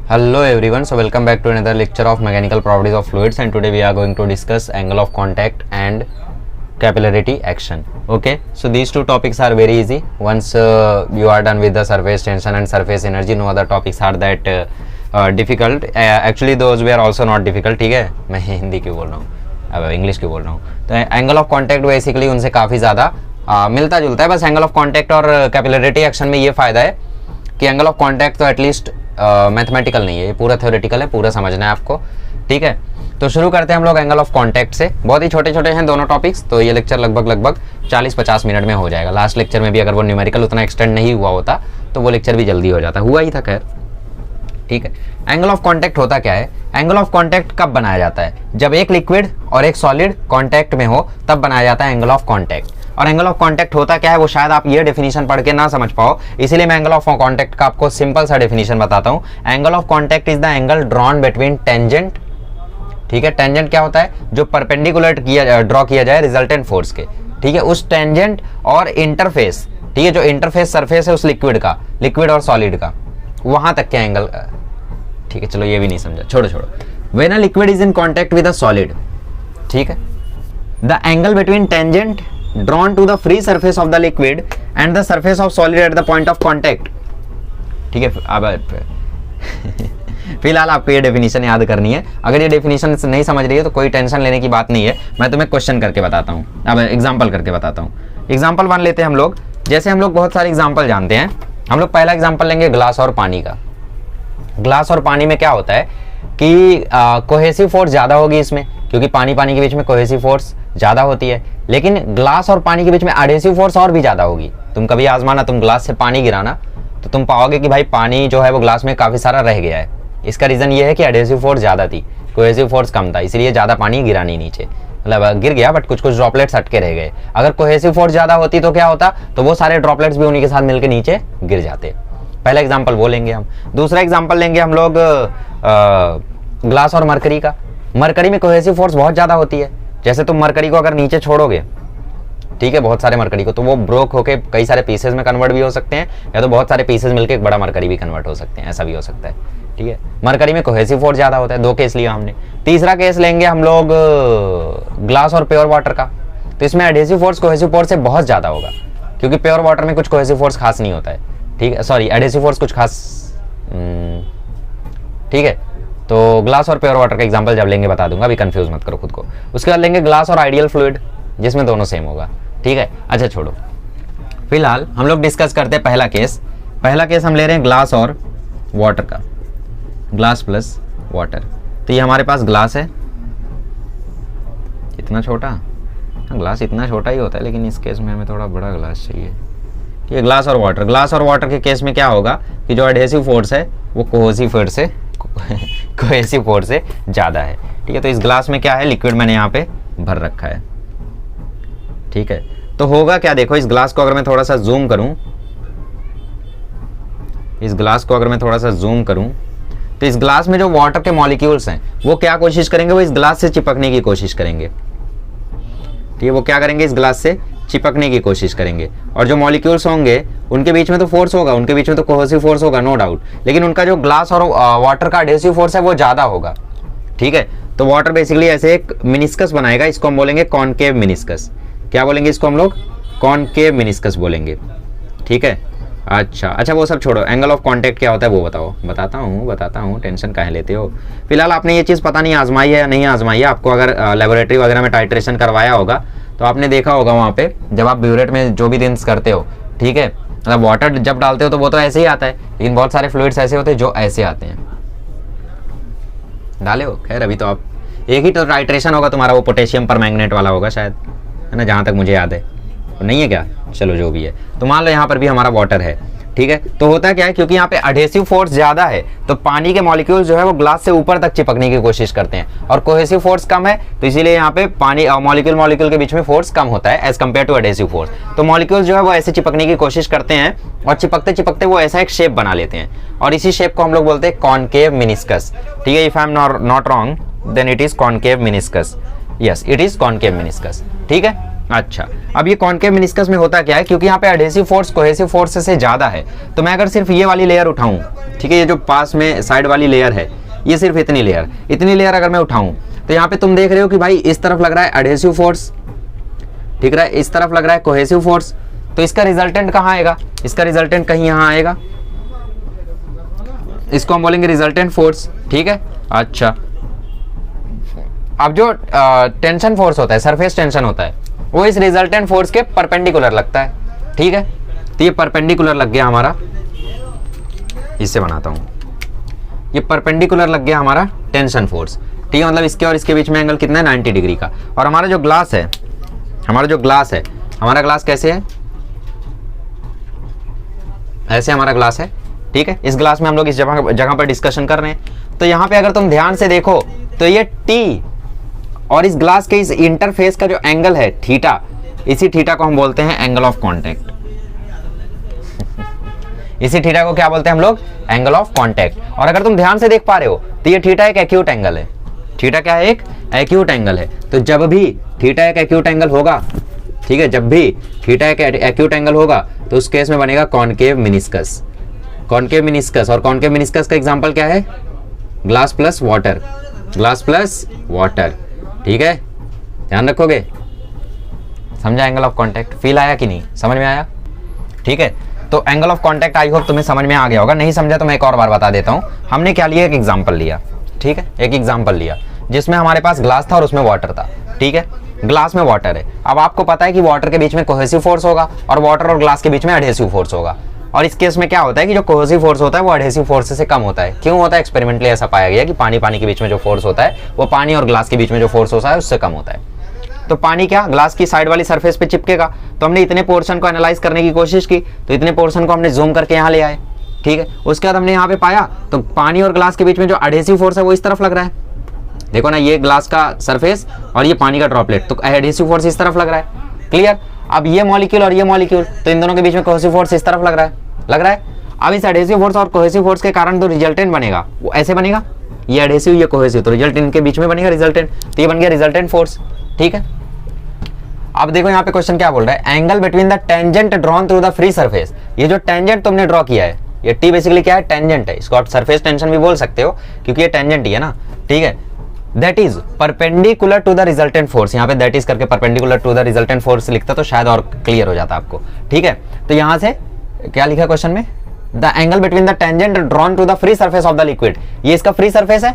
Hello everyone, so welcome back to another lecture of mechanical properties of fluids, and today we are going to discuss angle of contact and capillarity action. Okay, so these two topics are very easy. Once you are done with the surface tension and surface energy, no other topics are that difficult. Actually those were also not difficult. ठीक है, मैं हिंदी क्यों बोल रहा हूँ, अब English क्यों बोल रहा हूँ. तो एंगल ऑफ कॉन्टैक्ट बेसिकली उनसे काफ़ी ज़्यादा मिलता जुलता है. बस एंगल ऑफ कॉन्टैक्ट और कैपिलरिटी एक्शन में ये फ़ायदा है कि एंगल ऑफ कॉन्टैक्ट तो एटलीस्ट मैथमेटिकल नहीं है, ये पूरा थ्योरेटिकल है, पूरा समझना है आपको. ठीक है, तो शुरू करते हैं हम लोग एंगल ऑफ कॉन्टैक्ट से. बहुत ही छोटे छोटे हैं दोनों टॉपिक्स, तो ये लेक्चर लगभग 40-50 मिनट में हो जाएगा. लास्ट लेक्चर में भी अगर वो न्यूमेरिकल उतना एक्सटेंड नहीं हुआ होता तो वो लेक्चर भी जल्दी हो जाता, हुआ ही था खैर. ठीक है, एंगल ऑफ कॉन्टैक्ट होता क्या है? एंगल ऑफ कॉन्टैक्ट कब बनाया जाता है? जब एक लिक्विड और एक सॉलिड कॉन्टैक्ट में हो तब बनाया जाता है एंगल ऑफ कॉन्टैक्ट. और एंगल ऑफ कॉन्टैक्ट होता क्या है वो शायद आप ये डेफिनेशन पढ़ के ना समझ पाओ, इसीलिए मैं एंगल ऑफ कॉन्टैक्ट का आपको सिंपल सा डेफिनेशन बताता हूं. Angle of contact is the angle drawn between tangent. ठीक है, टेंजेंट क्या होता है? जो परपेंडिकुलर ड्रॉ किया जाए रिजल्टेंट फोर्स के. ठीक है, उस टेंजेंट और इंटरफेस, ठीक है, जो इंटरफेस सरफेस है उस लिक्विड का, लिक्विड और सॉलिड का, वहां तक के एंगल. ठीक है, चलो ये भी नहीं समझा, छोड़ो. When a liquid is in contact with a solid, ठीक है, the angle between tangent drawn to the free surface of the liquid and the surface of solid at the point of contact. ठीक है, अब फिलहाल आपको ये definition याद करनी है. अगर ये डेफिनेशन नहीं समझ रही है तो कोई टेंशन लेने की बात नहीं है, मैं तुम्हें क्वेश्चन करके बताता हूँ. अब एग्जांपल करके बताता हूँ. एग्जांपल 1 लेते हैं हम लोग. जैसे हम लोग बहुत सारे एग्जांपल जानते हैं, हम लोग पहला एग्जांपल लेंगे ग्लास और पानी का. ग्लास और पानी में क्या होता है कि कोहेसिव फोर्स ज़्यादा होगी इसमें, क्योंकि पानी के बीच में कोहेसिव फोर्स ज़्यादा होती है. लेकिन ग्लास और पानी के बीच में एडहेसिव फोर्स और भी ज़्यादा होगी. तुम कभी आजमाना, तुम ग्लास से पानी गिराना तो तुम पाओगे कि भाई पानी जो है वो ग्लास में काफ़ी सारा रह गया है. इसका रीज़न ये है कि एडहेसिव फोर्स ज़्यादा थी, कोहेसिव फोर्स कम था, इसलिए ज़्यादा पानी गिरा नहीं नीचे. मतलब गिर गया बट कुछ ड्रॉपलेट्स अटके रह गए. अगर कोहेसिव फोर्स ज़्यादा होती तो क्या होता? तो वो सारे ड्रॉपलेट्स भी उन्हीं के साथ मिलकर नीचे गिर जाते. पहला एग्जाम्पल वो लेंगे हम. दूसरा एग्जाम्पल लेंगे हम लोग ग्लास और मरकरी का. मरकरी में कोहेसिव फोर्स बहुत ज़्यादा होती है. जैसे तुम मरकरी को अगर नीचे छोड़ोगे, ठीक है, बहुत सारे मरकरी को, तो वो ब्रोक होके कई सारे पीसेज में कन्वर्ट भी हो सकते हैं, या तो बहुत सारे पीसेज मिलके एक बड़ा मरकरी भी कन्वर्ट हो सकते हैं, ऐसा भी हो सकता है. ठीक है, मरकरी में कोहेसिव फोर्स ज़्यादा होता है. 2 केस लिया हमने. तीसरा केस लेंगे हम लोग ग्लास और प्योर वाटर का. तो इसमें एडहेसिव फोर्स कोहेसिव फोर्स से बहुत ज़्यादा होगा, क्योंकि प्योर वाटर में कुछ कोहेसिव फोर्स खास नहीं होता है. ठीक है, सॉरी, एडहेसिव फोर्स कुछ खास. ठीक है, तो ग्लास और प्योर वाटर का एग्जांपल जब लेंगे बता दूंगा, अभी कंफ्यूज मत करो खुद को. उसके बाद लेंगे ग्लास और आइडियल फ्लूइड, जिसमें दोनों सेम होगा. ठीक है, अच्छा छोड़ो, फिलहाल हम लोग डिस्कस करते हैं पहला केस. पहला केस हम ले रहे हैं ग्लास और वाटर का, ग्लास प्लस वाटर. तो ये हमारे पास ग्लास है, इतना छोटा. ग्लास इतना छोटा ही होता है, लेकिन इस केस में हमें थोड़ा बड़ा ग्लास चाहिए. ठीक है, ग्लास और वाटर. ग्लास और वाटर के केस में क्या होगा कि जो एडहेसिव फोर्स है वो कोहेसिव फोर्स से ज़्यादा है. ठीक है, तो इस ग्लास में क्या है, लिक्विड मैंने यहाँ पे भर रखा है. ठीक है, तो होगा क्या, देखो इस ग्लास को अगर मैं थोड़ा सा जूम करूं, तो इस ग्लास में जो वाटर के मॉलिक्यूल्स हैं वो क्या कोशिश करेंगे, वो इस ग्लास से चिपकने की कोशिश करेंगे. ठीक है, वो क्या करेंगे, इस ग्लास से चिपकने की कोशिश करेंगे. और जो मॉलिक्यूल्स होंगे उनके बीच में तो फोर्स होगा, उनके बीच में तो कोहेसिव फोर्स होगा, नो डाउट, लेकिन उनका जो ग्लास और वाटर का एडहेसिव फोर्स है वो ज़्यादा होगा. ठीक है, तो वाटर बेसिकली ऐसे एक मिनिस्कस बनाएगा, इसको हम बोलेंगे कॉनकेव मिनिस्कस. क्या बोलेंगे इसको हम लोग? कॉनकेव मिनिस्कस बोलेंगे. ठीक है, अच्छा वो सब छोड़ो. एंगल ऑफ कॉन्टैक्ट क्या होता है वो बताओ. बताता हूँ, टेंशन काहे लेते हो. फिलहाल आपने ये चीज़ पता नहीं आजमाई है या नहीं आजमाई है. आपको अगर लेबोरेटरी वगैरह में टाइट्रेशन करवाया होगा तो आपने देखा होगा वहाँ पे जब आप ब्यूरेट में जो भी थिंग्स करते हो, ठीक है, मतलब वाटर जब डालते हो तो वो तो ऐसे ही आता है, लेकिन बहुत सारे फ्लूइड्स ऐसे होते हैं जो ऐसे आते हैं. डाले हो? खैर अभी तो आप एक ही तो टाइट्रेशन होगा तुम्हारा, वो पोटेशियम परमैंगनेट वाला होगा शायद, है ना, जहाँ तक मुझे याद है. नहीं है क्या? चलो जो भी है. तो मान लो यहाँ पर भी हमारा वाटर है. ठीक है, तो होता क्या है, क्योंकि यहाँ पे एडहेसिव फोर्स ज़्यादा है तो पानी के मॉलिक्यूल जो है वो ग्लास से ऊपर तक चिपकने की कोशिश करते हैं, और कोहेसिव फोर्स कम है, तो इसीलिए यहाँ पे पानी मॉलिक्यूल के बीच में फोर्स कम होता है as compared to adhesive force. तो मॉलिक्यूल जो है वो ऐसे चिपकने की कोशिश करते हैं, और चिपकते वो ऐसा एक शेप बना लेते हैं, और इसी शेप को हम लोग बोलते हैं कॉनकेव मिनिस्कस. ठीक है, if I am not wrong then it is concave meniscus. Yes, it is concave meniscus. ठीक है, अच्छा, अब ये कॉनकेव मेनिस्कस में होता क्या है, क्योंकि यहाँ पे एडहेसिव फोर्स कोहेसिव फोर्स से ज़्यादा है, तो मैं अगर सिर्फ ये वाली लेयर उठाऊं, ठीक है, ये जो पास में साइड वाली लेयर है, ये सिर्फ इतनी लेयर अगर मैं उठाऊं, तो यहाँ पे तुम देख रहे हो कि भाई इस तरफ लग रहा है एडहेसिव फोर्स, ठीक है, इस तरफ लग रहा है कोहेसिव फोर्स, तो इसका रिजल्टेंट कहाँ आएगा, इसका रिजल्टेंट कहीं यहाँ आएगा, इसको हम बोलेंगे रिजल्टेंट फोर्स, ठीक है। अच्छा, अब जो टेंशन फोर्स होता है, सरफेस टेंशन होता है, वो इस रिजल्टेंट फोर्स के परपेंडिकुलर लगता है, ठीक है, तो ये परपेंडिकुलर लग गया हमारा, इससे बनाता हूँ, ये परपेंडिकुलर लग गया हमारा टेंशन फोर्स, ठीक है, मतलब इसके और इसके बीच में एंगल कितना है 90 डिग्री का। और हमारा जो ग्लास है, हमारा ग्लास कैसे है, ऐसे हमारा ग्लास है, ठीक है, इस ग्लास में हम लोग इस जगह पर डिस्कशन कर रहे हैं। तो यहाँ पे अगर तुम ध्यान से देखो तो ये टी और इस ग्लास के इस इंटरफेस का जो एंगल है थीटा, इसी थीटा को हम बोलते हैं एंगल ऑफ कांटेक्ट। इसी थीटा को क्या बोलते हैं हम लोग, एंगल ऑफ कांटेक्ट। और अगर तुम ध्यान से देख पा रहे हो तो ये थीटा एक एक्यूट एंगल है, थीटा क्या है, एक एक्यूट एंगल है। तो जब भी थीटा एक एक्यूट एंगल होगा, ठीक है, जब भी थीटा एक एक्यूट एंगल होगा तो उस केस में बनेगा कॉनकेव मेनिस्कस, कॉनकेव मेनिस्कस। और कॉनकेव मेनिस्कस का एग्जांपल क्या है, glass plus water, glass plus water, ठीक है, ध्यान रखोगे। समझा एंगल ऑफ कांटेक्ट, फील आया कि नहीं, समझ में आया, ठीक है। तो angle of contact I hope तुम्हें समझ में आ गया होगा, नहीं समझा तो मैं एक और बार बता देता हूं। हमने क्या लिया, एक एग्जांपल लिया, ठीक है, एक एग्जांपल लिया जिसमें हमारे पास ग्लास था और उसमें वाटर था, ठीक है, ग्लास में वाटर है। अब आपको पता है कि वाटर के बीच में कोहेसिव फोर्स होगा और वाटर और ग्लास के बीच में एडहेसिव फोर्स होगा। और इस केस में क्या होता है कि जो कोहेसिव फोर्स होता है वो एडहेसिव फोर्स से कम होता है। क्यों होता है, एक्सपेरिमेंटली ऐसा पाया गया कि पानी के बीच में जो फोर्स होता है वो पानी और ग्लास के बीच में जो फोर्स होता है उससे कम होता है। तो पानी क्या ग्लास की साइड वाली सरफेस पे चिपकेगा, तो हमने इतने पोर्शन को एनालाइज करने की कोशिश की, तो इतने पोर्शन को हमने जूम करके यहाँ ले आए, ठीक है। उसके बाद हमने यहाँ पे पाया तो पानी और ग्लास के बीच में जो एडहेसिव फोर्स है वो इस तरफ लग रहा है, देखो ना, ये ग्लास का सरफेस और ये पानी का ड्रॉपलेट, तो एडहेसिव फोर्स इस तरफ लग रहा है, क्लियर। अब ये मॉलिक्यूल और ये मॉलिक्यूल, तो इन दोनों के बीच में कोहेसिव फोर्स इस तरफ लग रहा है। अब इस एडहेसिव फोर्स और कोहेसिव फोर्स के कारण जो रिजल्टेंट बनेगा वो ऐसे बनेगा, ये एडहेसिव ये कोहेसिव, तो रिजल्टेंट के बीच में बनेगा रिजल्टेंट, तो ये बन गया रिजल्टेंट फोर्स, ठीक है। अब देखो यहाँ पे क्वेश्चन क्या बोल रहा है, angle between the tangent drawn through the free surface. ये जो टेंजेंट तुमने ड्रॉ किया है, ये टी बेसिकली क्या है, टेंजेंट है, इसको आप सरफेस टेंशन भी बोल सकते हो क्योंकि ये टेंजेंट ही है ना, ठीक है। That is perpendicular to the resultant force, यहाँ पे दैट इज करके perpendicular to the resultant force लिखता तो शायद और क्लियर हो जाता आपको, ठीक है। तो यहाँ से क्या लिखा क्वेश्चन में, the angle between the tangent drawn to the free surface of the liquid, ये इसका फ्री सरफेस है,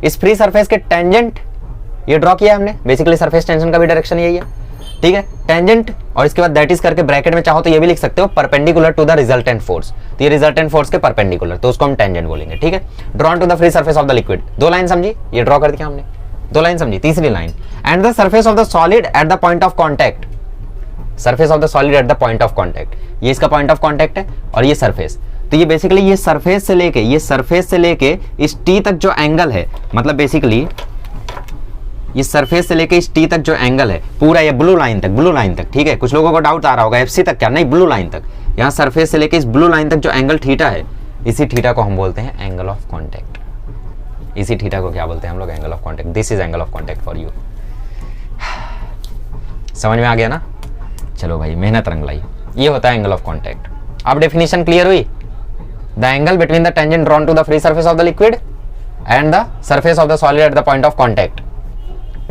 इस फ्री सरफेस के टेंजेंट ये ड्रॉ किया हमने, बेसिकली सरफेस टेंशन का भी डायरेक्शन यही है, ठीक है, टेंजेंट, और इसके बाद दैट इज करके ब्रैकेट में चाहो तो ये भी लिख सकते हो perpendicular to the resultant force, तो ये रिजल्टेंट फोर्स के परपेंडिकुलर, तो उसको हम टेंजेंट बोलेंगे, ठीक है। Drawn to the free surface of the liquid, दो लाइन समझी, ये ड्रॉ कर दिया हमने, दो लाइन समझी। तीसरी line, and the surface of the solid at the point of contact, surface of the solid at the point of contact, ये इसका पॉइंट ऑफ कॉन्टैक्ट है और ये सरफेस, तो ये बेसिकली ये सरफेस से लेके इस टी तक जो एंगल है, मतलब बेसिकली ये सरफेस से लेके इस टी तक जो एंगल है पूरा, ये ब्लू लाइन तक, ठीक है। कुछ लोगों को डाउट आ रहा होगा एफसी तक क्या, नहीं, ब्लू लाइन तक, यहाँ सरफेस से लेके इस ब्लू लाइन तक जो एंगल थीटा है, इसी थीटा को हम बोलते हैं एंगल ऑफ कांटेक्ट। इसी थीटा को क्या बोलते हैं हम लोग, angle of contact. This is angle of contact for you. समझ में आ गया ना, चलो भाई, मेहनत रंग लाई, ये होता है एंगल ऑफ कांटेक्ट। अब डेफिनेशन क्लियर हुई, the angle between the tangent drawn to the free surface of the liquid and the surface of the solid at the point of contact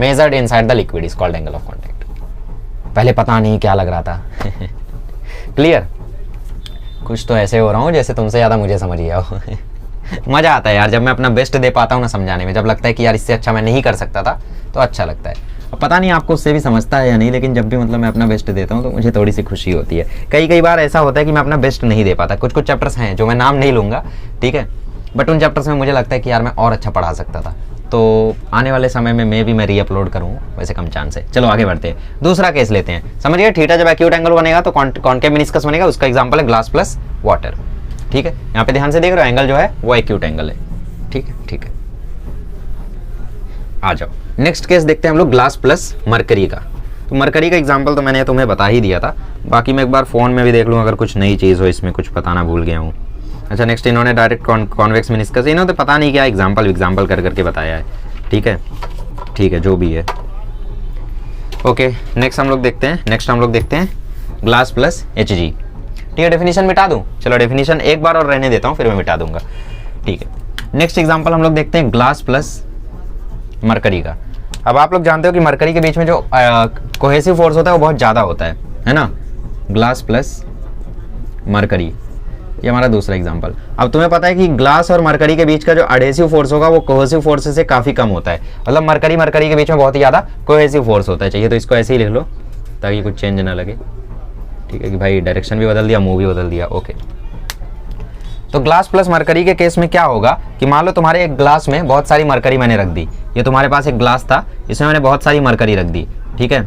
measured inside the liquid is called angle of contact. पहले पता नहीं क्या लग रहा था clear, कुछ तो ऐसे हो रहा हूँ जैसे तुमसे ज्यादा मुझे समझ गया हो मजा आता है यार जब मैं अपना बेस्ट दे पाता हूँ ना समझाने में, जब लगता है कि यार इससे अच्छा मैं नहीं कर सकता था तो अच्छा लगता है। अब पता नहीं आपको उससे भी समझता है या नहीं, लेकिन जब भी मतलब मैं अपना बेस्ट देता हूँ तो मुझे थोड़ी सी खुशी होती है। कई बार ऐसा होता है कि मैं अपना बेस्ट नहीं दे पाता, कुछ चैप्टर्स हैं जो मैं नाम नहीं लूँगा, ठीक है, बट उन चैप्टर्स में मुझे लगता है कि यार मैं और अच्छा पढ़ा सकता था, तो आने वाले समय में मैं भी रीअपलोड करूँ, वैसे कम चांस है। चलो आगे बढ़ते हैं, दूसरा केस लेते हैं। समझ गए, थीटा जब एक्यूट एंगल बनेगा तो कॉनकेव मेनिस्कस बनेगा, उसका एग्जांपल है ग्लास प्लस वाटर, ठीक है। यहाँ पे ध्यान से देख रहे हो, एंगल जो है वो एक्यूट एंगल है, ठीक है। आ जाओ नेक्स्ट केस देखते हैं हम लोग, ग्लास प्लस मरकरी का। तो मरकरी का एग्जांपल तो मैंने तुम्हें बता ही दिया था, बाकी मैं एक बार फोन में भी देख लूँ अगर कुछ नई चीज़ हो, इसमें कुछ बताना भूल गया हूँ। अच्छा, नेक्स्ट इन्होंने डायरेक्ट कॉन्वेक्स मेनिस्कस, इन्होंने पता नहीं क्या एग्जाम्पल कर करके बताया है, ठीक है, जो भी है। ओके, नेक्स्ट हम लोग देखते हैं ग्लास प्लस Hg। ठीक है, डेफिनेशन मिटा दूं? चलो डेफिनेशन एक बार और रहने देता हूं, फिर मैं मिटा दूंगा। ठीक है, नेक्स्ट एग्जांपल हम लोग देखते हैं ग्लास प्लस मरकरी का। अब आप लोग जानते हो कि मरकरी के बीच में जो कोहेसिव फोर्स होता है वो बहुत ज़्यादा होता है ना। ग्लास प्लस मरकरी, ये हमारा दूसरा एग्जांपल। अब तुम्हें पता है कि ग्लास और मरकरी के बीच का जो एडहेसिव फोर्स होगा वो कोहेसिव फोर्स से काफ़ी कम होता है। मतलब मरकरी के बीच में बहुत ही ज़्यादा कोहेसिव फोर्स होता है। चाहिए तो इसको ऐसे ही लिख लो ताकि कुछ चेंज ना लगे। ठीक है कि भाई डायरेक्शन भी बदल दिया, मूव भी बदल दिया। ओके, तो ग्लास प्लस मरकरी के केस में क्या होगा कि मान लो तुम्हारे एक ग्लास में बहुत सारी मरकरी मैंने रख दी। ये तुम्हारे पास एक ग्लास था, इसमें मैंने बहुत सारी मरकरी रख दी। ठीक है,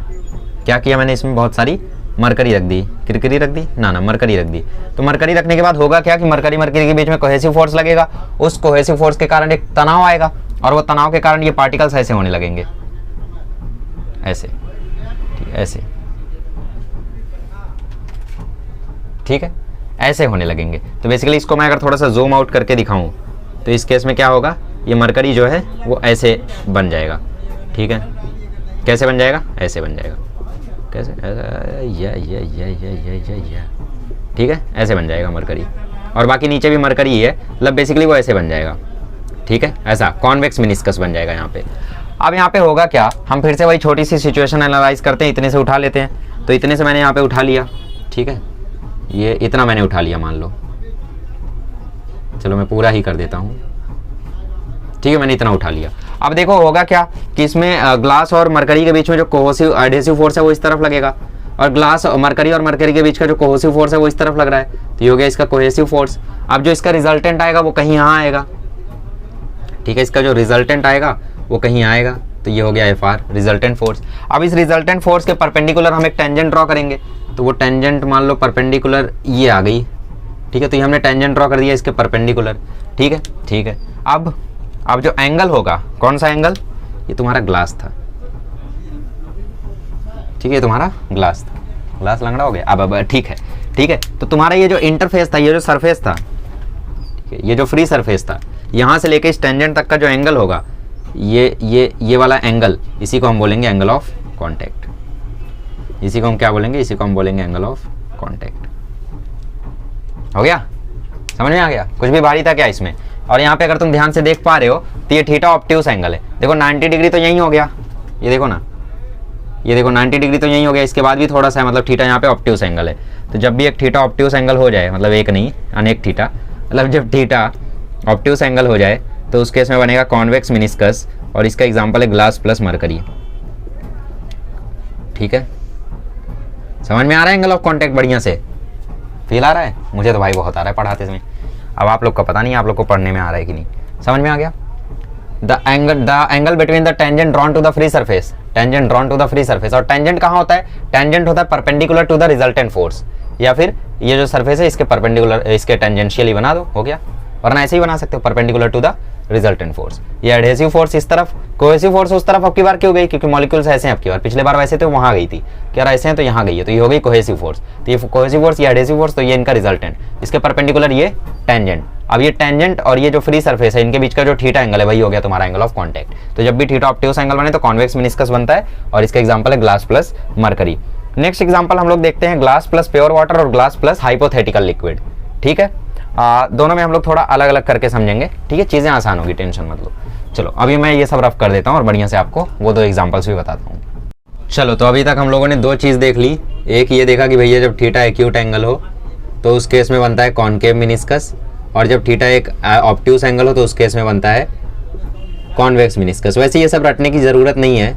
क्या किया मैंने, इसमें बहुत सारी मरकरी रख दी, किरकिरी रख दी ना, मरकरी रख दी। तो मरकरी रखने के बाद होगा क्या कि मरकरी के बीच में कोहेसिव फोर्स लगेगा। उस कोहेसिव फोर्स के कारण एक तनाव आएगा और वो तनाव के कारण ये पार्टिकल्स ऐसे होने लगेंगे, ऐसे। ठीक है, ऐसे। ठीक है, ऐसे होने लगेंगे। तो बेसिकली इसको मैं अगर थोड़ा सा जूम आउट करके दिखाऊं तो इस केस में क्या होगा, ये मरकरी जो है वो ऐसे बन जाएगा। ठीक है, कैसे बन जाएगा, ऐसे बन जाएगा। कैसे, या। ठीक है, ऐसे बन जाएगा मरकरी, और बाकी नीचे भी मरकरी ही है, मतलब बेसिकली वो ऐसे बन जाएगा। ठीक है, ऐसा कॉन्वेक्स मिनिस्कस बन जाएगा यहाँ पे। अब यहाँ पे होगा क्या, हम फिर से वही छोटी सी सिचुएशन एनालाइज करते हैं। इतने से उठा लेते हैं, तो इतने से मैंने यहाँ पे उठा लिया। ठीक है, ये इतना मैंने उठा लिया मान लो, चलो मैं पूरा ही कर देता हूँ। ठीक है, मैंने इतना उठा लिया। अब देखो होगा क्या कि इसमें ग्लास और मरकरी के बीच में जो कोहेसिव एडहेसिव फोर्स है वो इस तरफ लगेगा, और ग्लास मरकरी और मरकरी के बीच का जो कोहेसिव फोर्स है वो इस तरफ लग रहा है। तो ये हो गया इसका कोहेसिव फोर्स। अब जो इसका रिजल्टेंट आएगा वो कहीं यहाँ आएगा। ठीक है, इसका जो रिजल्टेंट आएगा वो कहीं आएगा, तो ये हो गया Fr, रिजल्टेंट फोर्स। अब इस रिजल्टेंट फोर्स के परपेंडिकुलर हम एक टेंजेंट ड्रॉ करेंगे। तो वो टेंजेंट मान लो परपेंडिकुलर ये आ गई। ठीक है, तो ये हमने टेंजेंट ड्रॉ कर दिया इसके परपेंडिकुलर। ठीक है, ठीक है। अब जो एंगल होगा, कौन सा एंगल, ये तुम्हारा ग्लास था। ठीक है, तुम्हारा ग्लास था, ग्लास लंगड़ा हो गया। अब ठीक है, ठीक है। तो तुम्हारा ये जो इंटरफेस था, ये जो सरफेस था, ठीक है, ये जो फ्री सरफेस था, यहाँ से लेके इस टेंजेंट तक का जो एंगल होगा, ये वाला एंगल, इसी को हम बोलेंगे एंगल ऑफ कांटेक्ट। इसी को हम क्या बोलेंगे, इसी को हम बोलेंगे एंगल ऑफ कांटेक्ट। हो गया, समझ में आ गया? कुछ भी भारी था क्या इसमें? और यहाँ पे अगर तुम ध्यान से देख पा रहे हो तो ये थीटा ऑब्ट्यूस एंगल है। देखो 90 डिग्री तो यही हो गया, ये देखो ना, ये देखो 90 डिग्री तो यही हो गया। इसके बाद भी थोड़ा सा है, मतलब थीटा यहाँ पे ऑब्ट्यूस एंगल है। तो जब भी एक थीटा ऑब्ट्यूस एंगल हो जाए, मतलब एक नहीं अनेक थीटा, मतलब जब थीटा ऑब्ट्यूस एंगल हो जाए तो उस केस में बनेगा कॉन्वेक्स मिनिस्कस, और इसका एग्जाम्पल है ग्लास प्लस मरकरी। ठीक है, समझ में आ रहा है एंगल ऑफ कांटेक्ट? बढ़िया से फील आ रहा है? मुझे तो भाई बहुत आ रहा है पढ़ाते समय। अब आप लोग को पता नहीं, आप लोग को पढ़ने में आ रहा है कि नहीं। समझ में आ गया? The angle between the tangent drawn to the free surface, tangent drawn to the free surface. और टेंजेंट कहाँ होता है? टेंजेंट होता है perpendicular to the resultant force, या फिर ये जो सरफेस है इसके परपेंडिकुलर, इसके टेंजेंशियली बना दो, हो गया। वरना ऐसे ही बना सकते हो, perpendicular to the resultant force. ये एडहेसिव फोर्स इस तरफ, कोहेसिव फोर्स उस तरफ। अब की बार क्यों गई? क्योंकि मॉलिक्यूल्स ऐसे हैं। अब की बार, पिछले बार वैसे तो वहां गई थी, क्या ऐसे हैं तो यहाँ गई है, तो ये हो गई कोहेसिव फोर्स। तो ये कोहेसिव फोर्स, ये एडहेसिव फोर्स, तो ये इनका रिजल्टेंट, इसके परपेंडिकुलर ये टेंजेंट। अब ये टेंजेंट और ये जो फ्री सरफेस है, इनके बीच का जो थीटा एंगल है वही हो गया तुम्हारा एंगल ऑफ कांटेक्ट। तो जब भी थीटा ऑब्ट्यूस एंगल बने तो कॉन्वेक्स मेनिस्कस बनता है, और इसका एग्जांपल है glass plus mercury. Next example हम लोग देखते हैं ग्लास प्लस प्योर वाटर और ग्लास प्लस हाइपोथेटिकल लिक्विड। ठीक है, दोनों में हम लोग थोड़ा अलग अलग करके समझेंगे। ठीक है, चीजें आसान होगी, टेंशन मत लो। चलो अभी मैं ये सब रफ कर देता हूँ और बढ़िया से आपको वो दो एग्जांपल्स भी बताता हूँ। चलो, तो अभी तक हम लोगों ने दो चीज़ देख ली। एक ये देखा कि भैया जब थीटा एक्यूट एंगल हो तो उस केस में बनता है कॉनकेव मिनिस्कस, और जब थीटा एक ऑब्ट्यूस एंगल हो तो उस केस में बनता है कॉन्वेक्स मिनिस्कस। वैसे ये सब रटने की ज़रूरत नहीं है,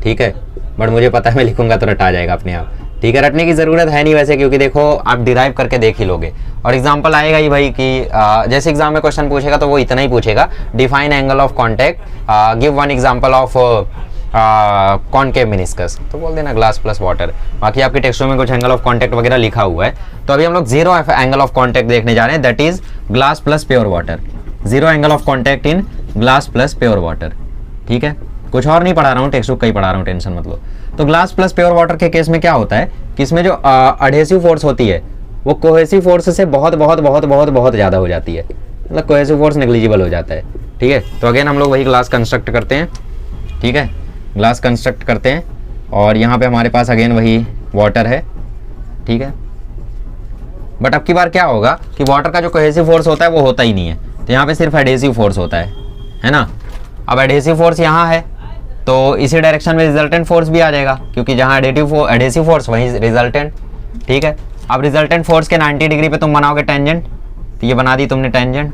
ठीक है, बट मुझे पता है मैं लिखूंगा तो रटा जाएगा अपने आप। ठीक है, रटने की ज़रूरत है नहीं वैसे, क्योंकि देखो आप डिराइव करके देख ही लोगे, और एग्जांपल आएगा ही भाई कि जैसे एग्जाम में क्वेश्चन पूछेगा तो वो इतना ही पूछेगा, define angle of contact, give one example of concave meniscus, तो बोल देना ग्लास प्लस वाटर। बाकी आपकी टेक्स्टों में कुछ एंगल ऑफ कांटेक्ट वगैरह लिखा हुआ है। तो अभी हम लोग जीरो एंगल ऑफ कांटेक्ट देखने जा रहे हैं, that is glass plus pure water. Zero angle of contact in glass plus pure water. ठीक है, कुछ और नहीं पढ़ा रहा हूँ, टेक्स्ट बुक का ही पढ़ा रहा हूँ, टेंशन मत लो। तो ग्लास प्लस प्योर वाटर के केस में क्या होता है कि इसमें जो एडहेसिव फोर्स होती है वो कोहेसिव फोर्स से बहुत बहुत बहुत बहुत बहुत ज़्यादा हो जाती है, मतलब कोहेसिव फोर्स नेग्लिजिबल हो जाता है। ठीक है, तो अगेन हम लोग वही ग्लास कंस्ट्रक्ट करते हैं। ठीक है, ग्लास कंस्ट्रक्ट करते हैं, और यहाँ पे हमारे पास अगेन वही वाटर है, ठीक है। बट अब की बार क्या होगा कि वाटर का जो कोहेसिव फोर्स होता है वो होता ही नहीं है, तो यहाँ पे सिर्फ एडहेसिव फोर्स होता है ना। अब एडहेसिव फोर्स यहाँ है तो इसी डायरेक्शन में रिजल्टेंट फोर्स भी आ जाएगा, क्योंकि जहाँ एडहेसिव फोर्स वहीं रिजल्टेंट, ठीक है। अब रिजल्टेंट फोर्स के 90 डिग्री पे तुम बनाओगे टेंजेंट, तो ये बना दी तुमने टेंजेंट,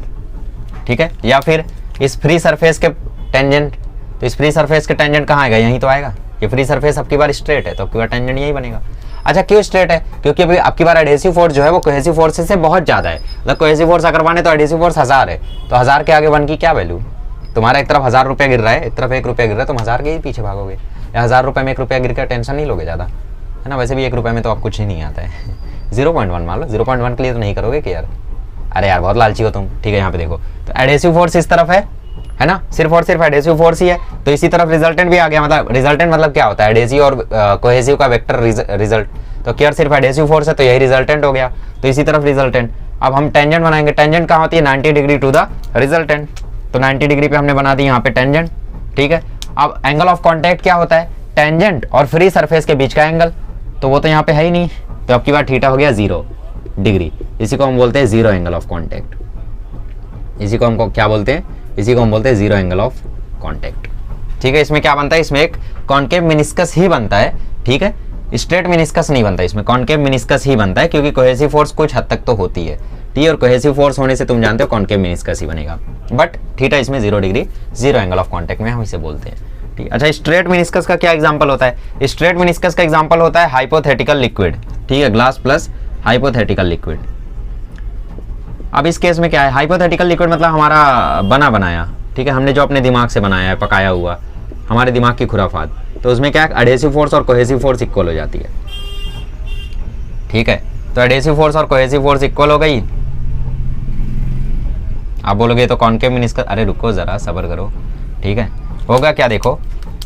ठीक है। या फिर इस फ्री सरफेस के टेंजेंट, तो इस फ्री सरफेस के टेंजेंट कहाँ आएगा, यहीं तो आएगा। ये फ्री सरफेस अब की बार स्ट्रेट है तो अब की बार टेंजेंट यही बनेगा। अच्छा क्यों स्ट्रेट है, क्योंकि अभी अब की बार एडहेसिव फोर्स जो है वो कोहेसिव फोर्स से बहुत ज़्यादा है। मतलब कोहेसिव फोर्स अगर माने तो एडहेसिव फोर्स 1000 है, तो 1000 के आगे 1 की क्या वैल्यू। तुम्हारा एक तरफ 1000 रुपया गिर रहा है, एक तरफ 1 रुपया गिर रहा है, तुम 1000 के ही पीछे भागोगे, या 1000 रुपये में 1 रुपया गिर कर टेंशन नहीं लोगे ज़्यादा, है ना। वैसे भी 1 रुपये में तो अब कुछ ही नहीं आता है 0.1 मान लो, 0.1 के लिए तो नहीं करोगे कि यार, अरे यार बहुत लालची हो तुम, ठीक है। यहाँ पे देखो तो एडहेसिव फोर्स इस तरफ है ना, सिर्फ और सिर्फ एडहेसिव फोर्स ही है, तो इसी तरफ रिजल्टेंट भी आ गया। मतलब रिजल्टेंट मतलब क्या होता है, एडहेसिव और कोहेसिव का वेक्टर रिजल्ट, तो क्या सिर्फ एडहेसिव फोर्स है तो यही रिजल्टेंट हो गया, तो इसी तरफ रिजल्टेंट। अब हम टेंजेंट बनाएंगे, टेंजेंट कहाँ होती है 90 डिग्री टू द रिजल्टेंट, तो 90 डिग्री पे हमने बना दी यहाँ पे टेंजेंट, ठीक है। अब एंगल ऑफ कॉन्टैक्ट क्या होता है, टेंजेंट और फ्री सरफेस के बीच का एंगल, तो वो तो यहाँ पे है ही नहीं, तो अब की बार थीटा हो गया 0 डिग्री। इसी को हम बोलते हैं जीरो एंगल ऑफ कॉन्टैक्ट। इसी को हमको क्या बोलते हैं, इसी को हम बोलते हैं जीरो एंगल ऑफ कॉन्टैक्ट, ठीक है। इसमें क्या बनता है, इसमें एक कॉन्केव मिनिस्कस ही बनता है, ठीक है। स्ट्रेट मिनिस्कस नहीं बनता, इसमें कॉन्केव मिनिस्कस ही बनता है, क्योंकि कोहेसिव फोर्स कुछ हद तक तो होती है, ठीक है। और कोहेसिव फोर्स होने से तुम जानते हो कॉन्केव मिनिस्कस ही बनेगा, बट थीटा इसमें 0 degree, zero angle of contact में हम इसे बोलते हैं, ठीक। अच्छा स्ट्रेट मिनिस्कस का क्या एग्जांपल होता है, स्ट्रेट मिनिस्कस का एग्जांपल होता है हाइपोथेटिकल लिक्विड, ठीक है, ग्लास प्लस हाइपोथेटिकल लिक्विड। अब इस केस में क्या है, हाइपोथेटिकल लिक्विड मतलब हमारा बना बनाया, ठीक है, हमने जो अपने दिमाग से बनाया है, पकाया हुआ, हमारे दिमाग की खुराफात, तो उसमें क्या है एडहेसिव फोर्स और कोहेसिव फोर्स इक्वल हो जाती है, ठीक है। तो एडहेसिव फोर्स और कोहेसिव फोर्स इक्वल हो गई। आप बोलोगे तो कॉन्केव मिनिस्कस, अरे रुको जरा सब्र करो, ठीक है। होगा क्या, देखो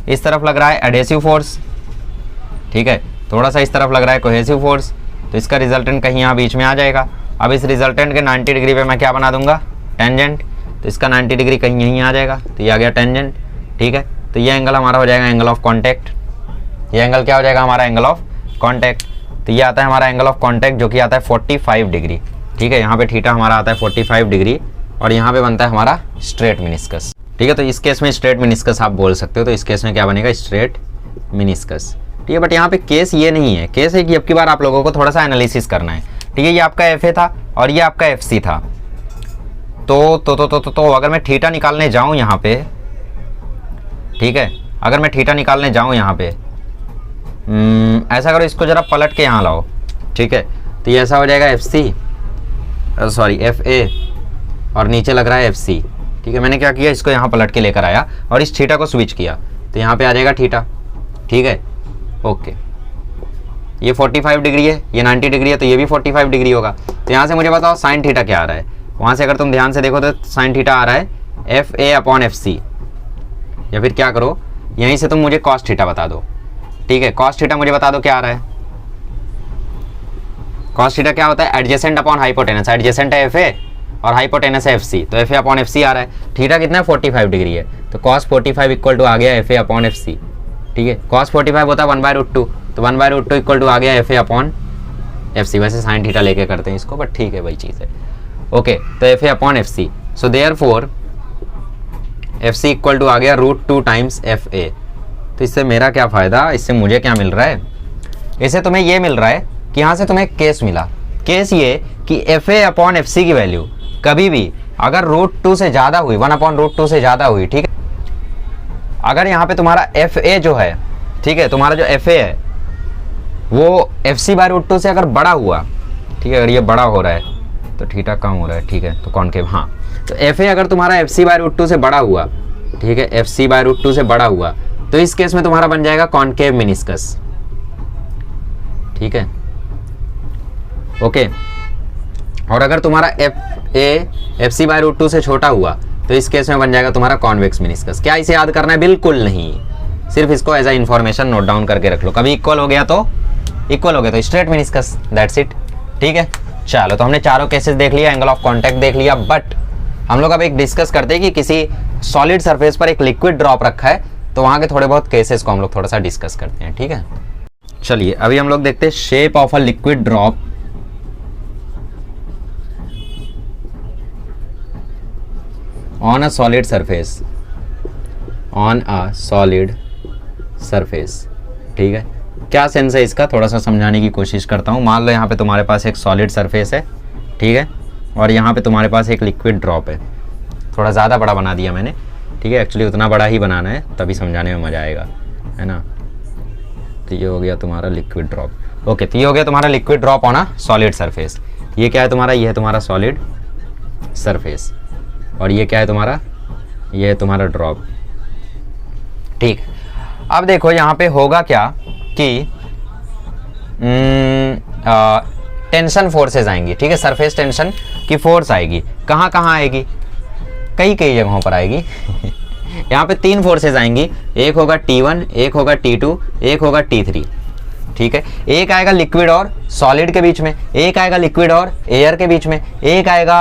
इस तरफ लग रहा है एडहेसिव फोर्स, ठीक है, थोड़ा सा इस तरफ लग रहा है कोहेसिव फोर्स, तो इसका रिजल्टेंट कहीं यहाँ बीच में आ जाएगा। अब इस रिजल्टेंट के 90 डिग्री पे मैं क्या बना दूंगा, टेंजेंट, तो इसका 90 डिग्री कहीं यहीं आ जाएगा, तो ये आ गया टेंजेंट, ठीक है। तो ये एंगल हमारा हो जाएगा एंगल ऑफ कॉन्टैक्ट, ये एंगल क्या हो जाएगा हमारा एंगल ऑफ कॉन्टैक्ट। तो ये आता है हमारा एंगल ऑफ कॉन्टैक्ट जो कि आता है 45 डिग्री, ठीक है। यहाँ पे थीटा हमारा आता है 45 डिग्री, और यहाँ पे बनता है हमारा स्ट्रेट मिनिस्कस, ठीक है। तो इस केस में स्ट्रेट मिनिस्कस आप बोल सकते हो, तो इस केस में क्या बनेगा, स्ट्रेट मिनिस्कस, ठीक है। बट यहाँ पे केस ये नहीं है, केस है कि अब की बार आप लोगों को थोड़ा सा एनालिसिस करना है, ठीक है। ये आपका एफ ए था और ये आपका एफ सी था, तो अगर मैं थीटा निकालने जाऊँ यहाँ पे, ठीक है, अगर मैं थीटा निकालने जाऊँ यहाँ पे, ऐसा करो, इसको जरा पलट के यहाँ लाओ, ठीक है। तो ये ऐसा हो जाएगा F C, sorry F A, और नीचे लग रहा है एफ सी, ठीक है। मैंने क्या किया, इसको यहाँ पलट के लेकर आया और इस थीटा को स्विच किया, तो यहाँ पे आ जाएगा थीटा, ठीक है, ओके। ये 45 डिग्री है, ये 90 डिग्री है, तो ये भी 45 डिग्री होगा। तो यहाँ से मुझे बताओ साइन थीटा क्या आ रहा है, वहाँ से अगर तुम ध्यान से देखो तो साइन थीटा आ रहा है F A upon F C, या फिर क्या करो यहीं से तुम मुझे कॉस थीटा बता दो, ठीक है। कॉस थीटा मुझे बता दो क्या आ रहा है, कॉस थीटा क्या होता है, एडजेसेंट अपॉन हाइपोटेनस, एडजेसेंट है एफ ए और हाइपोटेनस है एफ सी, तो F A upon F C आ रहा है। थीटा कितना है 45 डिग्री है, तो कॉस 45 इक्वल टू आ गया F A upon F C, ठीक है। कॉस 45 होता है 1/√2, तो 1/√2 इक्वल टू आ गया F A upon F C. वैसे साइन थीटा लेके करते हैं इसको, बट ठीक है वही चीज़ है, ओके। तो F A upon F C, so therefore F C equal to आ गया √2 टाइम्स एफ ए। तो इससे मेरा क्या फ़ायदा, इससे मुझे क्या मिल रहा है, इससे तुम्हें ये मिल रहा है कि यहाँ से तुम्हें केस मिला, केस ये कि F A upon F C की वैल्यू कभी भी अगर √2 से ज़्यादा हुई, 1/√2 से ज़्यादा हुई, ठीक है। अगर यहाँ पे तुम्हारा एफ ए जो है, ठीक है, तुम्हारा जो एफ ए है वो एफ सी √2 से अगर बड़ा हुआ, ठीक है, अगर ये बड़ा हो रहा है तो थीटा कम हो रहा है, ठीक है, तो कॉन्केव, हाँ। तो एफ ए अगर तुम्हारा एफ सी √2 से बड़ा हुआ, ठीक है, एफ सी √2 से बड़ा हुआ, तो इस केस में तुम्हारा बन जाएगा कॉन्केव मिनिस्कस, ठीक है, ओके। और अगर तुम्हारा एफ ए एफ सी √2 से छोटा हुआ, तो इस केस में बन जाएगा तुम्हारा कॉन्वेक्स मिनिस्कस। क्या इसे याद करना है, बिल्कुल नहीं, सिर्फ इसको as a information note down करके रख लो, कभी इक्वल हो गया तो स्ट्रेट मिनिस्कस, दैट्स इट, ठीक है। चलो, तो हमने चारों केसेस देख लिया, एंगल ऑफ कॉन्टैक्ट देख लिया, बट हम लोग अब एक डिस्कस करते हैं कि किसी सॉलिड सरफेस पर एक लिक्विड ड्रॉप रखा है, तो वहाँ के थोड़े बहुत केसेस को हम लोग थोड़ा सा डिस्कस करते हैं, ठीक है। चलिए अभी हम लोग देखते हैं shape of a liquid drop on a solid surface, on a solid surface, ठीक है। क्या सेंस है इसका, थोड़ा सा समझाने की कोशिश करता हूँ। मान लो यहाँ पे तुम्हारे पास एक सॉलिड सरफेस है, ठीक है, और यहाँ पे तुम्हारे पास एक लिक्विड ड्रॉप है। थोड़ा ज़्यादा बड़ा बना दिया मैंने, ठीक है, एक्चुअली उतना बड़ा ही बनाना है तभी समझाने में मज़ा आएगा, है ना। तो ये हो गया तुम्हारा लिक्विड ड्रॉप। ओके, तो ये हो गया तुम्हारा liquid drop on a solid surface. ये क्या है तुम्हारा, ये है तुम्हारा सॉलिड सरफेस, और ये क्या है तुम्हारा, ये है तुम्हारा ड्रॉप, ठीक। अब देखो यहाँ पे होगा क्या कि टेंशन फोर्सेज आएंगी, ठीक है, सरफेस टेंशन की फोर्स आएगी। कहाँ कहाँ आएगी, कई कई जगहों पर आएगी। यहाँ पे 3 फोर्सेज आएंगी, एक होगा T1, एक होगा T2, एक होगा T3, ठीक है। एक आएगा लिक्विड और सॉलिड के बीच में, एक आएगा लिक्विड और एयर के बीच में, एक आएगा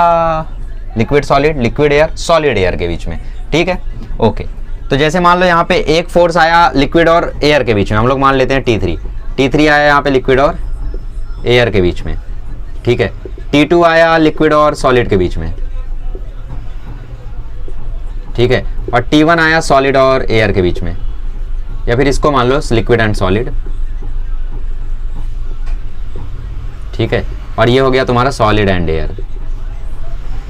liquid solid, liquid air, solid air के बीच में, ठीक है। ओके, तो जैसे मान लो यहाँ पे एक फोर्स आया लिक्विड और एयर के बीच में, हम लोग मान लेते हैं T3 आया यहाँ पे लिक्विड और एयर के बीच में, ठीक है। T2 आया लिक्विड और सॉलिड के बीच में, ठीक है, और T1 आया सॉलिड और एयर के बीच में, या फिर इसको मान लो लिक्विड एंड सॉलिड, ठीक है, और ये हो गया तुम्हारा सॉलिड एंड एयर।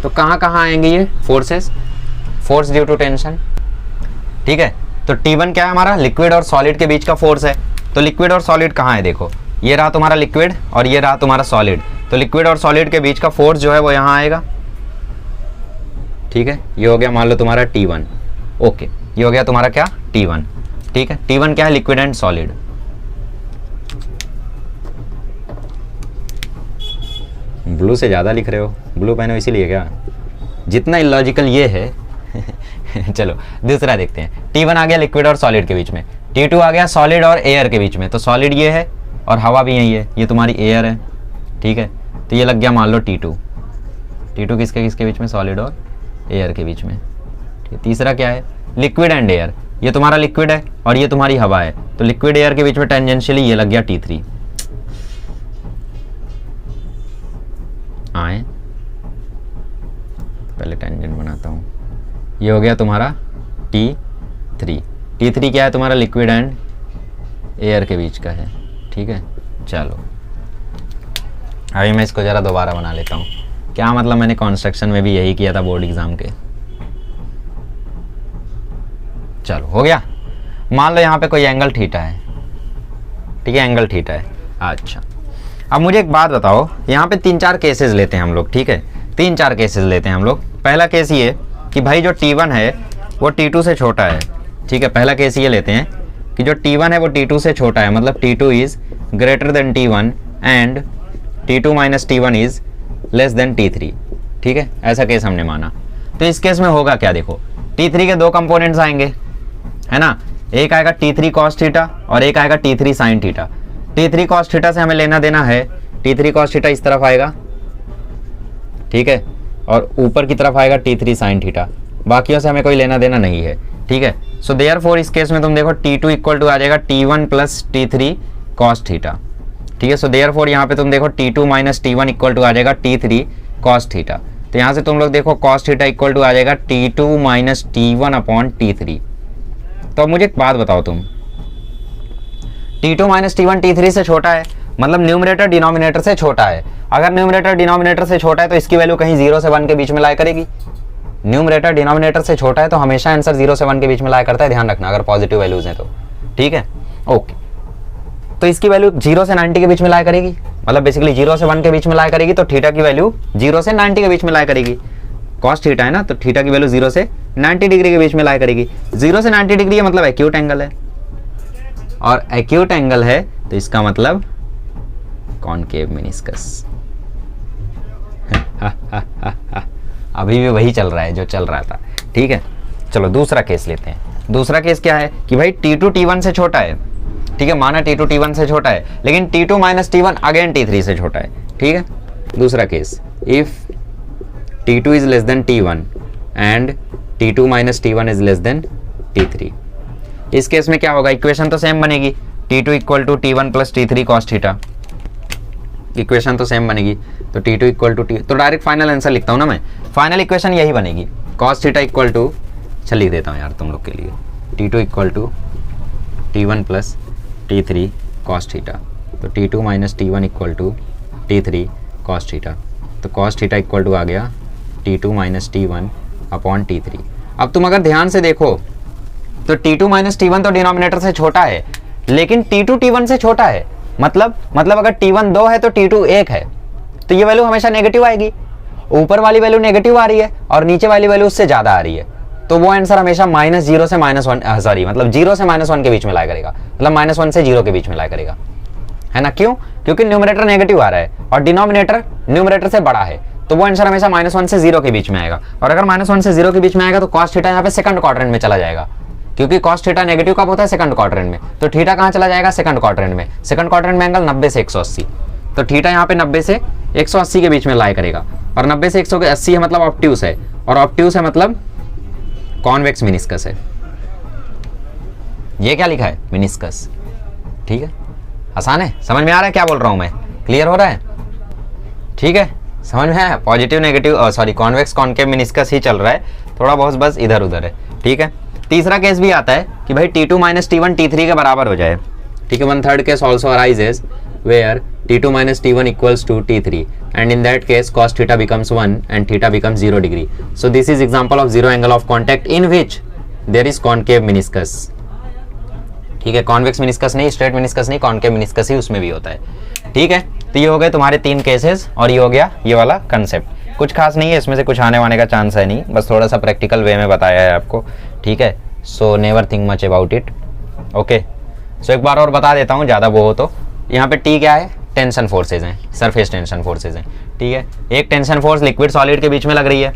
तो कहाँ कहाँ आएंगे ये forces, force due to tension, ठीक है। तो T1 क्या है हमारा, लिक्विड और सॉलिड के बीच का फोर्स है। तो लिक्विड और सॉलिड कहाँ है, देखो ये रहा तुम्हारा लिक्विड और ये रहा तुम्हारा सॉलिड। तो लिक्विड और सॉलिड के बीच का फोर्स जो है वो यहाँ आएगा, ठीक है। ये हो गया मान लो तुम्हारा T1। ओके, ये हो गया तुम्हारा क्या, T1, ठीक है। T1 क्या है, लिक्विड एंड सॉलिड। ब्लू से ज़्यादा लिख रहे हो, ब्लू पहने हो इसीलिए क्या, जितना इलॉजिकल ये है। चलो दूसरा देखते हैं। T1 आ गया लिक्विड और सॉलिड के बीच में, T2 आ गया सॉलिड और एयर के बीच में। तो सॉलिड ये है और हवा भी यही है, ये तुम्हारी एयर है, ठीक है। तो ये लग गया मान लो T2 किसके किसके बीच में, सॉलिड और एयर के बीच में, ठीक है। तीसरा क्या है, लिक्विड एंड एयर, ये तुम्हारा लिक्विड है और ये तुम्हारी हवा है। तो लिक्विड एयर के बीच में टेंजेंशियली ये लग गया T3। आए पहले टेंजेंट बनाता हूँ, ये हो गया तुम्हारा T3 क्या है तुम्हारा, लिक्विड एंड एयर के बीच का है, ठीक है। चलो अभी मैं इसको ज़रा दोबारा बना लेता हूँ। क्या मतलब, मैंने कंस्ट्रक्शन में भी यही किया था बोर्ड एग्जाम के। चलो हो गया। मान लो यहाँ पे कोई एंगल थीटा है, ठीक है, एंगल थीटा है। अच्छा, अब मुझे एक बात बताओ, यहाँ पे 3-4 केसेस लेते हैं हम लोग, ठीक है, 3-4 केसेस लेते हैं हम लोग। पहला केस ये कि भाई जो T1 है वो T2 से छोटा है, ठीक है। पहला केस ये लेते हैं कि जो T1 है वो T2 से छोटा है, मतलब T2 is greater than T1 and T2 minus T1 is less than T3, ठीक है। ऐसा केस हमने माना। तो इस केस में होगा क्या, देखो T3 के 2 कंपोनेंट्स आएंगे, है ना। एक आएगा T3 cos थीटा और एक आएगा T3 sin theta. T3 cos theta से हमें लेना देना है, T3 cos थीटा इस तरफ आएगा, ठीक है, और ऊपर की तरफ आएगा T3 sin थीटा। बाकियों से हमें कोई लेना देना नहीं है, ठीक है। सो देयरफॉर इस केस में तुम देखो T2 इक्वल टू आ जाएगा T1 plus T3 cos theta, ठीक है। सो देयरफॉर यहाँ पे तुम देखो T2 minus T1 equal to आ जाएगा T3 cos थीटा। तो यहाँ से तुम लोग देखो cos थीटा इक्वल टू आ जाएगा T2 minus T1 upon T3। तो अब मुझे एक बात बताओ तुम, T2 माइनस T1 T3 से छोटा है, मतलब न्यूमरेटर डिनोमिनेटर से छोटा है। अगर न्यूमरेटर डिनोमिनेटर से छोटा है तो इसकी वैल्यू कहीं 0 से 1 के बीच में लाया करेगी। न्यूमरेटर डिनोमिनेटर से छोटा है तो हमेशा आंसर 0 से 1 के बीच में लाया करता है, ध्यान रखना अगर पॉजिटिव वैल्यूज हैं तो, ठीक है। ओके, तो इसकी वैल्यू 0 से 90 के बीच में लाया करेगी, मतलब बेसिकली 0 से 1 के बीच में लाया करेगी। तो थीटा की वैल्यू 0 से 90 के बीच में लाया करेगी। कॉस थीटा है ना, तो थीटा की वैल्यू 0 से 90 डिग्री के बीच में लाया करेगी। 0 से 90 डिग्री मतलब एक्यूट एंगल है, और एक्यूट एंगल है तो इसका मतलब कॉनकेव मेनिस्कस। अभी भी वही चल रहा है जो चल रहा था, ठीक है। चलो दूसरा केस लेते हैं। दूसरा केस क्या है कि भाई T2 T1 से छोटा है, ठीक है, माना T2 T1 से छोटा है, लेकिन T2 minus T1 again T3 से छोटा है, ठीक है। दूसरा case, if T2 is less than T1 and T2 minus T1 is less than T3। इस केस में क्या होगा, इक्वेशन तो सेम बनेगी, T2 equal to T1 plus T3 cos theta, equation तो सेम बनेगी। तो T2 इक्वल टू तो डायरेक्ट फाइनल आंसर लिखता हूँ ना मैं, फाइनल इक्वेशन यही बनेगी, कॉस थीटा इक्वल टू, चल लिख देता हूँ यार तुम लोग के लिए, T2 equal to T1 plus T3 cos theta, तो T2 minus T1 equal to T3 cos theta, तो कॉस थीटा इक्वल टू आ गया T2 minus T1 upon T3। अब तुम अगर ध्यान से देखो तो T2 माइनस T1 तो डिनोमिनेटर से छोटा है, लेकिन T2 T1 से छोटा है, मतलब अगर T1 2 है तो T2 1 है, तो ये वैल्यू हमेशा नेगेटिव आएगी, ऊपर वाली वैल्यू नेगेटिव आ रही है और नीचे वाली वैल्यू उससे ज़्यादा आ रही है, तो वो आंसर हमेशा -0 से -1 सॉरी मतलब 0 से -1 के बीच में लाया करेगा, मतलब -1 से 0 के बीच में लाया करेगा, है ना। क्यों? क्योंकि न्यूमरेटर नेगेटिव आ रहा है और डिनोमिनेटर न्यूमरेटर से बड़ा है, तो वो आंसर हमेशा -1 से 0 के बीच में आएगा। और अगर -1 से 0 के बीच में आएगा तो कॉस थीटा यहाँ पे सेकंड क्वाड्रेंट में चला जाएगा, क्योंकि कॉस थीटा नेगेटिव कब होता है, सेकंड क्वाड्रेंट में, तो थीटा कहाँ चला जाएगा, सेकंड क्वाड्रेंट में। सेकंड क्वाड्रेंट में एंगल 90 से 180, तो थीटा यहाँ पे 90 से 180 के बीच में लाई करेगा, और 90 से 180 है मतलब ऑब्ट्यूस है, और ऑब्ट्यूस है मतलब कॉन्वेक्स मिनिस्कस है। ये क्या लिखा है, मिनिस्कस, ठीक है, आसान है, समझ में आ रहा है क्या बोल रहा हूँ मैं, क्लियर हो रहा है, ठीक है, समझ में आया। Positive negative sorry convex concave meniscus ही चल रहा है, थोड़ा बहुत बस इधर उधर है, ठीक है। तीसरा केस भी आता है कि भाई T2 माइनस T1 T3 के बराबर हो जाए, ठीक है। 1/3 case also arises where T2 minus T1 equals to T3 and in that case cos theta becomes 1 and theta becomes 0 degree. So this is example of zero angle of contact in which there is concave meniscus, ठीक है, convex meniscus नहीं, straight meniscus नहीं, concave meniscus ही उसमें भी होता है, ठीक है। तो ये हो गए तुम्हारे 3 केसेस और ये हो गया ये वाला कंसेप्ट। कुछ खास नहीं है इसमें से, कुछ आने वाने का चांस है नहीं, बस थोड़ा सा प्रैक्टिकल वे में बताया है आपको, ठीक है। So never think much about it, okay. So एक बार और बता देता हूँ, ज़्यादा वो हो तो, यहाँ पे टी क्या है, टेंशन फोर्सेज हैं, सरफेस टेंशन फोर्सेज हैं, ठीक है। एक टेंशन फोर्स लिक्विड सॉलिड के बीच में लग रही है,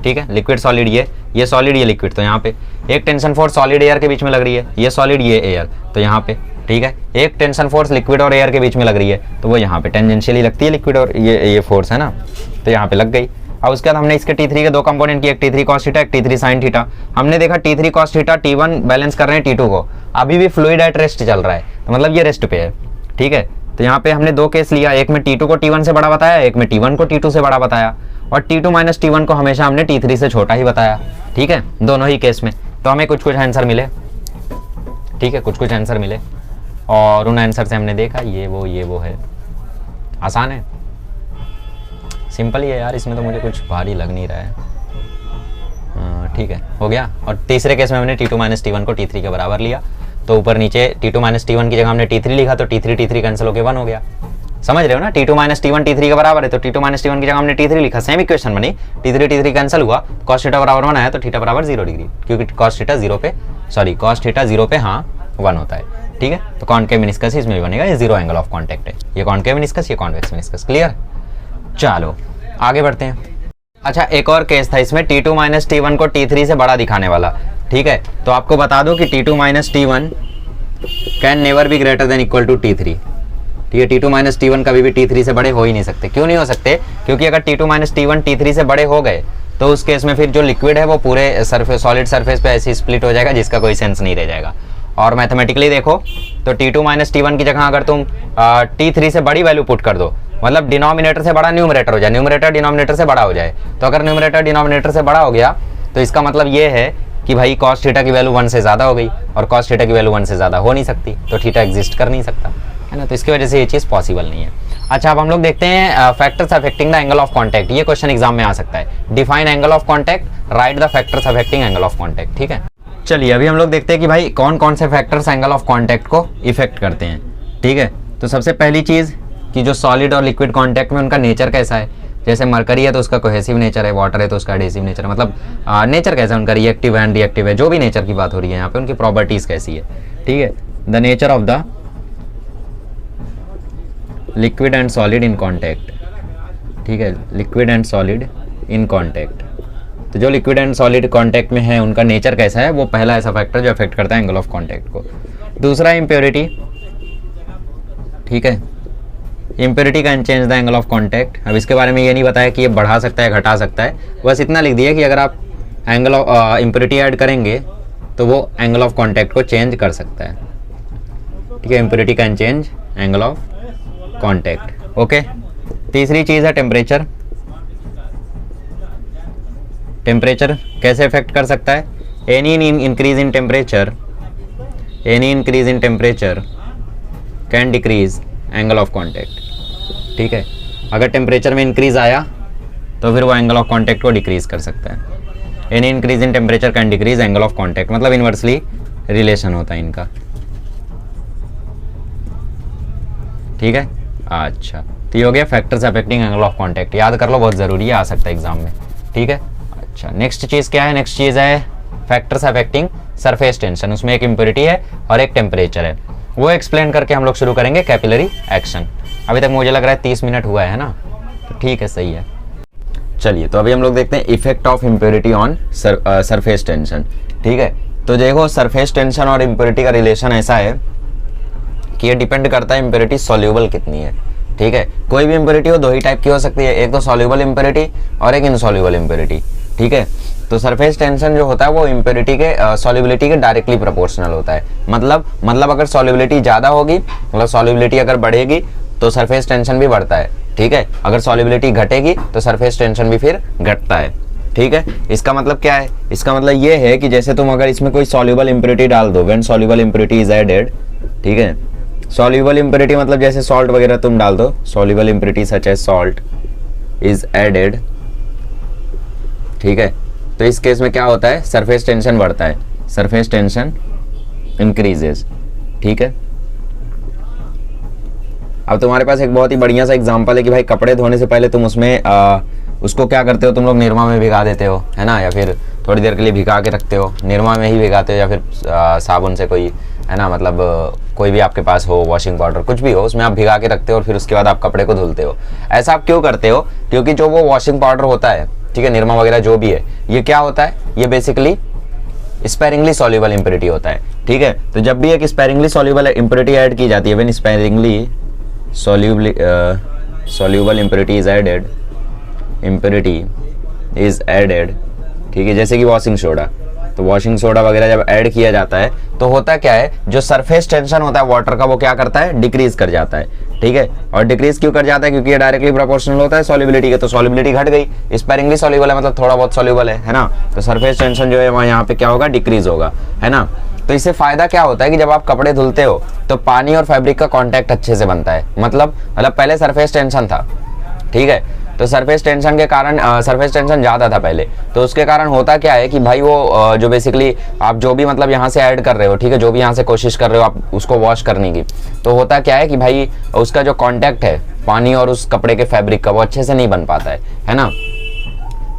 ठीक है, लिक्विड सॉलिड ये सॉलिड ये लिक्विड, तो यहाँ पे एक टेंशन फोर्स सॉलिड एयर के बीच में लग रही है, ये सॉलिड ये एयर, तो यहाँ पे, ठीक है। एक टेंशन फोर्स लिक्विड और एयर के बीच में लग रही है, तो वो यहाँ पे टेंजेंशियली लगती है लिक्विड और ये फोर्स है ना, तो यहाँ पे लग गई। अब उसके बाद हमने इसके T3 के 2 कंपोनेंट किए, एक T3 cos थीटा, एक T3 sin थीटा। हमने देखा T3 cos theta T1 balance कर रहे हैं T2 को, अभी भी फ्लूइड एट रेस्ट चल रहा है, तो मतलब ये रेस्ट पे है, ठीक है। तो यहाँ पे हमने 2 केस लिया, एक में T2 को T1 से बड़ा बताया, एक में T1 को T2 से बड़ा बताया, और T2 माइनस T1 को हमेशा हमने T3 से छोटा ही बताया, ठीक है, दोनों ही केस में। तो हमें कुछ आंसर मिले, ठीक है, कुछ आंसर मिले, और उन आंसर से हमने देखा ये वो है, आसान है, सिंपल ही है यार, इसमें तो मुझे कुछ भारी लग नहीं रहा है, ठीक है, हो गया। और तीसरे केस में हमने T2 माइनस T1 को T3 के बराबर लिया, तो ऊपर नीचे T2 माइनस T1 की जगह हमने T3 लिखा, तो T3 कैंसिल होकर 1 हो गया, समझ रहे हो ना। T2 माइनस T1 T3 के बराबर है, तो T2 माइनस T1 की जगह हमने T3 लिखा, सेम इक्वेशन बनी, T3 कैंसिल हुआ, cos थीटा बराबर 1 आया, तो थीटा बराबर 0 डिग्री, क्योंकि cos थीटा 0 पे हाँ 1 होता है, ठीक है। तो कॉनकेव मिनिस्कस इसमें भी बनेगा, ये जीरो एंगल ऑफ कॉन्टैक्ट है, ये कॉनकेव मिनिस्कस, ये कॉन्वेक्स मिनिस्कस, क्लियर। चलो आगे बढ़ते हैं। अच्छा, एक और केस था इसमें, T2 माइनस T1 को T3 से बड़ा दिखाने वाला, ठीक है। तो आपको बता दो कि T2 minus T1 can never be greater than equal to T3, ठीक है। T2 माइनस T1 कभी भी T3 से बड़े हो ही नहीं सकते। क्यों नहीं हो सकते? क्योंकि अगर T2 माइनस T1 T3 से बड़े हो गए तो उस केस में फिर जो लिक्विड है वो पूरे सरफेस सॉलिड सरफेस पे ऐसे स्प्लिट हो जाएगा जिसका कोई सेंस नहीं रह जाएगा। और मैथमेटिकली देखो तो T2 माइनस T1 की जगह अगर तुम T3 से बड़ी वैल्यू पुट कर दो, मतलब डिनोमिनेटर से बड़ा न्यूमरेटर हो जाए, न्यूमरेटर डिनोमिनेटर से बड़ा हो जाए, तो अगर न्यूमरेटर डिनोमिनेटर से बड़ा हो गया तो इसका मतलब ये है कि भाई cos थीटा की वैल्यू 1 से ज़्यादा हो गई, और cos थीटा की वैल्यू 1 से ज़्यादा हो नहीं सकती, तो थीटा एग्जिस्ट कर नहीं सकता, है ना। तो इसकी वजह से ये चीज़ पॉसिबल नहीं है। अच्छा, अब हम लोग देखते हैं factors affecting the angle of contact. ये क्वेश्चन एग्जाम में आ सकता है, define angle of contact, right the factors affecting angle of contact, ठीक है। चलिए अभी हम लोग देखते हैं कि भाई कौन कौन से फैक्टर्स एंगल ऑफ कॉन्टैक्ट को इफेक्ट करते हैं, ठीक है। तो सबसे पहली चीज़ कि जो सॉलिड और लिक्विड कॉन्टैक्ट में उनका नेचर कैसा है। जैसे मरकरी है तो उसका कोहेसिव नेचर है, वाटर है तो उसका एडेसिव नेचर है, मतलब नेचर कैसा है उनका, रिएक्टिव है, रिएक्टिव है, जो भी नेचर की बात हो रही है यहाँ पे, उनकी प्रॉपर्टीज कैसी है, ठीक है। The nature of the liquid and solid in contact, ठीक है, liquid and solid in contact. तो जो लिक्विड एंड सॉलिड कॉन्टैक्ट में है उनका नेचर कैसा है, वो पहला ऐसा फैक्टर जो अफेक्ट करता है एंगल ऑफ कॉन्टैक्ट को। दूसरा इम्प्योरिटी, ठीक है, impurity can change the angle of contact. अब इसके बारे में ये नहीं बताया कि ये बढ़ा सकता है घटा सकता है, बस इतना लिख दिया कि अगर आप एंगल ऑफ इम्प्योरिटी ऐड करेंगे तो वो एंगल ऑफ कॉन्टैक्ट को चेंज कर सकता है, ठीक है। Impurity can change angle of contact, okay. तीसरी चीज़ है टेम्परेचर। टेम्परेचर कैसे इफेक्ट कर सकता है? Any increase in temperature, any increase in temperature can decrease angle of contact, ठीक है। अगर टेम्परेचर में इंक्रीज आया तो फिर वो एंगल ऑफ कॉन्टैक्ट को डिक्रीज कर सकता है। Any increase in temperature can decrease angle of contact, मतलब इन्वर्सली रिलेशन होता है इनका, ठीक है। अच्छा, तो ये हो गया factors affecting angle of contact, याद कर लो, बहुत ज़रूरी है, आ सकता है एग्जाम में, ठीक है। अच्छा, नेक्स्ट चीज़ क्या है? नेक्स्ट चीज़ है फैक्टर्स अफेक्टिंग सरफेस टेंशन। उसमें एक इम्प्योरिटी है और एक टेम्परेचर है, वो एक्सप्लेन करके हम लोग शुरू करेंगे कैपिलरी एक्शन। अभी तक मुझे लग रहा है 30 मिनट हुआ है ना, तो ठीक है, सही है। चलिए, तो अभी हम लोग देखते हैं effect of impurity on surface tension, ठीक है। तो देखो, सरफेस टेंशन और इम्प्योरिटी का रिलेशन ऐसा है कि ये डिपेंड करता है इम्प्योरिटी सॉल्यूबल कितनी है, ठीक है। कोई भी इम्प्योरिटी हो, दो ही टाइप की हो सकती है, एक तो सॉल्यूबल इम्प्योरिटी और एक इनसॉल्यूबल इम्प्योरिटी, ठीक है। तो सरफेस टेंशन जो होता है वो इम्प्योरिटी के सॉल्युबिलिटी के डायरेक्टली प्रोपोर्शनल होता है। मतलब अगर सॉल्युबिलिटी ज़्यादा होगी, मतलब सॉल्युबिलिटी अगर बढ़ेगी तो सरफेस टेंशन भी बढ़ता है, ठीक है। अगर सॉल्युबिलिटी घटेगी तो सरफेस टेंशन भी फिर घटता है, ठीक है। इसका मतलब क्या है? इसका मतलब ये है कि जैसे तुम अगर इसमें कोई सॉल्युबल इम्प्योरिटी डाल दो, when soluble impurity is added, ठीक है। सॉल्युबल इम्प्योरिटी मतलब जैसे सॉल्ट वगैरह तुम डाल दो, soluble impurity such as salt is added, ठीक है। तो इस केस में क्या होता है? सरफेस टेंशन बढ़ता है, सरफेस टेंशन इंक्रीजेस, ठीक है। अब तुम्हारे पास एक बहुत ही बढ़िया सा एग्जांपल है कि भाई कपड़े धोने से पहले तुम उसमें उसको क्या करते हो? तुम लोग निरमा में भिगा देते हो, है ना, या फिर थोड़ी देर के लिए भिगा के रखते हो, निरमा में ही भिगाते हो, या फिर साबुन से कोई, है ना, मतलब कोई भी आपके पास हो, वॉशिंग पाउडर कुछ भी हो, उसमें आप भिगा के रखते हो और फिर उसके बाद आप कपड़े को धुलते हो। ऐसा आप क्यों करते हो? क्योंकि जो वो वॉशिंग पाउडर होता है, ठीक है, निरमा वगैरह जो भी है, ये क्या होता है? ये बेसिकली स्पेरिंगली सॉल्युबल इम्प्योरिटी होता है, ठीक है। तो जब भी एक स्पेरिंगली सॉल्युबल इम्प्योरिटी ऐड की जाती है, when sparingly soluble impurity is added, impurity is added, ठीक है, जैसे कि वॉशिंग सोडा, तो वॉशिंग सोडा वगैरह जब ऐड किया जाता है तो होता क्या है? जो सरफेस टेंशन होता है वाटर का, वो क्या करता है? डिक्रीज कर जाता है, ठीक है। और डिक्रीज क्यों कर जाता है? क्योंकि ये डायरेक्टली प्रोपोर्शनल होता है सॉल्युबिलिटी के, तो सॉल्युबिलिटी घट गई, स्पेरिंगली सॉल्युबल है मतलब थोड़ा बहुत सॉल्युबल है ना, तो सरफेस टेंशन जो है वहाँ यहाँ पे क्या होगा? डिक्रीज होगा, है ना। तो इससे फायदा क्या होता है कि जब आप कपड़े धुलते हो तो पानी और फैब्रिक का कॉन्टैक्ट अच्छे से बनता है, मतलब पहले सरफेस टेंशन था, ठीक है, तो सरफेस टेंशन के कारण सरफेस टेंशन ज़्यादा था पहले, तो उसके कारण होता क्या है कि भाई वो जो बेसिकली आप जो भी मतलब यहाँ से ऐड कर रहे हो, ठीक है, जो भी यहाँ से कोशिश कर रहे हो आप उसको वॉश करने की, तो होता क्या है कि भाई उसका जो कॉन्टैक्ट है पानी और उस कपड़े के फैब्रिक का, वो अच्छे से नहीं बन पाता है ना।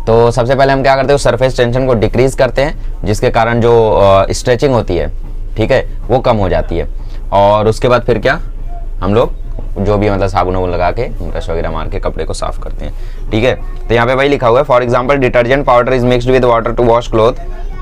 तो सबसे पहले हम क्या करते हैं? सरफेस टेंशन को डिक्रीज करते हैं, जिसके कारण जो स्ट्रेचिंग होती है, ठीक है, वो कम हो जाती है। और उसके बाद फिर क्या, हम लोग जो भी मतलब साबुन वाबुन लगा के ब्रश वगैरह मार के कपड़े को साफ करते हैं, ठीक है। तो यहाँ पे भाई लिखा हुआ है, for example detergent powder is mixed with water to wash cloth,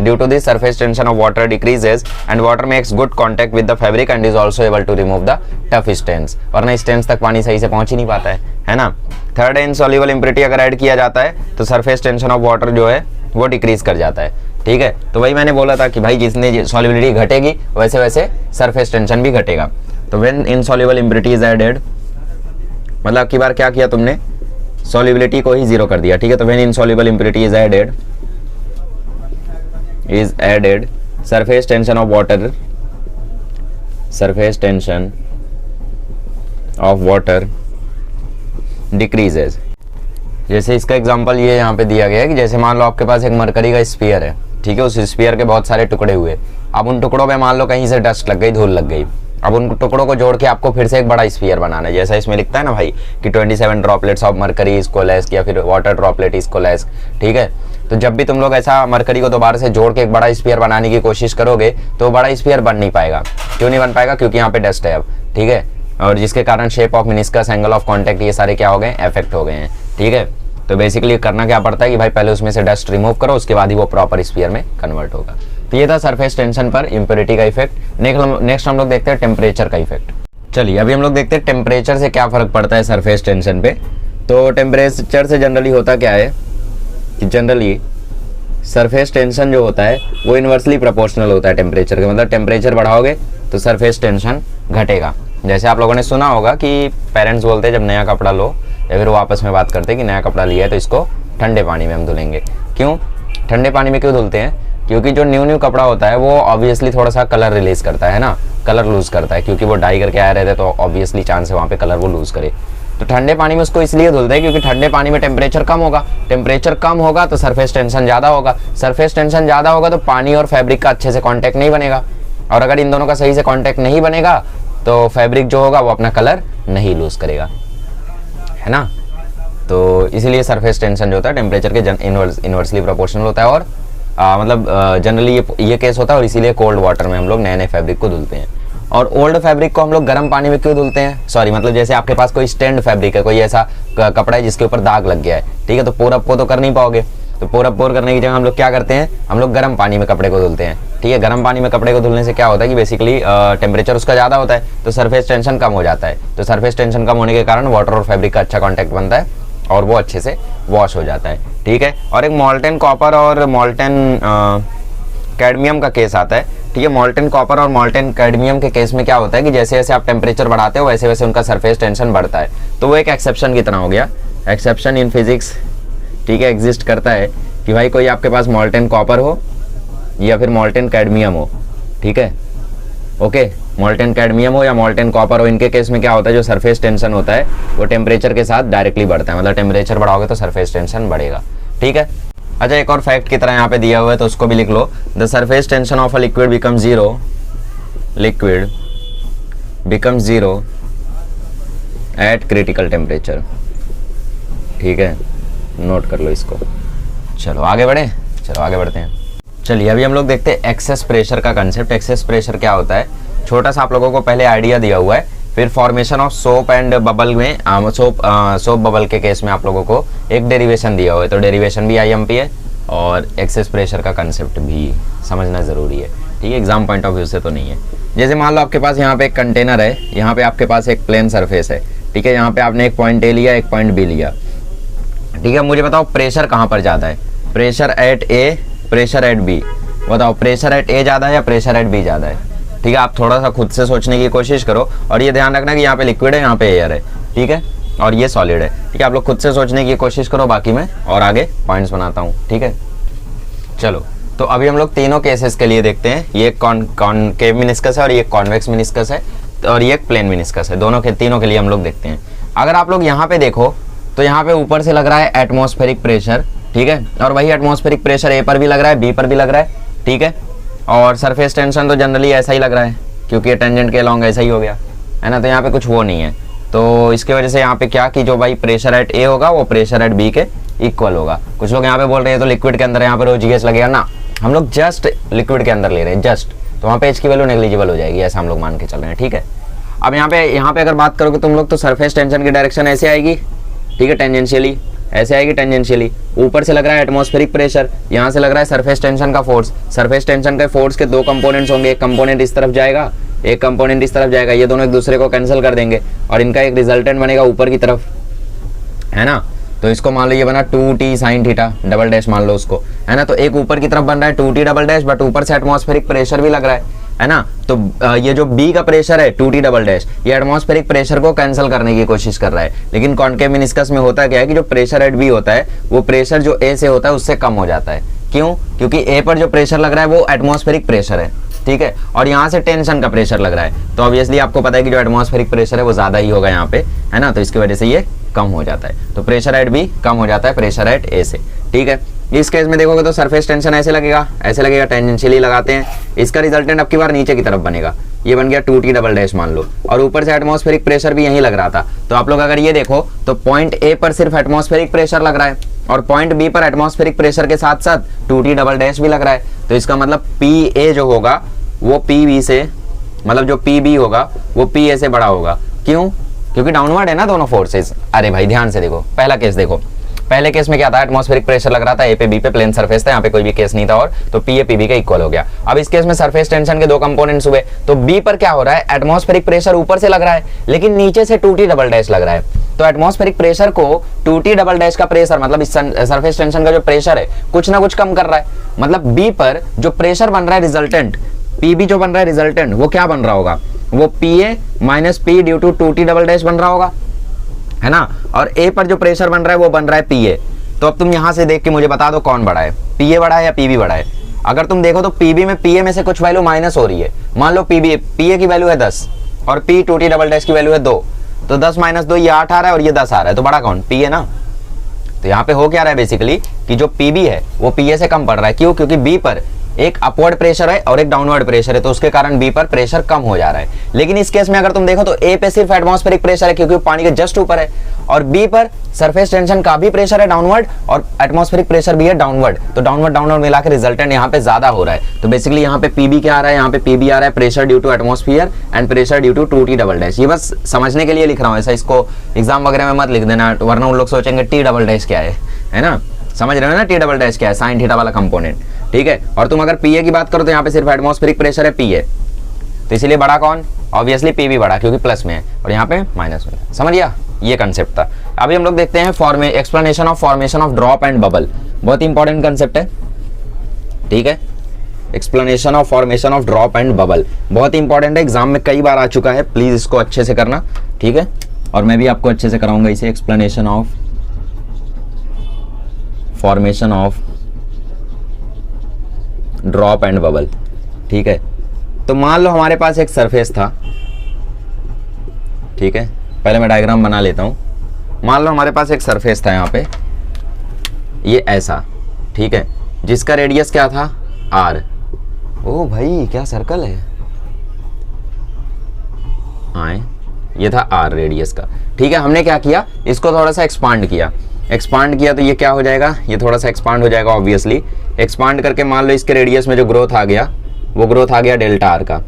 due to this surface tension of water decreases and water makes good contact with the fabric and is also able to remove the tough stains, वरना stains तक पानी सही से पहुंच ही नहीं पाता है ना। थर्ड है इनसॉल्युबल इम्प्योरिटी अगर ऐड किया जाता है तो सरफेस टेंशन ऑफ वाटर जो है वो डिक्रीज कर जाता है, ठीक है। तो वही मैंने बोला था कि भाई जितनी सॉल्युबिलिटी घटेगी वैसे वैसे सरफेस टेंशन भी घटेगा। तो when insoluble impurity is added, मतलब की बार क्या किया तुमने? सॉल्युबिलिटी को ही जीरो कर दिया, ठीक है। तो when insoluble impurity is added surface tension of water, surface tension of water decreases. जैसे इसका एग्जांपल ये यहाँ पे दिया गया है कि जैसे मान लो आपके पास एक मरकरी का स्फीयर है, ठीक है, उस स्फीयर के बहुत सारे टुकड़े हुए, अब उन टुकड़ों में मान लो कहीं से डस्ट लग गई, धूल लग गई, अब उन टुकड़ों को जोड़ के आपको फिर से एक बड़ा स्फीयर बनाना है, जैसा इसमें लिखता है ना भाई कि 27 ड्रॉपलेट्स ऑफ मरकरी इज कोलेस्क, या फिर वाटर ड्रॉपलेट इज कोलेस्क, ठीक है। तो जब भी तुम लोग ऐसा मरकरी को दोबारा से जोड़ के एक बड़ा स्फीयर बनाने की कोशिश करोगे तो वो बड़ा स्फीयर बन नहीं पाएगा। क्यों नहीं बन पाएगा? क्योंकि यहाँ पे डस्ट है अब, ठीक है, और जिसके कारण shape of meniscus, angle of contact, ये सारे क्या हो गए? अफेक्ट हो गए हैं, ठीक है। तो बेसिकली करना क्या पड़ता है कि भाई पहले उसमें से डस्ट रिमूव करो, उसके बाद ही वो प्रॉपर स्फीयर में कन्वर्ट होगा। तो ये था सरफेस टेंशन पर इम्प्योरिटी का इफेक्ट। नेक्स्ट हम लोग देखते हैं टेम्परेचर का इफेक्ट। चलिए अभी हम लोग देखते हैं टेम्परेचर से क्या फर्क पड़ता है सरफेस टेंशन पे। तो टेम्परेचर से जनरली होता क्या है कि जनरली सरफेस टेंशन जो होता है वो इन्वर्सली प्रोपोर्शनल होता है टेम्परेचर के, मतलब टेम्परेचर बढ़ाओगे तो सरफेस टेंशन घटेगा। जैसे आप लोगों ने सुना होगा कि पेरेंट्स बोलते हैं जब नया कपड़ा लो या फिर वो आपस में बात करते हैं कि नया कपड़ा लिया है तो इसको ठंडे पानी में हम धुलेंगे। क्यों ठंडे पानी में क्यों धुलते हैं? क्योंकि जो न्यू कपड़ा होता है वो ऑब्वियसली थोड़ा सा कलर रिलीज करता है ना, कलर लूज करता है, क्योंकि वो डाई करके आए रहते हैं तो ऑब्वियसली चांस है वहाँ पे कलर वो लूज करे। तो ठंडे पानी में उसको इसलिए धुलते हैं क्योंकि ठंडे पानी में टेम्परेचर कम होगा, टेम्परेचर कम होगा तो सरफेस टेंशन ज़्यादा होगा, सरफेस टेंशन ज़्यादा होगा तो पानी और फैब्रिक का अच्छे से कॉन्टैक्ट नहीं बनेगा, और अगर इन दोनों का सही से कॉन्टैक्ट नहीं बनेगा तो फैब्रिक जो होगा वो अपना कलर नहीं लूज करेगा, है ना। तो इसीलिए सरफेस टेंशन जो होता है टेम्परेचर के इन्वर्सली प्रोपोर्शनल होता है, और मतलब जनरली ये केस होता है, और इसीलिए कोल्ड वाटर में हम लोग नए नए फैब्रिक को धुलते हैं। और ओल्ड फैब्रिक को हम लोग गर्म पानी में क्यों धुलते हैं? सॉरी, मतलब जैसे आपके पास कोई स्टैंड फैब्रिक है, कोई ऐसा कपड़ा है जिसके ऊपर दाग लग गया है, ठीक है, तो पोर अप तो कर नहीं पाओगे, तो पोर अप करने की जगह हम लोग क्या करते हैं, हम लोग गर्म पानी में कपड़े को धुलते हैं, ठीक है। गर्म पानी में कपड़े को धुलने से क्या होता है कि बेसिकली टेम्परेचर उसका ज़्यादा होता है तो सरफेस टेंशन कम हो जाता है, तो सरफेस टेंशन कम होने के कारण वाटर और फैब्रिक का अच्छा कॉन्टैक्ट बनता है और वो अच्छे से वॉश हो जाता है, ठीक है। और एक मोल्टेन कॉपर और मोल्टेन कैडमियम का केस आता है, ठीक है। मोल्टेन कॉपर और मोल्टेन कैडमियम के केस में क्या होता है कि जैसे जैसे आप टेम्परेचर बढ़ाते हो वैसे वैसे उनका सरफेस टेंशन बढ़ता है, तो वो एक एक्सेप्शन की तरह हो गया, एक्सेप्शन इन फिजिक्स, ठीक है, एग्जिस्ट करता है कि भाई कोई आपके पास मोल्टेन कॉपर हो या फिर मोल्टेन कैडमियम हो, ठीक है, ओके, मोल्टेन कैडमियम हो या मोल्टेन कॉपर हो, इनके केस में क्या होता है जो सरफेस टेंशन होता है वो टेम्परेचर के साथ डायरेक्टली बढ़ता है, मतलब टेम्परेचर बढ़ाओगे तो सरफेस टेंशन बढ़ेगा, ठीक है। अच्छा, एक और फैक्ट की तरह यहाँ पे दिया हुआ है तो उसको भी लिख लो, the surface tension of a liquid become zero, liquid become zero at critical temperature, ठीक है, नोट कर लो इसको। चलो आगे बढ़ते हैं। चलिए अभी हम लोग देखते हैं एक्सेस प्रेशर का कंसेप्ट। एक्सेस प्रेशर क्या होता है, छोटा सा आप लोगों को पहले आइडिया दिया हुआ है, फिर formation of soap and bubble में सोप बबल के केस में आप लोगों को एक डेरिवेशन दिया हुआ है, तो डेरिवेशन भी IMP है और एक्सेस प्रेशर का कंसेप्ट भी समझना ज़रूरी है, ठीक है, एग्जाम पॉइंट ऑफ व्यू से तो नहीं है। जैसे मान लो आपके पास यहाँ पे एक कंटेनर है, यहाँ पे आपके पास एक प्लेन सरफेस है, ठीक है, यहाँ पे आपने एक पॉइंट A लिया, एक पॉइंट B लिया, ठीक है। मुझे बताओ प्रेशर कहाँ पर ज़्यादा है, pressure at A, pressure at B, बताओ प्रेशर एट A ज़्यादा है या प्रेशर एट B ज़्यादा है, ठीक है। आप थोड़ा सा खुद से सोचने की कोशिश करो, और ये ध्यान रखना कि यहाँ पे लिक्विड है, यहाँ पे एयर है, ठीक है, और ये सॉलिड है, ठीक है। आप लोग खुद से सोचने की कोशिश करो, बाकी मैं और आगे पॉइंट्स बनाता हूँ, ठीक है। चलो तो अभी हम लोग तीनों केसेस के लिए देखते हैं, ये कॉनकेव मिनिस्कस है और ये कॉन्वेक्स मिनिस्कस है और ये प्लेन मिनिस्कस है, तीनों के लिए हम लोग देखते हैं। अगर आप लोग यहाँ पे देखो तो यहाँ पे ऊपर से लग रहा है एटमॉस्फेरिक प्रेशर, ठीक है, और वही एटमॉस्फेरिक प्रेशर A पर भी लग रहा है, B पर भी लग रहा है, ठीक है, और सरफेस टेंशन तो जनरली ऐसा ही लग रहा है क्योंकि ये टेंजेंट के अलॉन्ग ऐसा ही हो गया, है ना, तो यहाँ पे कुछ वो नहीं है, तो इसकी वजह से यहाँ पे क्या कि जो भाई प्रेशर एट A होगा वो प्रेशर एट B के इक्वल होगा। कुछ लोग यहाँ पे बोल रहे हैं तो लिक्विड के अंदर यहाँ पे ρGS लगेगा ना, हम लोग जस्ट लिक्विड के अंदर ले रहे हैं जस्ट, तो वहाँ पे H की वैल्यू नेग्लिजिबल हो जाएगी, ऐसा हम लोग मान के चल रहे हैं, ठीक है। अब यहाँ पे अगर बात करोगे तुम लोग तो सरफेस टेंशन की डायरेक्शन ऐसे आएगी, ठीक है, टेंजेंशियली ऐसे आएगी, टेंजेंशियली ऊपर से लग रहा है एटमॉस्फेरिक प्रेशर, यहाँ से लग रहा है सरफेस टेंशन का फोर्स, सरफेस टेंशन के फोर्स के दो कंपोनेंट्स होंगे, एक कंपोनेंट इस तरफ जाएगा, एक कंपोनेंट इस तरफ जाएगा, ये दोनों एक दूसरे को कैंसिल कर देंगे और इनका एक रिजल्टेंट बनेगा ऊपर की तरफ, है ना। तो इसको मान लो ये बना 2t sin theta double dash मान लो उसको, है ना, तो एक ऊपर की तरफ बन रहा है 2t डबल डैश, बट ऊपर से एटमॉस्फेरिक प्रेशर भी लग रहा है ना। तो ये जो B का प्रेशर है 2t डबल डैश, ये एटमॉस्फेरिक प्रेशर को कैंसिल करने की कोशिश कर रहा है, लेकिन कॉनकेव मिनिस्कस में होता क्या है कि जो प्रेशर एट B होता है वो प्रेशर जो A से होता है उससे कम हो जाता है। क्यों? क्योंकि A पर जो प्रेशर लग रहा है वो एटमॉस्फेरिक प्रेशर है, ठीक है, और यहाँ से टेंशन का प्रेशर लग रहा है, तो ऑब्वियसली आपको पता है कि जो एटमॉस्फेरिक प्रेशर है वो ज्यादा ही होगा यहाँ पे, है ना, तो इसकी वजह से ये कम हो जाता है, तो प्रेशर एट B कम हो जाता है प्रेशर एट A से, ठीक है। इस केस में देखोगे तो सरफेस टेंशन ऐसे लगेगा टेंजेंशियली लगाते हैं, इसका रिजल्टेंट अब की बार नीचे की तरफ बनेगा, ये बन गया 2t डबल डैश मान लो, और ऊपर से एटमॉस्फेरिक प्रेशर भी यहीं लग रहा था, तो आप लोग अगर ये देखो तो पॉइंट A पर सिर्फ एटमॉस्फेरिक प्रेशर लग रहा है और पॉइंट B पर एटमॉस्फेरिक प्रेशर के साथ साथ 2t डबल डैश भी लग रहा है, तो इसका मतलब PA जो होगा वो PB से, मतलब जो PB होगा वो PA से बड़ा होगा। क्यों? क्योंकि डाउनवर्ड है ना दोनों फोर्सेस। अरे भाई ध्यान से देखो, पहला केस देखो, पहले केस में क्या था, एटमॉस्फेरिक प्रेशर लग रहा था ए पे बी पे, प्लेन सरफेस था, यहाँ पे कोई भी केस नहीं था, और तो पी ए पी बी के इक्वल हो गया। अब इस केस में सरफेस टेंशन के दो कंपोनेंट्स हुए, तो बी पर क्या हो रहा है, एटमॉस्फेरिक प्रेशर ऊपर से लग रहा है लेकिन नीचे से 2T डबल डैश लग रहा है। तो एटमॉस्फेरिक प्रेशर को 2T डबल डैश का प्रेशर, मतलब इस सरफेस टेंशन का जो प्रेशर है कुछ ना कुछ कम कर रहा है। मतलब बी पर जो प्रेशर बन रहा है रिजल्टेंट, पीबी जो बन रहा है रिजल्टेंट, वो क्या बन रहा होगा, वो PA minus p due to 2T double dash बन रहा होगा, है ना। और ए पर जो प्रेशर बन रहा है वो बन रहा है पीए। तो अब तुम यहां से देख के मुझे बता दो कौन बड़ा है, पीए बड़ा है या पीबी बड़ा है। अगर तुम देखो तो पीबी में पीए में से कुछ वैल्यू माइनस हो रही है। मान लो पीए की वैल्यू है 10 और पी 2T डबल डैश की वैल्यू है 2, तो 10 माइनस 2 ये 8 आ रहा है और ये 10 आ रहा है, तो बड़ा कौन, पी है ना। तो यहाँ पे हो क्या रहा है बेसिकली कि जो पीबी है वो पीए से कम पड़ रहा है। क्यों, क्योंकि बी पर एक अपवर्ड प्रेशर है और एक डाउनवर्ड प्रेशर है, तो उसके कारण बी पर प्रेशर कम हो जा रहा है। लेकिन इस केस में अगर तुम देखो तो ए पे सिर्फ एटमॉस्फेरिक प्रेशर है क्योंकि वो पानी के जस्ट ऊपर है, और बी पर सरफेस टेंशन का भी प्रेशर है डाउनवर्ड और एटमॉस्फेरिक प्रेशर भी है डाउनवर्ड, तो डाउनवर्ड मिलाकर रिजल्टेंट यहाँ पे ज्यादा हो रहा है। तो बेसिकली यहाँ पे पीबी क्या आ रहा है, यहाँ पे पीबी आ रहा है pressure due to atmosphere and pressure due to 2T double dash. ये बस समझने के लिए लिख रहा हूँ, ऐसा इसको एग्जाम वगैरह में मत लिख देना, वरना उन लोग सोचेंगे टी डबल डैश क्या है ना। समझ रहे हो ना टी डबल डैश क्या है, साइन थीटा वाला कंपोनेंट, ठीक है। और तुम अगर पीए की बात करो तो यहाँ पे सिर्फ एटमॉस्फेरिक प्रेशर है पीए, तो इसीलिए बड़ा कौन, ऑब्वियसली पीबी बड़ा क्योंकि प्लस में है और यहाँ पे माइनस में। समझ गया, ये कंसेप्ट था। अभी हम लोग देखते हैं explanation of formation of drop and bubble. बहुत इंपॉर्टेंट कंसेप्ट है, ठीक है। Explanation of formation of drop and bubble बहुत इंपॉर्टेंट है, एग्जाम में कई बार आ चुका है, प्लीज इसको अच्छे से करना, ठीक है। और मैं भी आपको अच्छे से कराऊंगा इसे, explanation of formation of drop and bubble, ठीक है। तो मान लो हमारे पास एक सरफेस था, ठीक है। पहले मैं डायग्राम बना लेता हूं। मान लो हमारे पास एक सरफेस था यहाँ पे, ये ऐसा, ठीक है, जिसका रेडियस क्या था, r। ओ भाई क्या सर्कल है, आए, ये था r रेडियस का, ठीक है। हमने क्या किया, इसको थोड़ा सा एक्सपांड किया तो ये क्या हो जाएगा, ये थोड़ा सा एक्सपांड हो जाएगा ऑब्वियसली। एक्सपांड करके मान लो इसके रेडियस में जो ग्रोथ आ गया, वो ग्रोथ आ गया डेल्टा आर का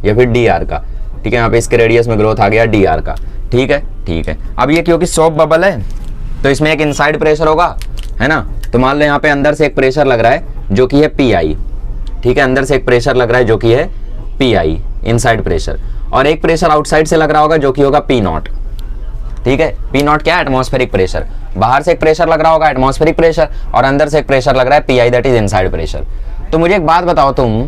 या फिर डी आर का, ठीक है। यहाँ पे इसके रेडियस में ग्रोथ आ गया डी आर का, ठीक है। अब ये क्योंकि सोप बबल है तो इसमें एक इनसाइड प्रेशर होगा, है ना। तो मान लो यहाँ पे अंदर से एक प्रेशर लग रहा है जो कि है पी आई, ठीक है। अंदर से एक प्रेशर लग रहा है जो कि है पी आई, इनसाइड प्रेशर, और एक प्रेशर आउटसाइड से लग रहा होगा जो कि होगा पी नॉट, ठीक है। पी नॉट क्या है, एटमॉस्फेरिक प्रेशर। बाहर से एक प्रेशर लग रहा होगा एटमॉस्फेरिक प्रेशर और अंदर से एक प्रेशर लग रहा है P I, that is inside pressure. तो मुझे एक बात बताओ तुम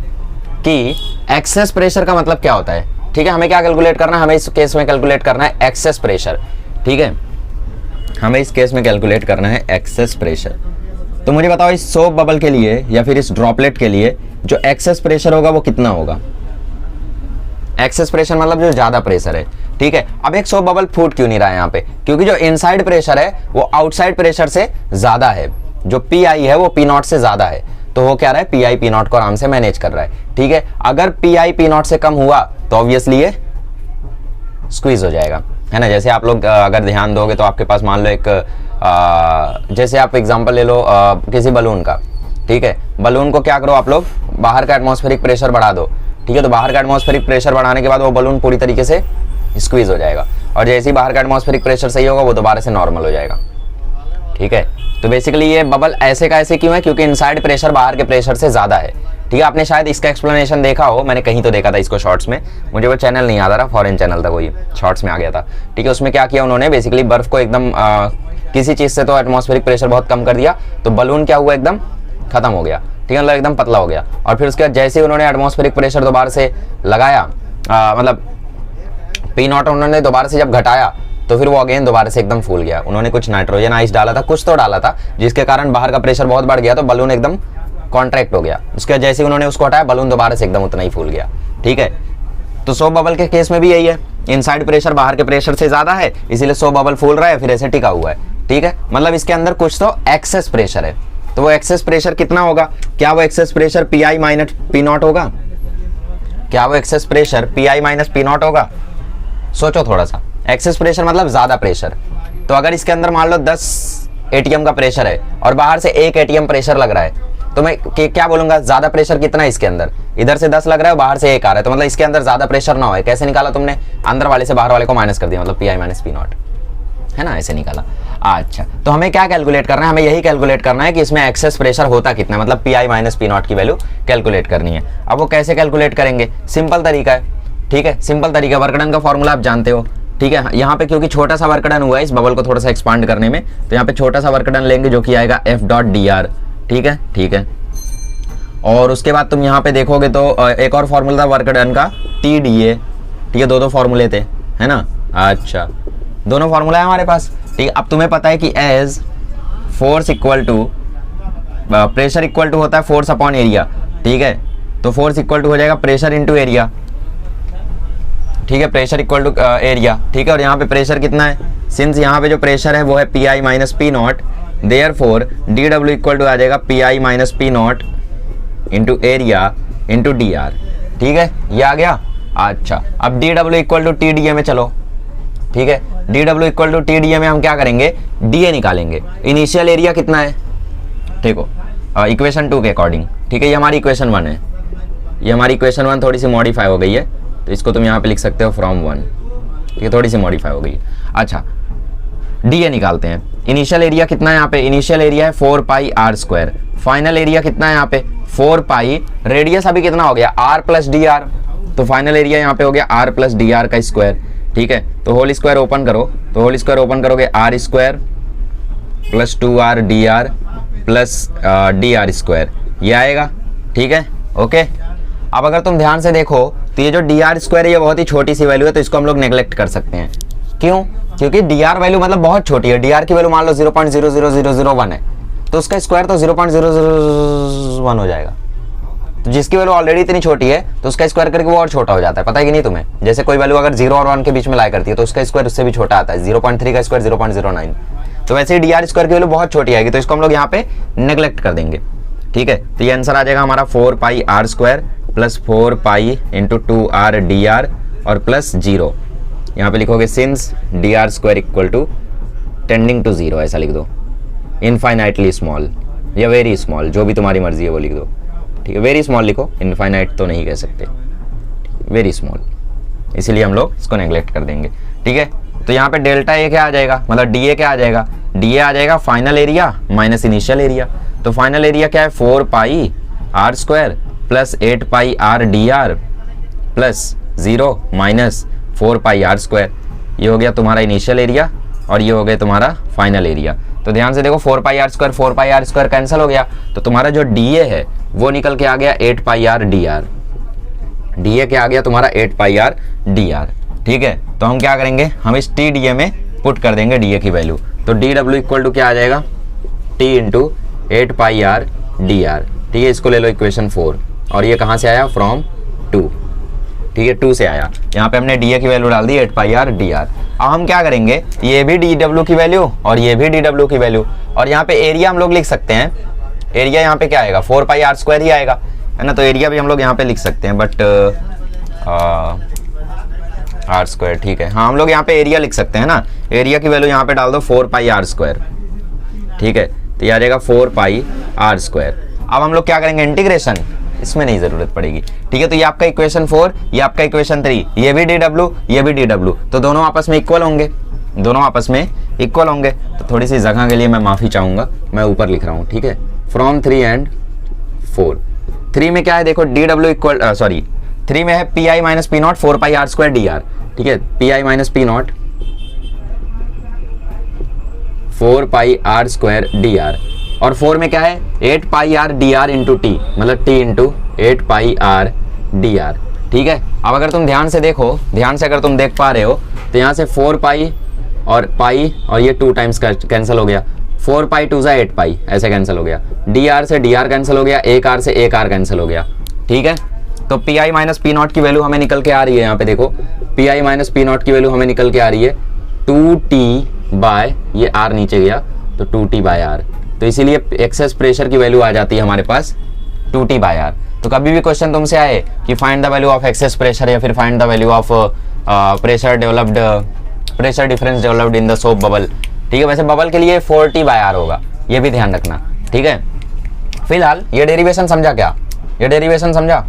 कि एक्सेस प्रेशर का मतलब क्या होता है, ठीक है। हमें क्या कैलकुलेट करना है, हमें इस केस में कैलकुलेट करना है एक्सेस प्रेशर, ठीक है। हमें इस केस में कैलकुलेट करना है एक्सेस प्रेशर। तो मुझे बताओ इस सोप बबल के लिए या फिर इस ड्रॉपलेट के लिए जो एक्सेस प्रेशर होगा वो कितना होगा। एक्सेस प्रेशर मतलब जो ज्यादा प्रेशर है, ठीक है। अब एक सोप बबल फूट क्यों नहीं रहा है यहाँ पे, क्योंकि जो इनसाइड प्रेशर है वो आउटसाइड प्रेशर से ज्यादा है, जो पी आई है वो पी नॉट से ज्यादा है। तो वो क्या रहा है, पी आई पी नॉट को आराम से मैनेज कर रहा है, ठीक है। अगर पी आई पी नॉट से कम हुआ तो ऑब्वियसली ये स्क्वीज हो जाएगा, है ना। जैसे आप लोग अगर ध्यान दोगे तो आपके पास मान लो एक जैसे आप एग्जांपल ले लो किसी बलून का, ठीक है। बलून को क्या करो आप लोग, बाहर का एटमॉस्फेरिक प्रेशर बढ़ा दो, ठीक है। तो बाहर का एटमॉस्फेरिक प्रेशर बढ़ाने के बाद वो बलून पूरी तरीके से स्क्वीज हो जाएगा, और जैसे ही बाहर का एटमॉस्फेरिक प्रेशर सही होगा वो दोबारा से नॉर्मल हो जाएगा, ठीक है। तो बेसिकली ये बबल ऐसे का ऐसे क्यों है, क्योंकि इनसाइड प्रेशर बाहर के प्रेशर से ज्यादा है, ठीक है। आपने शायद इसका एक्सप्लेनेशन देखा हो, मैंने कहीं तो देखा था इसको शॉर्ट्स में, मुझे वो चैनल नहीं याद आ रहा, फॉरेन चैनल था कोई, शॉर्ट्स में आ गया था, ठीक है। उसमें क्या किया उन्होंने, बेसिकली बर्फ को एकदम किसी चीज से तो एटमॉस्फेरिक प्रेशर बहुत कम कर दिया, तो बलून क्या हुआ, एकदम खत्म हो गया, ठीक है, मतलब एकदम पतला हो गया। और फिर उसके बाद जैसे ही उन्होंने एटमॉस्फेरिक प्रेशर दोबारा से लगाया, मतलब पी नॉट उन्होंने दोबारा से जब घटाया तो फिर वो अगेन दोबारा से एकदम फूल गया। उन्होंने कुछ नाइट्रोजन आइस डाला था, कुछ तो डाला था, जिसके कारण बाहर का प्रेशर बहुत बढ़ गया, तो बलून एकदम कॉन्ट्रैक्ट हो गया। उसके बाद जैसे ही उन्होंने उसको हटाया बलून दोबारा से एकदम उतना ही फूल गया, ठीक है। तो सोप बबल के केस में भी यही है, इनसाइड प्रेशर बाहर के प्रेशर से ज्यादा है, इसीलिए सोप बबल फूल रहा है, फिर ऐसे टिका हुआ है, ठीक है। मतलब इसके अंदर कुछ तो एक्सेस प्रेशर है। तो वो एक्सेस प्रेशर कितना होगा, क्या वो excess pressure P I minus P not होगा, क्या वो excess pressure P I minus P not होगा। सोचो थोड़ा सा, एक्सेस प्रेशर मतलब ज्यादा प्रेशर। तो अगर इसके अंदर मान लो 10 एटीएम का प्रेशर है और बाहर से 1 एटीएम प्रेशर लग रहा है, तो मैं क्या बोलूंगा, ज्यादा प्रेशर कितना है इसके अंदर, इधर से 10 लग रहा है बाहर से 1 आ रहा है, तो मतलब इसके अंदर ज्यादा प्रेशर ना हो। कैसे निकाला तुमने, अंदर वाले से बाहर वाले को माइनस कर दिया, मतलब P I minus P not, है ना, ऐसे निकाला। अच्छा, तो हमें क्या कैलकुलेट करना है, हमें यही कैलकुलेट करना है कि इसमें एक्सेस प्रेशर होता कितना है, मतलब P I minus P naught की वैल्यू कैलकुलेट करनी है। अब वो कैसे कैलकुलेट करेंगे, सिंपल तरीका है, ठीक है, सिंपल तरीका, वर्क डन का फॉर्मूला आप जानते हो, ठीक है। यहाँ पे क्योंकि छोटा सा वर्क डन हुआ है इस बबल को थोड़ा सा एक्सपांड करने में, तो यहाँ पे छोटा सा वर्क डन लेंगे जो कि आएगा एफ डॉट डी आर, ठीक है, ठीक है। और उसके बाद तुम यहाँ पे देखोगे तो एक और फॉर्मूला था वर्क डन का, टी डी ए, ठीक है, दो फॉर्मूले थे, है ना। अच्छा, दोनों फॉर्मूला है हमारे पास, ठीक है। अब तुम्हें पता है कि as force equal to pressure equal to होता है फोर्स अपॉन एरिया, ठीक है, तो फोर्स इक्वल टू हो जाएगा प्रेशर इंटू एरिया, ठीक है, प्रेशर इक्वल टू एरिया, ठीक है। और यहाँ पे प्रेशर कितना है, सिंस यहाँ पे जो प्रेशर है वो है P I minus P naught, therefore d W equal to आ जाएगा पी आई minus P naught into area into d r, ठीक है, ये आ गया। अच्छा, अब d W equal to t D a में चलो, ठीक है, d W equal to t D a में हम क्या करेंगे, डी ए निकालेंगे। इनिशियल एरिया कितना है, देखो इक्वेशन 2 के अकॉर्डिंग, ठीक है, ये हमारी इक्वेशन 1 है, ये हमारी इक्वेशन 1 थोड़ी सी मॉडिफाई हो गई है, तो इसको तुम यहाँ पे लिख सकते हो फ्रॉम 1, ठीक है, थोड़ी सी मॉडिफाई हो गई है। अच्छा, डी ए निकालते हैं। इनिशियल एरिया कितना है यहाँ पे, इनिशियल एरिया है 4 pi are square, final area कितना है यहाँ पे 4 पाई, रेडियस अभी कितना हो गया आर प्लस डी आर, तो फाइनल एरिया यहाँ पे हो गया आर प्लस डी आर का स्क्वायर, ठीक है। तो होल स्क्वायर ओपन करो, तो होल स्क्वायर ओपन करोगे R square plus 2r D R plus D are square, ये आएगा, ठीक है, ओके। अब अगर तुम ध्यान से देखो तो ये जो डी आर स्क्वायर है ये बहुत ही छोटी सी वैल्यू है, तो इसको हम लोग नेग्लेक्ट कर सकते हैं। क्यों, क्योंकि डी आर वैल्यू मतलब बहुत छोटी है, डी आर की वैल्यू मान लो 0.00001 है, तो उसका स्क्वायर तो 0.001 हो जाएगा, तो जिसकी वैल्यू ऑलरेडी इतनी छोटी है तो उसका स्क्वायर करके वो और छोटा हो जाता है, पता है कि नहीं तुम्हें। जैसे कोई वैल्यू अगर 0 और 1 के बीच में लाई करती है तो उसका स्क्वायर उससे भी छोटा आता है, 0.3 का स्क्वायर 0.09, तो वैसे ही डी आर स्क्वायर की वैल्यू बहुत छोटी आएगी, तो इसको हम लोग यहाँ पे नेग्लेक्ट कर देंगे, ठीक है। तो ये आंसर आ जाएगा हमारा 4 pi are square plus 4 pi into 2r D r और प्लस 0, यहाँ पे लिखोगे since d are square equal to tending to 0, ऐसा लिख दो, इनफाइनाइटली स्मॉल या वेरी स्मॉल, जो भी तुम्हारी मर्जी है वो लिख दो, ठीक है। वेरी स्मॉल लिखो, इनफाइनाइट तो नहीं कह सकते, वेरी स्मॉल, इसीलिए हम लोग इसको नेग्लेक्ट कर देंगे, ठीक है। तो यहाँ पे डेल्टा ए क्या आ जाएगा, मतलब डी ए क्या आ जाएगा, डी ए आ जाएगा final area minus initial area, तो फाइनल एरिया क्या है 4 pi are square plus 8 pi R D R plus 0 minus 4 pi are square, ये हो गया तुम्हारा इनिशियल एरिया और ये हो गया तुम्हारा फाइनल एरिया। तो ध्यान से देखो 4 पाई आर स्क्वायर कैंसिल हो गया, तो तुम्हारा जो डी ए है वो निकल के आ गया 8 pi R D r, d a क्या आ गया तुम्हारा 8 पाई आर डी आर, ठीक है। तो हम क्या करेंगे, हम इस टी डी ए में पुट कर देंगे डी ए की वैल्यू, तो डी डब्ल्यू इक्वल टू क्या आ जाएगा T into 8 pi R D r, ठीक है, इसको ले लो इक्वेशन 4, और ये कहाँ से आया फ्रॉम 2, ठीक है, 2 से आया, यहाँ पे हमने डी ए की वैल्यू डाल दी 8 पाई आर डी आर। अब हम क्या करेंगे, ये भी डी डब्ल्यू की वैल्यू और ये भी डी डब्ल्यू की वैल्यू, और यहाँ पे एरिया हम लोग लिख सकते हैं, एरिया यहाँ पे क्या आएगा 4 पाई आर स्क्वायर ही आएगा, है ना, तो एरिया भी हम लोग यहाँ पे लिख सकते हैं, बट आर स्क्वायर, ठीक है, हाँ हम लोग यहाँ पे एरिया लिख सकते हैं ना, एरिया की वैल्यू यहाँ पे डाल दो 4 पाई आर स्क्वायर, ठीक है, तो ये आ जाएगा 4 पाई आर स्क्वायर। अब हम लोग क्या करेंगे, इंटीग्रेशन इसमें नहीं जरूरत पड़ेगी, ठीक है। तो ये आपका इक्वेशन 4, ये आपका इक्वेशन 3, ये भी डी डब्ल्यू ये भी डी डब्ल्यू, तो दोनों आपस में इक्वल होंगे, दोनों आपस में इक्वल होंगे। तो थोड़ी सी जगह के लिए मैं माफी चाहूंगा, मैं ऊपर लिख रहा हूँ, ठीक है, फ्रॉम 3 एंड 4। 3 में क्या है देखो, डी डब्ल्यू इक्वल 3 में है P I minus P naught 4 pi are square D r, ठीक है, P I minus P naught 4 pi are square D r, और 4 में क्या है 8 pi R D R into t, मतलब t into 8 pi R D r, ठीक है। अब अगर तुम ध्यान से देखो, ध्यान से अगर तुम देख पा रहे हो तो यहाँ से 4 पाई और ये 2 टाइम्स कैंसिल हो गया, 4 पाई 2 8 पाई ऐसे कैंसिल हो गया, डी आर से डी आर कैंसिल हो गया, एक आर से एक आर कैंसिल हो गया, ठीक है। तो पी आई माइनस पी नॉट की वैल्यू हमें निकल के आ रही है, यहाँ पे देखो P I minus P naught की वैल्यू हमें निकल के आ रही है 2t बाय, ये आर नीचे गया तो 2t बाय आर, तो इसीलिए एक्सेस प्रेशर की वैल्यू आ जाती है हमारे पास 2t बाय आर। तो कभी भी क्वेश्चन तुमसे आए कि find the value of excess pressure या फिर find the value of pressure difference developed in the soap bubble, ठीक है, वैसे बबल के लिए 4t बाय आर होगा, ये भी ध्यान रखना, ठीक है। फिलहाल ये डेरिवेशन समझा क्या, ये डेरिवेशन समझा,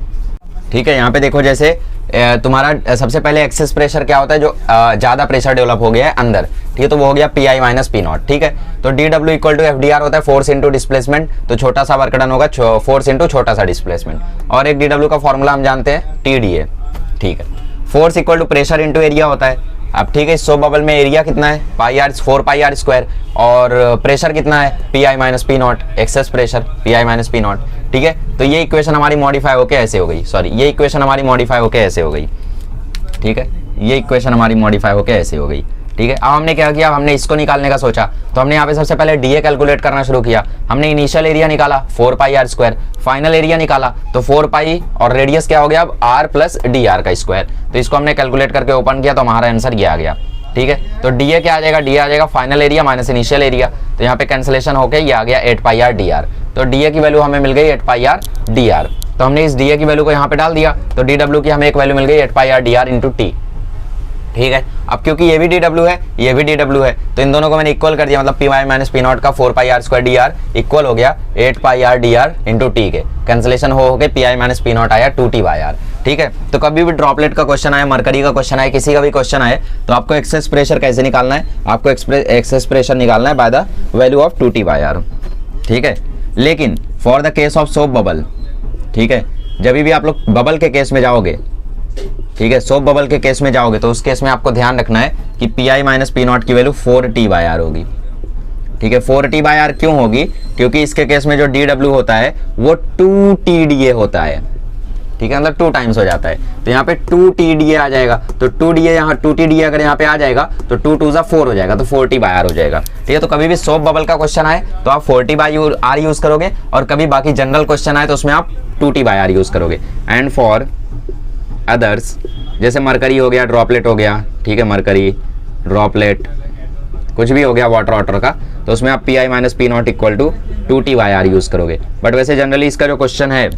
ठीक है। यहाँ पे देखो जैसे तुम्हारा सबसे पहले एक्सेस प्रेशर क्या होता है, जो ज़्यादा प्रेशर डेवलप हो गया है अंदर, ठीक है, तो वो हो गया पी आई माइनस पी नॉट, ठीक है। तो D W equal to F D R होता है फोर्स इंटू डिस्प्लेसमेंट, तो छोटा सा वर्क डन होगा फोर्स इंटू छोटा सा डिस्प्लेसमेंट, और एक डी डब्ल्यू का फॉर्मूला हम जानते हैं टी डी ए, ठीक है। Force equal to pressure into area होता है। अब ठीक है, सोप बबल में एरिया कितना है, पाई आर 4 पाई आर स्क्वायर, और प्रेशर कितना है, P I minus P not, excess pressure P I minus P naught, ठीक है। तो ये इक्वेशन हमारी मॉडिफाई होके ऐसे हो गई, सॉरी ये इक्वेशन हमारी मॉडिफाई होके ऐसे हो गई, ठीक है, ये इक्वेशन हमारी मॉडिफाई होके ऐसे हो गई, ठीक है। अब हमने क्या किया, हमने इसको निकालने का सोचा, तो हमने यहाँ पे सबसे पहले डी ए कैलकुलेट करना शुरू किया। हमने इनिशियल एरिया निकाला 4 pi are square, final area निकाला तो 4 पाई, और रेडियस क्या हो गया अब आर प्लस डी आर का स्क्वायर, तो इसको हमने कैलकुलेट करके ओपन किया तो हमारा आंसर ये आ गया, ठीक है। तो डी ए क्या आ जाएगा, डी ए आ जाएगा final area minus initial area, तो यहाँ पे कैंसिलेशन होके ये आ गया 8 पाई आर डी आर, तो डी ए की वैल्यू हमें मिल गई 8 पाई आर डी आर, तो हमने इस डी ए की वैल्यू को यहाँ पे डाल दिया, तो डी डब्ल्यू की हमें एक वैल्यू मिल गई 8 pi R D R into t, ठीक है। अब क्योंकि ये भी डी डब्ल्यू है ये भी डी डब्ल्यू है, तो इन दोनों को मैंने इक्वल कर दिया, मतलब P Y minus P naught का 4 pi are square D R equal हो गया 8 pi R D R into T के, कैंसिलेशन हो गए पी आई माइनस पी नॉट आया 2 टी वाई आर, ठीक है। तो कभी भी ड्रॉपलेट का क्वेश्चन आए, मरकरी का क्वेश्चन आए, किसी का भी क्वेश्चन आए, तो आपको एक्सेस प्रेशर कैसे निकालना है, आपको एक्सेस प्रेशर निकालना है by the value of 2 T by R, ठीक है। लेकिन for the case of soap bubble, ठीक है, जब भी आप लोग बबल के केस में जाओगे, ठीक है, सोप बबल के केस में जाओगे, तो उस केस में आपको ध्यान रखना है कि P I minus P naught की वैल्यू 4 टी बाई आर होगी, ठीक है। 4 टी बाई आर क्यों होगी, क्योंकि इसके केस में जो डी डब्ल्यू होता है वो 2 टी डी ए होता है, ठीक है, मतलब 2 टाइम्स हो जाता है, तो यहाँ पे 2 टी डी ए आ जाएगा, तो 2 डी ए यहाँ 2 टी डी ए अगर यहाँ पे आ जाएगा तो 2 2 4 हो जाएगा, तो 4 टी बाई आर हो जाएगा, ठीक है। तो कभी भी सोप बबल का क्वेश्चन आए तो आप 4 टी बाई आर यूज करोगे, और कभी बाकी जनरल क्वेश्चन आए तो उसमें आप 2 टी बाई आर यूज करोगे। एंड फॉर अदर्स, जैसे मरकरी हो गया, ड्रॉपलेट हो गया, ठीक है, मरकरी ड्रॉपलेट कुछ भी हो गया वाटर वाटर का, तो उसमें आप P I minus P naught equal to 2 T by R use करोगे। बट वैसे जनरली इसका जो क्वेश्चन है,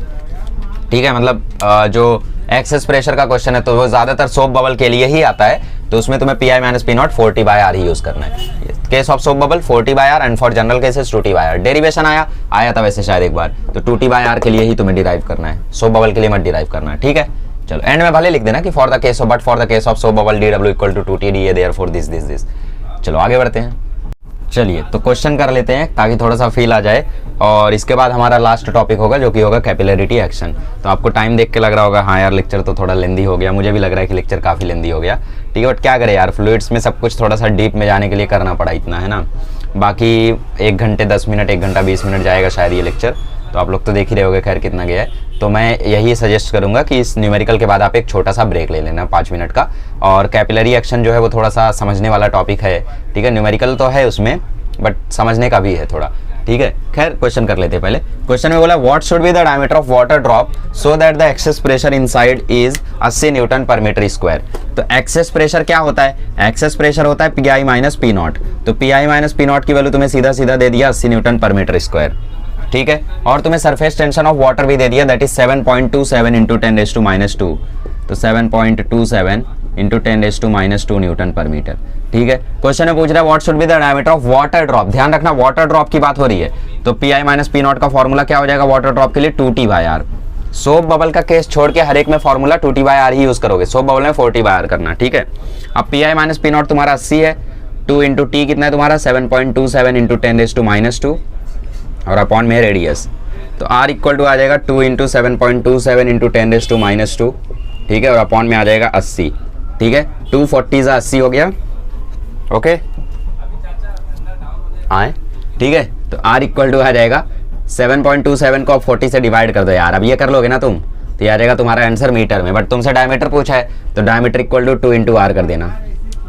ठीक है, मतलब जो एक्सेस प्रेशर का क्वेश्चन है तो वो ज्यादातर सोप बबल के लिए ही आता है, तो उसमें तुम्हें P I minus P naught 4 T by R ही यूज करना है। Case of soap bubble 4 T by R, and for general cases 2 T by R. Derivation आया था वैसे शायद एक बार, तो 2 टी बाई आर के लिए ही तुम्हें डिराइव करना है, सोप बबल के लिए मत डिराइव करना है, ठीक है। चलो एंड में भले लिख देना कि for the case of, but for the case of soap bubble D W equal to 2 T D A therefore this this this. चलो आगे बढ़ते हैं, चलिए तो क्वेश्चन कर लेते हैं ताकि थोड़ा सा फील आ जाए, और इसके बाद हमारा लास्ट टॉपिक होगा जो कि होगा कैपिलरिटी एक्शन। तो आपको टाइम देख के लग रहा होगा हाँ यार लेक्चर तो थोड़ा लेंदी हो गया, मुझे भी लग रहा है कि लेक्चर काफ़ी लेंदी हो गया, ठीक है, बट क्या करें यार, फ्लूइड्स में सब कुछ थोड़ा सा डीप में जाने के लिए करना पड़ा इतना, है ना। बाकी 1 घंटे 10 मिनट 1 घंटा 20 मिनट जाएगा शायद ये लेक्चर, तो आप लोग तो देख ही रहे होगे खैर कितना गया है। तो मैं यही सजेस्ट करूंगा कि इस न्यूमेरिकल के बाद आप एक छोटा सा ब्रेक ले लेना 5 मिनट का, और कैपिलरी एक्शन जो है वो थोड़ा सा समझने वाला टॉपिक है, ठीक है, न्यूमेरिकल तो है उसमें बट समझने का भी है थोड़ा, ठीक है। खैर क्वेश्चन कर लेते हैं पहले। क्वेश्चन में बोला what should be the diameter of water drop so that the excess pressure inside is 80 newton per metre square. तो एक्सेस प्रेशर क्या होता है, एक्सेस प्रेशर होता है P I minus P naught, तो पी आई माइनस पी नॉट की value तुम्हें सीधा सीधा दे दिया 80 न्यूटन पर मीटर स्क्वायर, ठीक है, और तुम्हें सरफेस टेंशन ऑफ वाटर भी दे दिया दैट इज 7.27 इंटू 10⁻², तो 7.27 इंटू 10⁻² न्यूटन पर मीटर, ठीक है। क्वेश्चन में पूछ रहा है what should be the diameter of water drop, ध्यान रखना वाटर ड्रॉप की बात हो रही है, तो पी आई माइनस पी नॉट का फॉर्मूला क्या हो जाएगा वाटर ड्रॉप के लिए 2 T by R. Soap bubble का केस छोड़ के हर एक में फॉर्मूला 2 टी बाई आर ही यूज करोगे, सोप बबल में 4 टी बाई आर करना, ठीक है। अब पी आई माइनस पी नॉट तुम्हारा 80 है, 2 इंटू टी कितना है तुम्हारा 7.27 इंटू 10⁻², और अपॉन में रेडियस, तो आर इक्वल टू आ जाएगा 2 इंटू 7.27 इंटू 10⁻², ठीक है, और अपॉन में आ जाएगा 80, ठीक है, 240 80 हो गया, ओके आए, ठीक है। तो आर इक्वल टू आ जाएगा 7.27 को 40 से डिवाइड कर दो यार, अब ये कर लोगे ना तुम तो ये आ जाएगा तुम्हारा आंसर मीटर में, बट तुमसे डायमीटर पूछा है तो diameter equal to 2 into R कर देना,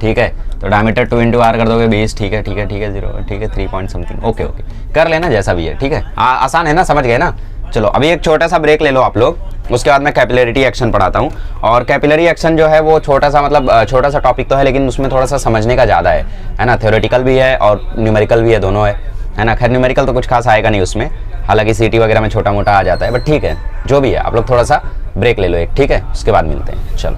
ठीक है। तो डायमीटर 2 इंटू आर कर दोगे 20, ठीक है ठीक है ठीक है 0, ठीक है 3 पॉइंट समथिंग, ओके ओके कर लेना जैसा भी है, ठीक है, आसान है ना, समझ गए ना। चलो अभी एक छोटा सा ब्रेक ले लो आप लोग, उसके बाद मैं कैपिलरिटी एक्शन पढ़ाता हूँ। और कैपिलरी एक्शन जो है वो छोटा सा मतलब छोटा सा टॉपिक तो है, लेकिन उसमें थोड़ा सा समझने का ज़्यादा है ना, थ्योरेटिकल भी है और न्यूमेरिकल भी है, दोनों है ना। खैर न्यूमेरिकल तो कुछ खास आएगा नहीं उसमें, हालांकि सीटी वगैरह में छोटा मोटा आ जाता है, बट ठीक है जो भी है, आप लोग थोड़ा सा ब्रेक ले लो एक, ठीक है, उसके बाद मिलते हैं।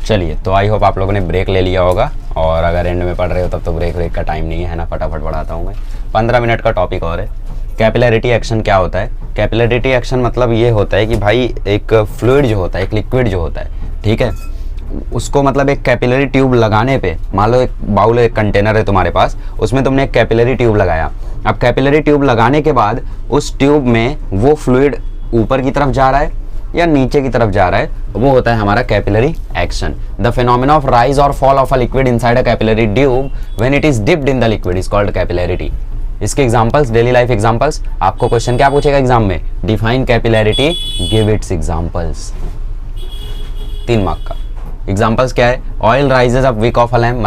चलिए तो आई होप आप लोगों ने ब्रेक ले लिया होगा, और अगर एंड में पढ़ रहे हो तब तो ब्रेक का टाइम नहीं है ना, फटाफट बढ़ाता हूँ मैं, 15 मिनट का टॉपिक और है। कैपिलरिटी एक्शन क्या होता है, कैपिलरिटी एक्शन मतलब ये होता है कि भाई एक फ्लूइड जो होता है, एक लिक्विड जो होता है, ठीक है। उसको मतलब एक कैपिलरी ट्यूब लगाने पे, मान लो एक बाउल, एक कंटेनर है तुम्हारे पास, उसमें तुमने एक कैपिलरी ट्यूब लगाया। अब कैपिलरी ट्यूब लगाने के बाद उस ट्यूब में वो फ्लूइड ऊपर की तरफ जा रहा है या नीचे की तरफ जा रहा है, वो होता है हमारा capillary action. The phenomena of rise और fall of a liquid inside a capillary tube when it is dipped in the liquid is called capillarity. इसके एग्जांपल्स, डेली लाइफ एग्जांपल्स। आपको क्वेश्चन क्या पूछेगा एग्जाम में? Define capillarity, give its examples. 3 mark का। Examples क्या है? Oil rises up wick of a lamp,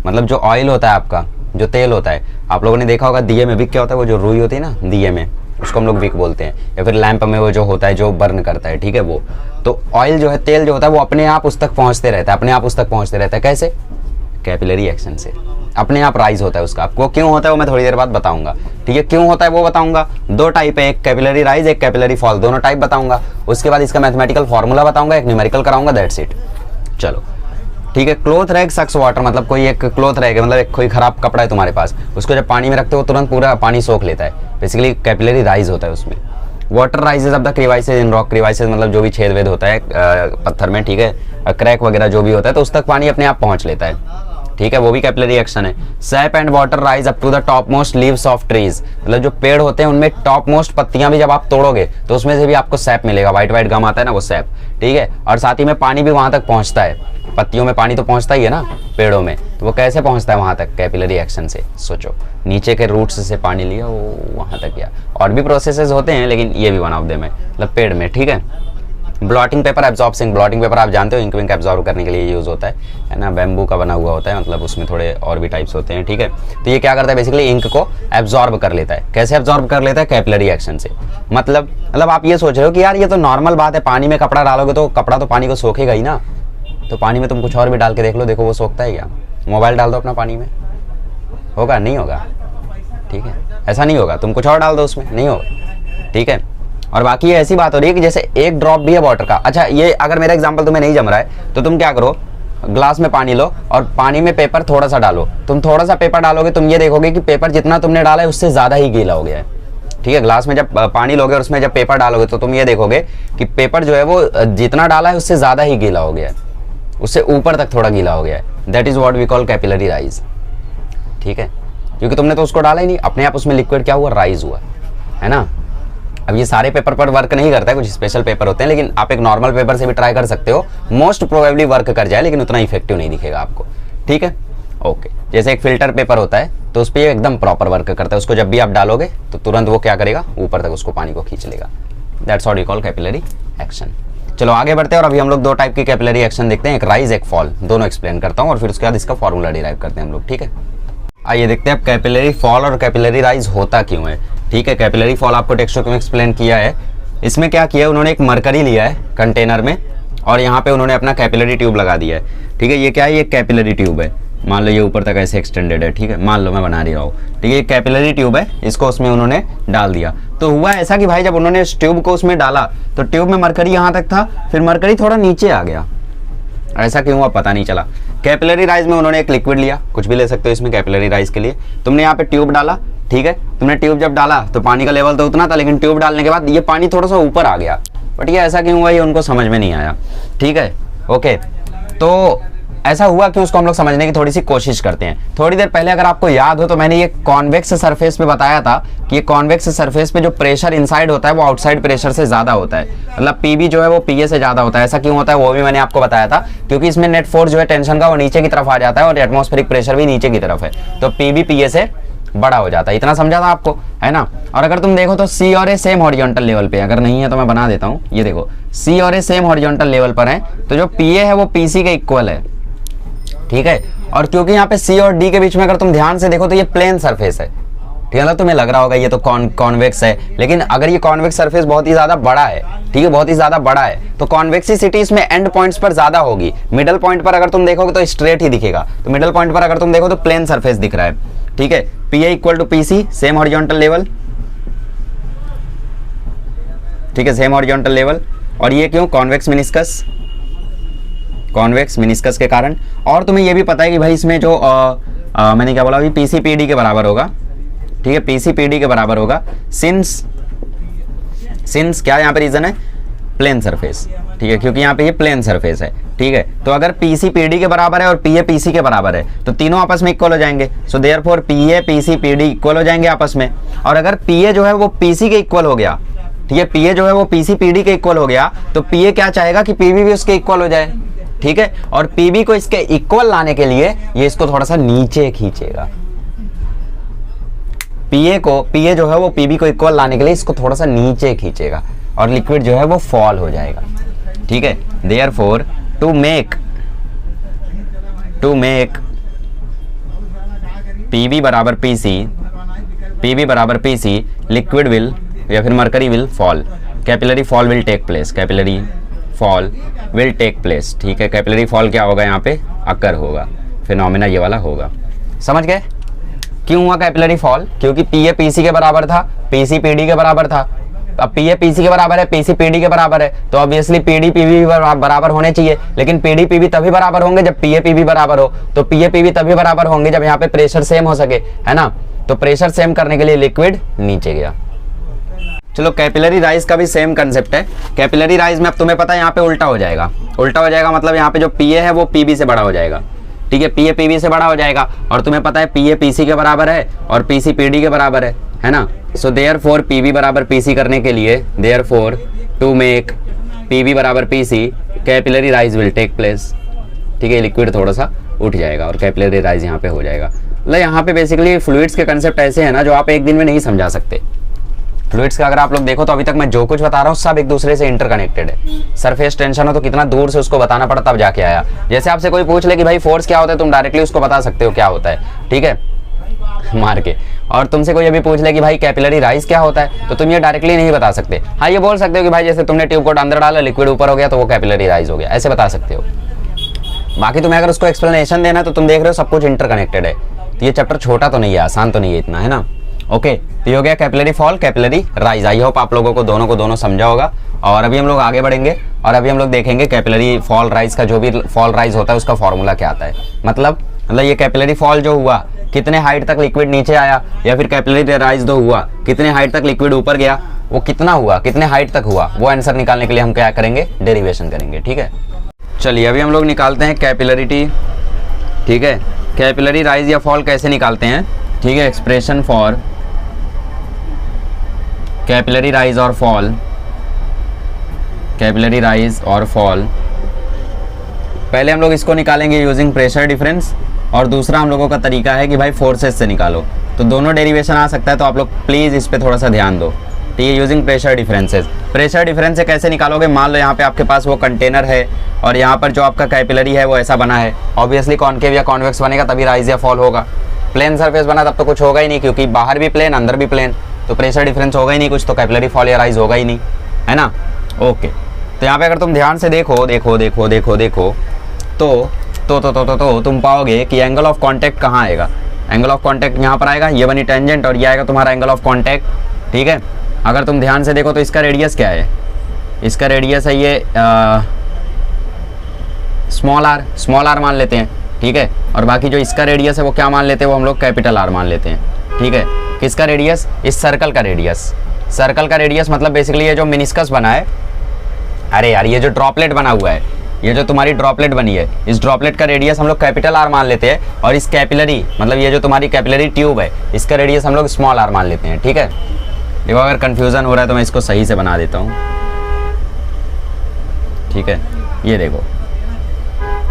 मतलब जो ऑयल होता है आपका, जो तेल होता है, आप लोगों ने देखा होगा दिए में विक क्या होता है, वो जो रुई होती है ना दिए में, उसको हम लोग विक बोलते हैं, या फिर लैंप में वो जो होता है जो बर्न करता है, ठीक है वो। तो ऑयल जो है, तेल जो होता है, वो अपने आप उस तक पहुंचते रहता है, अपने आप उस तक पहुंचते रहता है। कैसे? कैपिलरी एक्शन से अपने आप राइज होता है उसका। आपको क्यों होता है वो मैं थोड़ी देर बाद बताऊंगा, ठीक है। क्यों होता है वो बताऊंगा। 2 टाइप है, एक कैपिलरी राइज, एक कैपिलरी फॉल, दोनों टाइप बताऊंगा। उसके बाद इसका मैथमेटिकल फॉर्मूला बताऊंगा, एक न्यूमेरिकल कराऊंगा, दैट्स इट। चलो ठीक है। क्लोथ रैग सक्स वाटर, मतलब कोई एक क्लोथ रैग है, मतलब एक कोई खराब कपड़ा है तुम्हारे पास, उसको जब पानी में रखते हो तुरंत पूरा पानी सोख लेता है, बेसिकली कैपिलरी राइज होता है उसमें। Water rises of the crevices in rock, crevices मतलब जो भी छेद वेद होता है पत्थर में, ठीक है, क्रैक वगैरह जो भी होता है, तो उस तक पानी अपने आप पहुंच लेता है, ठीक है, वो भी कैपिलरी एक्शन है। Sap and water rise up to the top most leaves of trees, मतलब जो पेड़ होते हैं उनमें टॉप मोस्ट पत्तियां भी जब आप तोड़ोगे तो उसमें से भी आपको सैप मिलेगा, व्हाइट व्हाइट गम आता है ना, वो सैप, ठीक है। और साथ ही में पानी भी वहां तक पहुंचता है, पत्तियों में पानी तो पहुंचता ही है ना पेड़ों में, तो वो कैसे पहुंचता है वहां तक? कैपिलरी एक्शन से। सोचो, नीचे के रूट्स से पानी लिया वो वहां तक गया। और भी प्रोसेसेस होते हैं लेकिन ये भी वन ऑफ देम है, मतलब पेड़ में, ठीक है। Blotting paper absorbing, blotting paper आप जानते हो इंक विंक एब्जॉर्ब करने के लिए यूज होता है ना, बैम्बू का बना हुआ होता है, मतलब उसमें थोड़े और भी टाइप्स होते हैं, ठीक है। तो ये क्या करता है? बेसिकली इंक को एब्जॉर्ब कर लेता है। कैसे एब्जॉर्ब कर लेता है? कैपिलरी एक्शन से। मतलब आप ये सोच रहे हो कि यार ये तो नॉर्मल बात है, पानी में कपड़ा डालोगे तो कपड़ा तो पानी को सोखेगा ही ना, तो पानी में तुम कुछ और भी डाल के देख लो, देखो वो सोखता है क्या? मोबाइल डाल दो अपना पानी में, होगा? नहीं होगा, ठीक है, ऐसा नहीं होगा। तुम कुछ और डाल दो उसमें, नहीं होगा, ठीक है। और बाकी ये ऐसी बात हो रही है कि जैसे एक ड्रॉप भी है वाटर का। अच्छा, ये अगर मेरा एग्जांपल तुम्हें नहीं जम रहा है तो तुम क्या करो, ग्लास में पानी लो और पानी में पेपर थोड़ा सा डालो। तुम थोड़ा सा पेपर डालोगे, तुम ये देखोगे कि पेपर जितना तुमने डाला है उससे ज़्यादा ही गीला हो गया है, ठीक है। ग्लास में जब पानी लोगे और उसमें जब पेपर डालोगे तो तुम ये देखोगे कि पेपर जो है वो जितना डाला है उससे ज़्यादा ही गीला हो गया है, उससे ऊपर तक थोड़ा गीला हो गया है। That is what we call capillary rise, ठीक है, क्योंकि तुमने तो उसको डाला ही नहीं, अपने आप उसमें लिक्विड क्या हुआ? राइज हुआ, है ना। अब ये सारे पेपर पर वर्क नहीं करता है, कुछ स्पेशल पेपर होते हैं, लेकिन आप एक नॉर्मल पेपर से भी ट्राई कर सकते हो, मोस्ट प्रोबेबली वर्क कर जाए, लेकिन उतना इफेक्टिव नहीं दिखेगा आपको, ठीक है, ओके। जैसे एक फिल्टर पेपर होता है तो उस पर एकदम प्रॉपर वर्क करता है, उसको जब भी आप डालोगे तो तुरंत वो क्या करेगा? ऊपर तक उसको पानी को खींच लेगा। That's what we call capillary action. चलो आगे बढ़ते हैं और अभी हम लोग 2 टाइप की कैपिलरी एक्शन देखते हैं, एक राइज एक फॉल, दोनों एक्सप्लेन करता हूँ और फिर उसके बाद इसका फॉर्मूला डिराइव करते हैं हम लोग, ठीक है। आइए देखते हैं अब कैपिलरी फॉल और कैपिलरी राइज होता क्यों है, ठीक है। कैपिलरी फॉल आपको टेक्स्ट बुक में एक्सप्लेन किया है। इसमें क्या किया है, उन्होंने एक मरकरी लिया है कंटेनर में और यहाँ पे उन्होंने अपना कैपिलरी ट्यूब लगा दिया है, ठीक है। ये क्या है? ये कैपिलरी ट्यूब है, मान लो ये ऊपर तक ऐसे एक्सटेंडेड है, ठीक है, मान लो मैं बना रही हूँ, ठीक है। ये कैपिलरी ट्यूब है, इसको उसमें उन्होंने डाल दिया। तो हुआ ऐसा कि भाई जब उन्होंने इस ट्यूब को उसमें डाला तो ट्यूब में मरकरी यहाँ तक था, फिर मरकरी थोड़ा नीचे आ गया। ऐसा क्यों हुआ पता नहीं चला। कैपिलरी राइज में उन्होंने एक लिक्विड लिया, कुछ भी ले सकते हो इसमें कैपिलरी राइज के लिए। तुमने यहाँ पे ट्यूब डाला, ठीक है, तुमने ट्यूब जब डाला तो पानी का लेवल तो उतना था, लेकिन ट्यूब डालने के बाद ये पानी थोड़ा सा ऊपर आ गया। बट ये ऐसा क्यों हुआ ये उनको समझ में नहीं आया, ठीक है, ओके। तो ऐसा हुआ कि उसको हम लोग समझने की थोड़ी सी कोशिश करते हैं। थोड़ी देर पहले अगर आपको याद हो तो मैंने ये कॉन्वेक्स सरफेस पे बताया था कि ये कॉन्वेक्स सरफेस पे जो प्रेशर इनसाइड होता है वो आउटसाइड प्रेशर से ज्यादा होता है, मतलब पीबी जो है वो पीए से ज्यादा होता है। ऐसा क्यों होता है वो भी मैंने आपको बताया था, क्योंकि इसमें नेट फोर्स जो है टेंशन का वो नीचे की तरफ आ जाता है और एटमॉस्फेरिक प्रेशर भी नीचे की तरफ है, तो पीबी पीए से बड़ा हो जाता है। इतना समझा था आपको, है ना। और अगर तुम देखो तो सी और ए सेम हॉरिजॉन्टल लेवल पे, अगर नहीं है तो मैं बना देता हूँ, ये देखो सी और ए सेम हॉरिजॉन्टल लेवल पर है, तो जो पीए है वो पीसी के इक्वल है, ठीक है। और क्योंकि यहाँ पे सी और डी के बीच में अगर तुम ध्यान से देखो तो ये प्लेन सरफेस है, ठीक है ना। तुम्हें लग रहा होगा ये तो कॉन्वेक्स है, लेकिन अगर ये कॉन्वेक्स सरफेस बहुत ही ज्यादा बड़ा है, ठीक है, बहुत ही ज्यादा बड़ा है, तो कॉन्वेक्सिसिटी इसमें एंड पॉइंट्स पर ज्यादा होगी। मिडल पॉइंट पर अगर तुम देखोगे तो स्ट्रेट ही दिखेगा, तो मिडल पॉइंट पर अगर तुम देखो तो प्लेन सरफेस दिख रहा है, ठीक है। P A equal to P C, same horizontal level, ठीक है, सेम हॉरिजॉन्टल लेवल। और ये क्यों? कॉन्वेक्स मेनिस्कस, कॉन्वेक्स मेनिस्कस के कारण। और तुम्हें ये भी पता है कि भाई इसमें जो मैंने क्या बोला अभी, पीसीपीडी के बराबर होगा, ठीक है, पीसीपीडी के बराबर होगा सिंस क्या यहाँ पे रीजन है? प्लेन सरफेस, ठीक है, क्योंकि यहाँ पे ये प्लेन सरफेस है, ठीक है। तो अगर PC PD के बराबर है और PA PC के बराबर है तो तीनों आपस में इक्वल हो जाएंगे। So therefore PA PC PD equal हो जाएंगे आपस में। और अगर PA जो है वो PC के इक्वल हो गया, ठीक है, PA जो है वो PC PD के इक्वल हो गया, तो PA क्या चाहेगा कि PB भी उसके इक्वल हो जाए, ठीक है। और PB को इसके इक्वल लाने के लिए ये इसको थोड़ा सा नीचे खींचेगा। PA जो है वो PB को इक्वल लाने के लिए इसको थोड़ा सा नीचे खींचेगा और लिक्विड जो है वो फॉल हो जाएगा, ठीक है। देयरफॉर टू मेक PB बराबर PC लिक्विड विल या फिर mercury will fall, capillary fall will take place, ठीक है। कैपिलरी फॉल क्या होगा, यहाँ पे अकर होगा, फिनोमेना ये वाला होगा। समझ गए क्यों हुआ कैपिलरी फॉल? क्योंकि PA PC के बराबर था, PC PD के बराबर था। अब PA PC के बराबर है, PC PD के बराबर है, तो ऑब्वियसली PD PB बराबर होने चाहिए। लेकिन PD PB तभी बराबर होंगे जब PA PB बराबर हो, तो PA PB तभी बराबर होंगे जब यहाँ पे प्रेशर सेम हो सके, है ना। तो प्रेशर सेम करने के लिए लिक्विड नीचे गया। चलो कैपिलरी राइज का भी सेम कंसेप्ट है। कैपिलरी राइज में अब तुम्हें पता है यहाँ पे उल्टा हो जाएगा मतलब यहाँ पे जो PA है वो PB से बड़ा हो जाएगा, ठीक है। PA PB से बड़ा हो जाएगा और तुम्हें पता है PA PC के बराबर है और PC PD के बराबर है ना। सो देयरफॉर PB बराबर PC करने के लिए, देयरफॉर टू मेक PB बराबर PC capillary rise will take place, ठीक है। लिक्विड थोड़ा सा उठ जाएगा और कैपिलरी राइज यहाँ पे हो जाएगा। मतलब यहाँ पे बेसिकली फ्लूइड्स के कंसेप्ट ऐसे है ना जो आप एक दिन में नहीं समझा सकते। फ्लूइड्स का अगर आप लोग देखो तो अभी तक मैं जो कुछ बता रहा हूँ सब एक दूसरे से इंटरकनेक्टेड है। सरफेस टेंशन हो तो कितना दूर से उसको बताना पड़ा तब जाके आया। जैसे आपसे कोई पूछ ले कि भाई फोर्स क्या होता है, तुम डायरेक्टली उसको बता सकते हो क्या होता है, ठीक है, मार के। और तुमसे कोई अभी पूछ ले कि भाई कैपिलरी राइज क्या होता है, तो तुम ये डायरेक्टली नहीं बता सकते। हाँ, ये बोल सकते हो कि भाई जैसे तुमने ट्यूब को अंदर डाला, लिक्विड ऊपर हो गया तो वो कैपिलरी राइज हो गया, ऐसे बता सकते हो। बाकी तुम्हें अगर उसको एक्सप्लेनेशन देना तो तुम देख रहे हो सब कुछ इंटरकनेक्टेड है। तो ये चैप्टर छोटा तो नहीं है, आसान तो नहीं है इतना, है ना। ओके, तो ये हो गया capillary fall, capillary rise. I hope आप लोगों को दोनों समझा होगा। और अभी हम लोग आगे बढ़ेंगे और अभी हम लोग देखेंगे कैपिलरी फॉल राइज का, जो भी फॉल राइज होता है उसका फॉर्मूला क्या आता है। मतलब ये कैपिलरी फॉल जो हुआ, कितने हाइट तक लिक्विड नीचे आया, या फिर कैपिलरी राइज जो हुआ, कितने हाइट तक लिक्विड ऊपर गया, वो कितना हुआ, कितने हाइट तक हुआ, वो आंसर निकालने के लिए हम क्या करेंगे, डेरिवेशन करेंगे, ठीक है। चलिए अभी हम लोग निकालते हैं कैपिलरिटी, ठीक है। कैपिलरी राइज या फॉल कैसे निकालते हैं, ठीक है। एक्सप्रेशन फॉर कैपिलरी राइज और फॉल, कैपिलरी राइज और फॉल, पहले हम लोग इसको निकालेंगे यूजिंग प्रेशर डिफरेंस, और दूसरा हम लोगों का तरीका है कि भाई फोर्सेस से निकालो। तो दोनों डेरिवेशन आ सकता है, तो आप लोग प्लीज़ इस पर थोड़ा सा ध्यान दो, ठीक है। Using pressure differences, pressure difference से कैसे निकालोगे, मान लो यहाँ पे आपके पास वो कंटेनर है और यहाँ पर जो आपका कैपिलरी है वो ऐसा बना है। ऑब्वियसली कॉनकेव या कॉन्वेक्स बनेगा तभी राइज या फॉल होगा। प्लेन सरफेस बना तब तो कुछ होगा ही नहीं, क्योंकि बाहर भी प्लेन अंदर भी प्लेन, तो प्रेशर डिफरेंस होगा ही नहीं कुछ, तो कैपिलरी फॉल या राइज होगा ही नहीं, है ना। ओके, तो यहाँ पे अगर तुम ध्यान से देखो तो तुम पाओगे कि एंगल ऑफ कांटेक्ट कहाँ आएगा। एंगल ऑफ कांटेक्ट यहाँ पर आएगा, ये बनी टेंजेंट और ये आएगा तुम्हारा एंगल ऑफ कांटेक्ट, ठीक है। अगर तुम ध्यान से देखो तो इसका रेडियस क्या है, इसका रेडियस है ये स्मॉल आर मान लेते हैं, ठीक है। और बाकी जो इसका रेडियस है वो क्या मान लेते हैं, वो हम लोग कैपिटल आर मान लेते हैं, ठीक है। किसका रेडियस, इस सर्कल का रेडियस मतलब बेसिकली ये जो मिनिस्कस बना है, अरे यार ये जो ड्रॉपलेट बना हुआ है, ये जो तुम्हारी ड्रॉपलेट बनी है, इस ड्रॉपलेट का रेडियस हम लोग कैपिटल आर मान लेते हैं, और इस कैपिलरी मतलब ये जो तुम्हारी कैपिलरी ट्यूब है इसका रेडियस हम लोग स्मॉल आर मान लेते हैं, ठीक है। देखो अगर कंफ्यूजन हो रहा है तो मैं इसको सही से बना देता हूँ, ठीक है। ये देखो,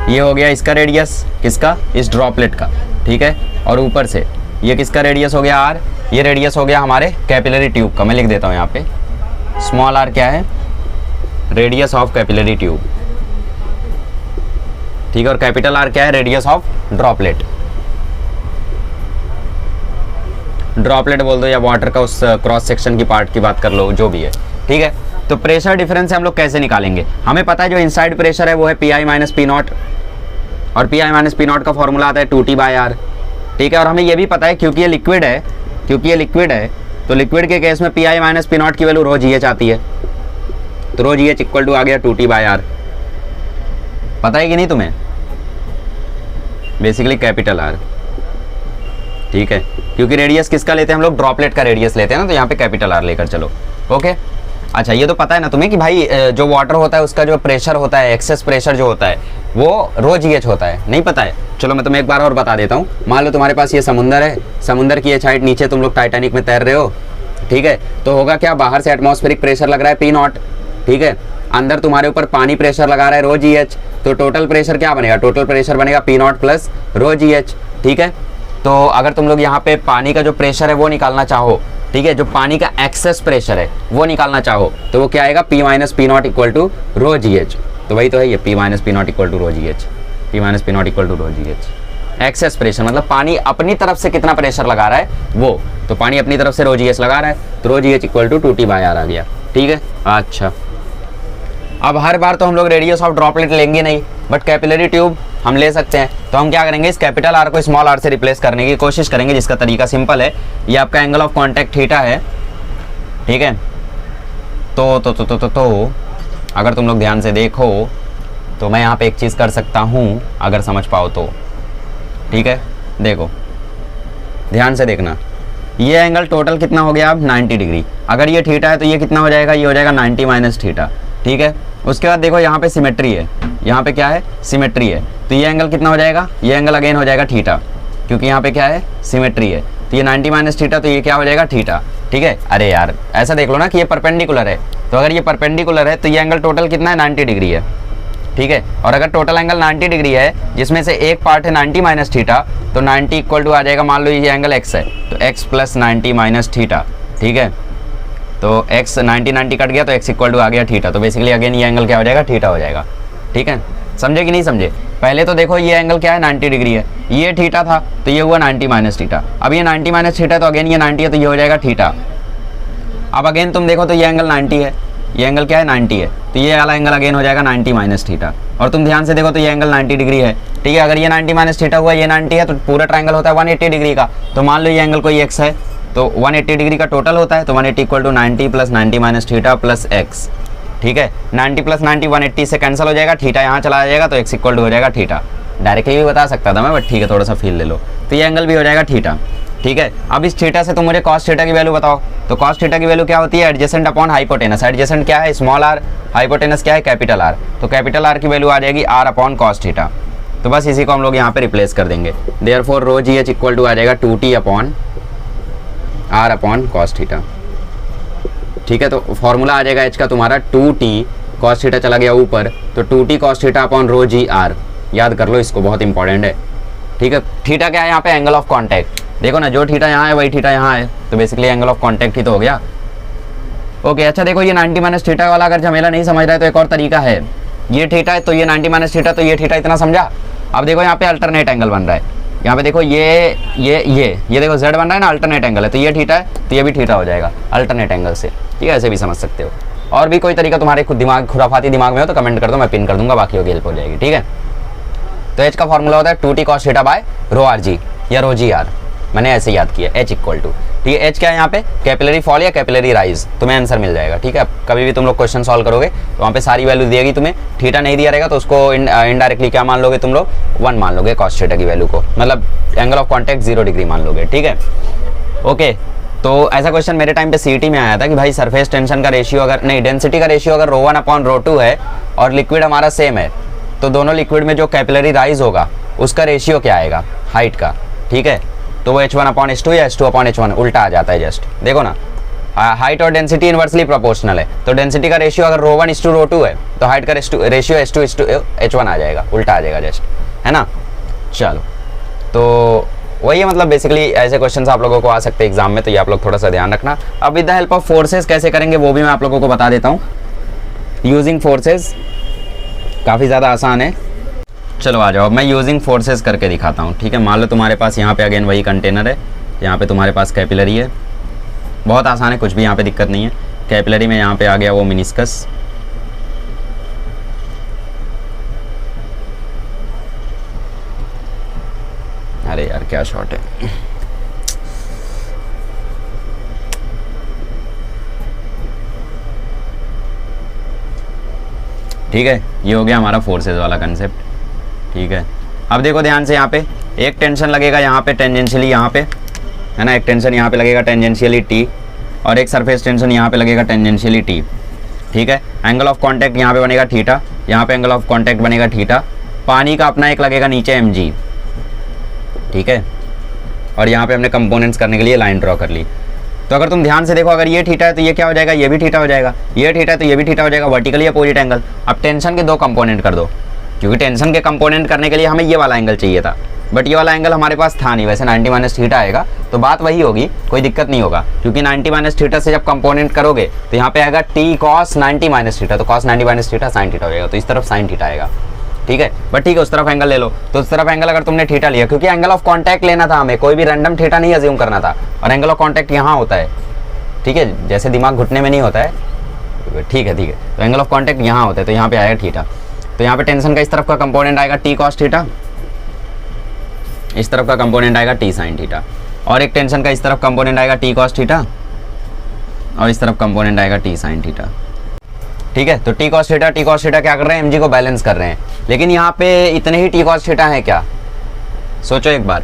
ये हो गया इसका रेडियस, किसका, इस ड्रॉपलेट का, ठीक है। और ऊपर से ये किसका रेडियस हो गया, आर, ये रेडियस हो गया हमारे कैपिलरी ट्यूब का। मैं लिख देता हूँ यहाँ पे, स्मॉल आर क्या है, रेडियस ऑफ कैपिलरी ट्यूब, ठीक है। और कैपिटल आर क्या है, रेडियस ऑफ ड्रॉपलेट बोल दो, या वाटर का उस क्रॉस सेक्शन की पार्ट की बात कर लो, जो भी है, ठीक है। तो प्रेशर डिफरेंस हम लोग कैसे निकालेंगे, हमें पता है जो इनसाइड प्रेशर है वो है PI माइनस P नॉट, और PI माइनस P नॉट का फॉर्मूला आता है 2T/R, ठीक है। और हमें ये भी पता है क्योंकि ये लिक्विड है, तो लिक्विड के केस में PI माइनस P नॉट की वैल्यू रो GH आती है, तो रो GH इक्वल टू आ गया 2T/R। पता है कि नहीं तुम्हें, बेसिकली कैपिटल आर, ठीक है। क्योंकि रेडियस किसका लेते हैं हम लोग, ड्रॉपलेट का रेडियस लेते हैं ना, तो यहाँ पे कैपिटल आर लेकर चलो, ओके। अच्छा ये तो पता है ना तुम्हें कि भाई जो वाटर होता है उसका जो प्रेशर होता है, एक्सेस प्रेशर जो होता है वो रो GH होता है, नहीं पता है? चलो मैं तुम्हें एक बार और बता देता हूँ। मान लो तुम्हारे पास ये समुंदर है, समुंदर की ये साइड, नीचे तुम लोग टाइटैनिक में तैर रहे हो, ठीक है? तो होगा क्या, बाहर से एटमॉस्फेरिक प्रेशर लग रहा है P0, ठीक है? अंदर तुम्हारे ऊपर पानी प्रेशर लगा रहा है रो GH, तो टोटल प्रेशर क्या बनेगा? टोटल प्रेशर बनेगा P0 प्लस रो GH, ठीक है? तो अगर तुम लोग यहाँ पे पानी का जो प्रेशर है वो निकालना चाहो, ठीक है, जो पानी का एक्सेस प्रेशर है वो निकालना चाहो, तो वो क्या आएगा? P minus P0 equal to rho GH। तो वही तो है ये P minus P0 equal to rho GH, P minus P0 equal to rho GH। Excess pressure मतलब पानी अपनी तरफ से कितना प्रेशर लगा रहा है वो, तो पानी अपनी तरफ से रो GH लगा रहा है, तो रो GH इक्वल टू 2T/R आ गया, ठीक है? अच्छा, अब हर बार तो हम लोग रेडियस ऑफ ड्रॉपलेट लेंगे नहीं, बट कैपिलरी ट्यूब हम ले सकते हैं। तो हम क्या करेंगे, इस कैपिटल R को स्मॉल r से रिप्लेस करने की कोशिश करेंगे, जिसका तरीका सिंपल है। ये आपका एंगल ऑफ कॉन्टैक्ट थीटा है, ठीक है? तो अगर तुम लोग ध्यान से देखो तो मैं यहाँ पे एक चीज़ कर सकता हूँ, अगर समझ पाओ तो, ठीक है? देखो ध्यान से देखना, ये एंगल टोटल कितना हो गया अब? 90 डिग्री। अगर ये थीटा है तो ये कितना हो जाएगा? ये हो जाएगा 90 माइनस थीटा, ठीक है? उसके बाद देखो यहाँ पे सिमेट्री है, यहाँ पे क्या है? सिमेट्री है, तो ये एंगल कितना हो जाएगा? ये एंगल अगेन हो जाएगा थीटा, क्योंकि यहाँ पे क्या है? सिमेट्री है। तो ये 90 माइनस थीटा, तो ये क्या हो जाएगा? थीटा, ठीक है? अरे यार ऐसा देख लो ना कि ये परपेंडिकुलर है, तो अगर ये परपेंडिकुलर है तो ये एंगल टोटल कितना है? 90 डिग्री है, ठीक है? और अगर टोटल एंगल 90 डिग्री है, जिसमें से एक पार्ट है 90 माइनस थीटा, तो 90 इक्वल टू आ जाएगा, मान लो ये एंगल x है, तो x प्लस 90 माइनस थीटा, ठीक है? तो x 90 कट गया तो x इक्वल टू आ गया थीटा, तो बेसिकली अगेन ये एंगल क्या हो जाएगा? थीटा हो जाएगा, ठीक है? समझे कि नहीं समझे? पहले तो देखो ये एंगल क्या है? 90 डिग्री है, ये थीटा था तो ये हुआ 90 माइनस थीटा, अब ये 90 माइनस थीटा तो अगेन ये 90 है तो ये हो जाएगा थीटा। अब अगेन तुम देखो तो ये एंगल 90 है, ये एंगल क्या है? 90 है, तो ये वाला एंगल अगेन हो जाएगा 90 माइनस थीटा। और तुम ध्यान से देखो तो ये एंगल 90 डिग्री है, ठीक है? अगर ये 90 माइनस थीटा हुआ, ये 90 है, तो पूरा ट्रायंगल होता है 180 डिग्री का। तो मान लो ये एंगल कोई x है, तो 180 डिग्री का टोटल होता है, तो 180 equal to 90 plus 90 minus theta plus x, ठीक है? 90 प्लस 90 180 से कैंसिल हो जाएगा, थीटा यहाँ चला जाएगा, तो x इक्वल टू हो जाएगा थीटा। डायरेक्टली भी बता सकता था मैं, बट ठीक है थोड़ा सा फील ले लो। तो ये एंगल भी हो जाएगा थीटा, ठीक है? अब इस थीटा से तुम मुझे कॉस थीटा की वैल्यू बताओ। तो कॉस थीटा की वैल्यू क्या होती है? Adjacent upon hypotenuse. एडजेसेंट क्या है? स्मॉल r, हाइपोटेनस क्या है? Capital R। तो कैपिटल R की वैल्यू आ जाएगी r अपॉन कॉस थीटा। तो बस इसी को हम लोग यहाँ पे रिप्लेस कर देंगे। Therefore rho GH equal to आ जाएगा 2T upon R upon cos theta, ठीक है? तो फॉर्मूला आ जाएगा H का तुम्हारा 2T, कॉस थीटा चला गया ऊपर, तो 2T cos theta upon rho GR। याद कर लो इसको, बहुत इंपॉर्टेंट है, ठीक है? थीटा क्या है यहाँ पे? Angle of contact. देखो ना, जो थीटा यहाँ है वही थीटा यहाँ है, तो बेसिकली एंगल ऑफ कॉन्टैक्ट ही तो हो गया। ओके, अच्छा देखो ये 90 माइनस थीटा वाला अगर झमेला नहीं समझ रहा है तो एक और तरीका है। ये थीटा है तो ये 90 माइनस थीटा, तो ये थीटा, इतना समझा? अब देखो यहाँ पे अल्टरनेट एंगल बन रहा है, यहाँ पे देखो ये देखो z बन रहा है ना, अल्टरनेट एंगल है, तो ये थीटा है तो ये भी थीटा हो जाएगा अल्टरनेट एंगल से, ठीक है? ऐसे भी समझ सकते हो। और भी कोई तरीका तुम्हारे खुद दिमाग खुराफाती दिमाग में हो तो कमेंट कर दो, मैं पिन कर दूंगा, बाकी होगी हेल्प हो जाएगी, ठीक है? तो h का फॉर्मूला होता है 2T cos theta by rho RG या रो GR, मैंने ऐसे याद किया, h इक्वल टू, ठीक है? h क्या है यहाँ पे? कैपिलरी फॉल या कैपिलरी राइज, तुम्हें आंसर मिल जाएगा, ठीक है? कभी भी तुम लोग क्वेश्चन सॉल्व करोगे तो वहाँ पे सारी वैल्यू दिएगी तुम्हें, थीटा नहीं दिया रहेगा तो उसको इनडायरेक्टली क्या मान लोगे तुम लोग? 1 मान लोगे कॉस थीटा की वैल्यू को, मतलब एंगल ऑफ कॉन्टैक्ट 0 डिग्री मान लोगे, ठीक है? ओके, तो ऐसा क्वेश्चन मेरे टाइम पे CET में आया था कि भाई सरफेस टेंशन का रेशियो अगर नहीं, डेंसिटी का रेशियो अगर रो 1 अपॉन रो 2 है और लिक्विड हमारा सेम है, तो दोनों लिक्विड में जो कैपिलरी राइज होगा उसका रेशियो क्या आएगा? हाइट का, ठीक है? तो वो H1 अपॉन H2 या H2 अपॉन H1 उल्टा आ जाता है जस्ट, देखो ना, हाइट और डेंसिटी इनवर्सली प्रोपोर्शनल है, तो डेंसिटी का रेशियो अगर रो 1 रो 2 है तो हाइट का रेशियो H1 आ जाएगा, उल्टा आ जाएगा जस्ट, है ना? चलो, तो वही है, मतलब बेसिकली ऐसे क्वेश्चंस आप लोगों को आ सकते हैं एग्जाम में, तो ये आप लोग थोड़ा सा ध्यान रखना। अब with the help of forces कैसे करेंगे वो भी मैं आप लोगों को बता देता हूँ। यूजिंग फोर्सेस काफ़ी ज़्यादा आसान है, चलो आ जाओ, अब मैं यूजिंग फोर्सेस करके दिखाता हूँ, ठीक है? मान लो तुम्हारे पास यहाँ पे अगेन वही कंटेनर है, यहाँ पे तुम्हारे पास कैपिलरी है, बहुत आसान है, कुछ भी यहाँ पे दिक्कत नहीं है। कैपिलरी में यहाँ पे आ गया वो मिनिस्कस, अरे यार क्या शॉट है, ठीक है? ये हो गया हमारा फोर्सेस वाला कंसेप्ट, ठीक है? अब देखो ध्यान से, यहाँ पे एक टेंशन लगेगा यहाँ पे टेंजेंशियली, यहाँ पे है ना, एक टेंशन यहाँ पे लगेगा टेंजेंशियली T, और एक सरफेस टेंशन यहाँ पे लगेगा टेंजेंशियली टी, ठीक है। एंगल ऑफ कांटेक्ट यहाँ पे बनेगा थीटा, यहाँ पे एंगल ऑफ कांटेक्ट बनेगा थीटा। पानी का अपना एक लगेगा नीचे mg, ठीक है। और यहाँ पे हमने कंपोनेंट्स करने के लिए लाइन ड्रॉ कर ली। तो अगर तुम ध्यान से देखो, अगर ये थीटा है तो ये क्या हो जाएगा, ये भी थीटा हो जाएगा, ये थीटा है तो ये भी थीटा हो जाएगा, वर्टिकली अपोजिट एंगल। अब टेंशन के दो कंपोनेंट कर दो, क्योंकि टेंशन के कंपोनेंट करने के लिए हमें ये वाला एंगल चाहिए था, बट ये वाला एंगल हमारे पास था नहीं। वैसे 90 माइनस थीटा आएगा तो बात वही होगी, कोई दिक्कत नहीं होगा, क्योंकि 90 माइनस थीटा से जब कंपोनेंट करोगे तो यहाँ पे आएगा टी कॉस 90 माइनस थीटा, तो cos 90 minus theta sine theta हो जाएगा, तो इस तरफ साइन थीटा आएगा, ठीक है। बट ठीक है, उस तरफ एंगल ले लो। तो उस तरफ एंगल अगर तुमने थीटा लिया, क्योंकि एंगल ऑफ कांटेक्ट लेना था हमें, कोई भी रैंडम थीटा नहीं अज्यूम करना था, और एंगल ऑफ कांटेक्ट यहाँ होता है, ठीक है, जैसे दिमाग घुटने में नहीं होता है, ठीक है, ठीक है। तो एंगल ऑफ कांटेक्ट यहाँ होता है, तो यहाँ पे आएगा थीटा। तो यहाँ पे टेंशन का इस तरफ का कंपोनेंट आएगा टी कॉस थीटा, इस तरफ का कंपोनेंट आएगा टी साइन थीटा, और एक टेंशन का इस तरफ कंपोनेंट आएगा टी कॉस थीटा, और इस तरफ कंपोनेंट आएगा टी साइन थीटा, ठीक है। तो टी कॉस थीटा क्या कर रहे हैं, mg को बैलेंस कर रहे हैं। लेकिन यहाँ पे इतने ही टी कॉस थीटा है क्या, सोचो एक बार।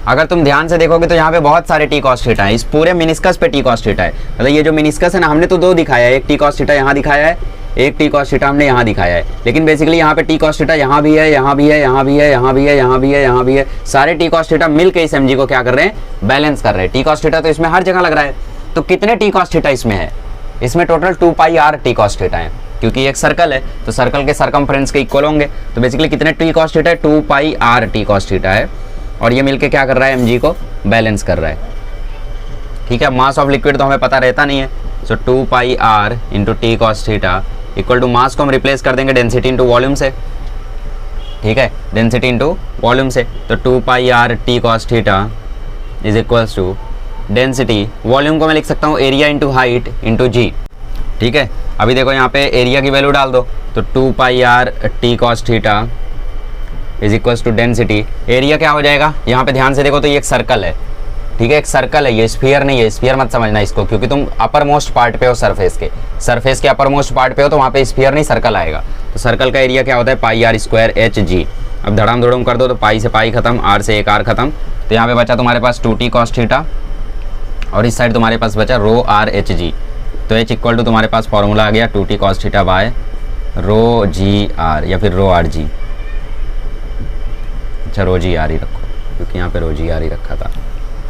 अगर तुम ध्यान से देखोगे तो यहाँ पे बहुत सारे टी कॉस थीटा है, इस पूरे मिनिस्कस पे टी कॉस थीटा है। मतलब ये जो मिनिस्कस है ना, हमने तो दो दिखाया है, एक टी कॉस थीटा यहाँ दिखाया है, एक टी कॉस थीटा हमने यहाँ दिखाया है। लेकिन बेसिकली यहाँ पे टी कॉस थीटा यहाँ भी है, यहाँ भी है, यहाँ भी है, यहाँ भी है, यहाँ भी है, यहाँ भी है। सारे टी कॉस थीटा मिलकर इस mg को क्या कर रहे हैं, बैलेंस कर रहे हैं। टी कॉस थीटा तो इसमें हर जगह लग रहा है। तो कितने टी कॉस थीटा इसमें है, इसमें total 2 pi r T cos theta है, क्योंकि एक सर्कल है तो सर्कल के सरकमफ्रेंस के इक्वल होंगे। तो बेसिकली कितने टी कॉस थीटा है, 2 pi r T cos theta है, और ये मिलके क्या कर रहा है, mg को बैलेंस कर रहा है, ठीक है। मास ऑफ लिक्विड तो हमें पता रहता नहीं है, so 2 pi r into T cos theta equal to mass को हम रिप्लेस कर देंगे डेंसिटी इंटू वॉल्यूम से, ठीक है, डेंसिटी इंटू वॉल्यूम से। तो 2 pi r T cos theta is equals to density, volume को मैं लिख सकता हूँ area into height into G, ठीक है। अभी देखो यहाँ पे एरिया की वैल्यू डाल दो, तो 2 pi r T cos theta is equals to density. Area क्या हो जाएगा, यहाँ पे ध्यान से देखो तो ये एक सर्कल है, ठीक है, एक सर्कल है, ये स्फीयर नहीं है, स्फीयर मत समझना इसको, क्योंकि तुम अपर मोस्ट पार्ट पे हो, सरफेस के अपर मोस्ट पार्ट पे हो, तो वहाँ पे स्फीयर नहीं सर्कल आएगा। तो सर्कल का एरिया क्या होता है, पाई r स्क्वायर एच जी। अब धड़ाम धुड़म कर दो तो पाई से पाई खत्म, r से एक r खत्म, तो यहाँ पे बचा तुम्हारे पास 2 टी कॉस थीटा, और इस साइड तुम्हारे पास बचा रो r एच जी। तो h इक्वल टू तुम्हारे पास फॉर्मूला आ गया 2 T cos theta by rho G R, या फिर रो आर जी। अच्छा, रो जी आर ही रखो, क्योंकि यहाँ पे रो जी आर ही रखा था,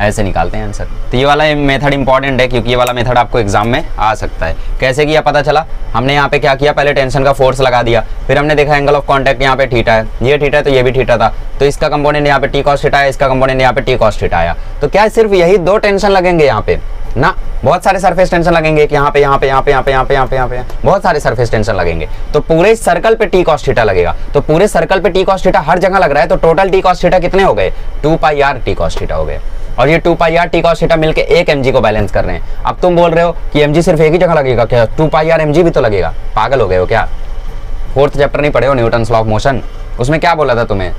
ऐसे निकालते हैं आंसर। तो ये वाला मेथड इंपॉर्टेंट है, क्योंकि ये वाला मेथड आपको एग्जाम में आ सकता है। कैसे किया पता चला, हमने यहाँ पे क्या किया, पहले टेंशन का फोर्स लगा दिया, फिर हमने देखा एंगल ऑफ कांटेक्ट यहाँ पे थीटा है, ये थीटा है तो ये भी थीटा था, तो इसका कंपोनेंट यहाँ पे टी कॉस थीटा है, इसका कंपोनेंट यहाँ पे टी कॉस थीटा आया। तो क्या सिर्फ यही दो टेंशन लगेंगे यहाँ पे ना, बहुत सारे सरफेस टेंशन लगेंगे, कि यहाँ पे यहाँ पे यहाँ पे यहाँ पे यहाँ पे यहाँ पे यहाँ पे बहुत सारे सरफेस टेंशन लगेंगे। तो पूरे सर्कल पे टी कॉस थीटा लगेगा, तो पूरे सर्कल पे टी कॉस थीटा हर जगह लग रहा है, तो टोटल टी कॉस थीटा कितने हो गए, 2 pi r T cos theta हो गए। और ये 2 pi r T cos theta मिलके एक mg को बैलेंस कर रहे हैं। अब तुम बोल रहे हो कि mg सिर्फ एक ही जगह लगेगा क्या, 2 पाई r mg भी तो लगेगा, पागल हो गए हो क्या, 4th चैप्टर नहीं पढ़े हो न्यूटन्स लॉ ऑफ मोशन, उसमें क्या बोला था तुम्हें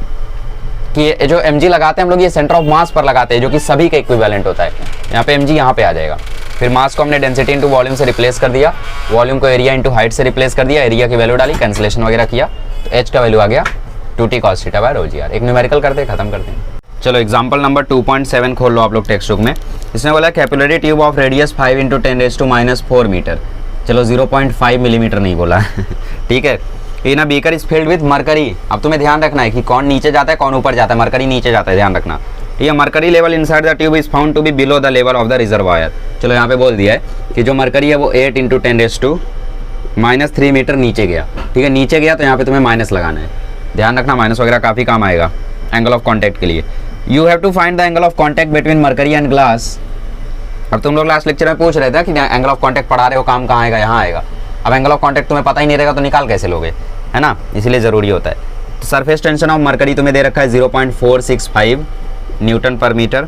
कि ये जो mg लगाते हैं हम लोग, ये सेंटर ऑफ मास पर लगाते हैं, जो कि सभी का इक्विवेलेंट होता है। यहाँ पे mg यहाँ पे आ जाएगा, फिर मास को हमने डेंसिटी इंटू वॉल्यूम से रिप्लेस कर दिया, वॉल्यूम को एरिया इंटू हाइट से रिप्लेस कर दिया, एरिया की वैल्यू डाली, कैंसिलेशन वगैरह किया, तो h का वैल्यू आ गया 2 T cos theta by rho G R. एक न्यूमेरिकल करते खत्म करते हैं। चलो एग्जांपल नंबर 2.7 खोल लो आप लोग टेक्स्ट बुक में। इसने बोला capillary tube of radius 5 into 10⁻⁻⁴ metre. चलो 0.5 मिलीमीटर नहीं बोला ठीक है। In a beaker is filled with mercury. अब तुम्हें ध्यान रखना है कि कौन नीचे जाता है कौन ऊपर जाता है। मरकरी नीचे जाता है, ध्यान रखना, ठीक है। Mercury level inside the tube is found to be below the level of the reservoir. चलो यहाँ पे बोल दिया है कि जो मरकरी है वो 8 इंटू 10⁻³ मीटर नीचे गया, ठीक है। नीचे गया तो यहाँ पे तुम्हें माइनस लगाना है, ध्यान रखना, माइनस वगैरह काफ़ी काम आएगा एंगल ऑफ कॉन्टैक्ट के लिए। You have to find the angle of contact between mercury and glass. अब तुम लोग लास्ट लेक्चर में पूछ रहे थे कि एंगल ऑफ कॉन्टैक्ट पढ़ा रहे हो, काम कहाँ आएगा, यहाँ आएगा। अब एंगल ऑफ कॉन्टैक्ट तुम्हें पता ही नहीं रहेगा तो निकाल कैसे लोगे, है ना, इसलिए ज़रूरी होता है। तो सरफेस टेंशन ऑफ मरकरी तुम्हें दे रखा है 0.465 न्यूटन पर मीटर,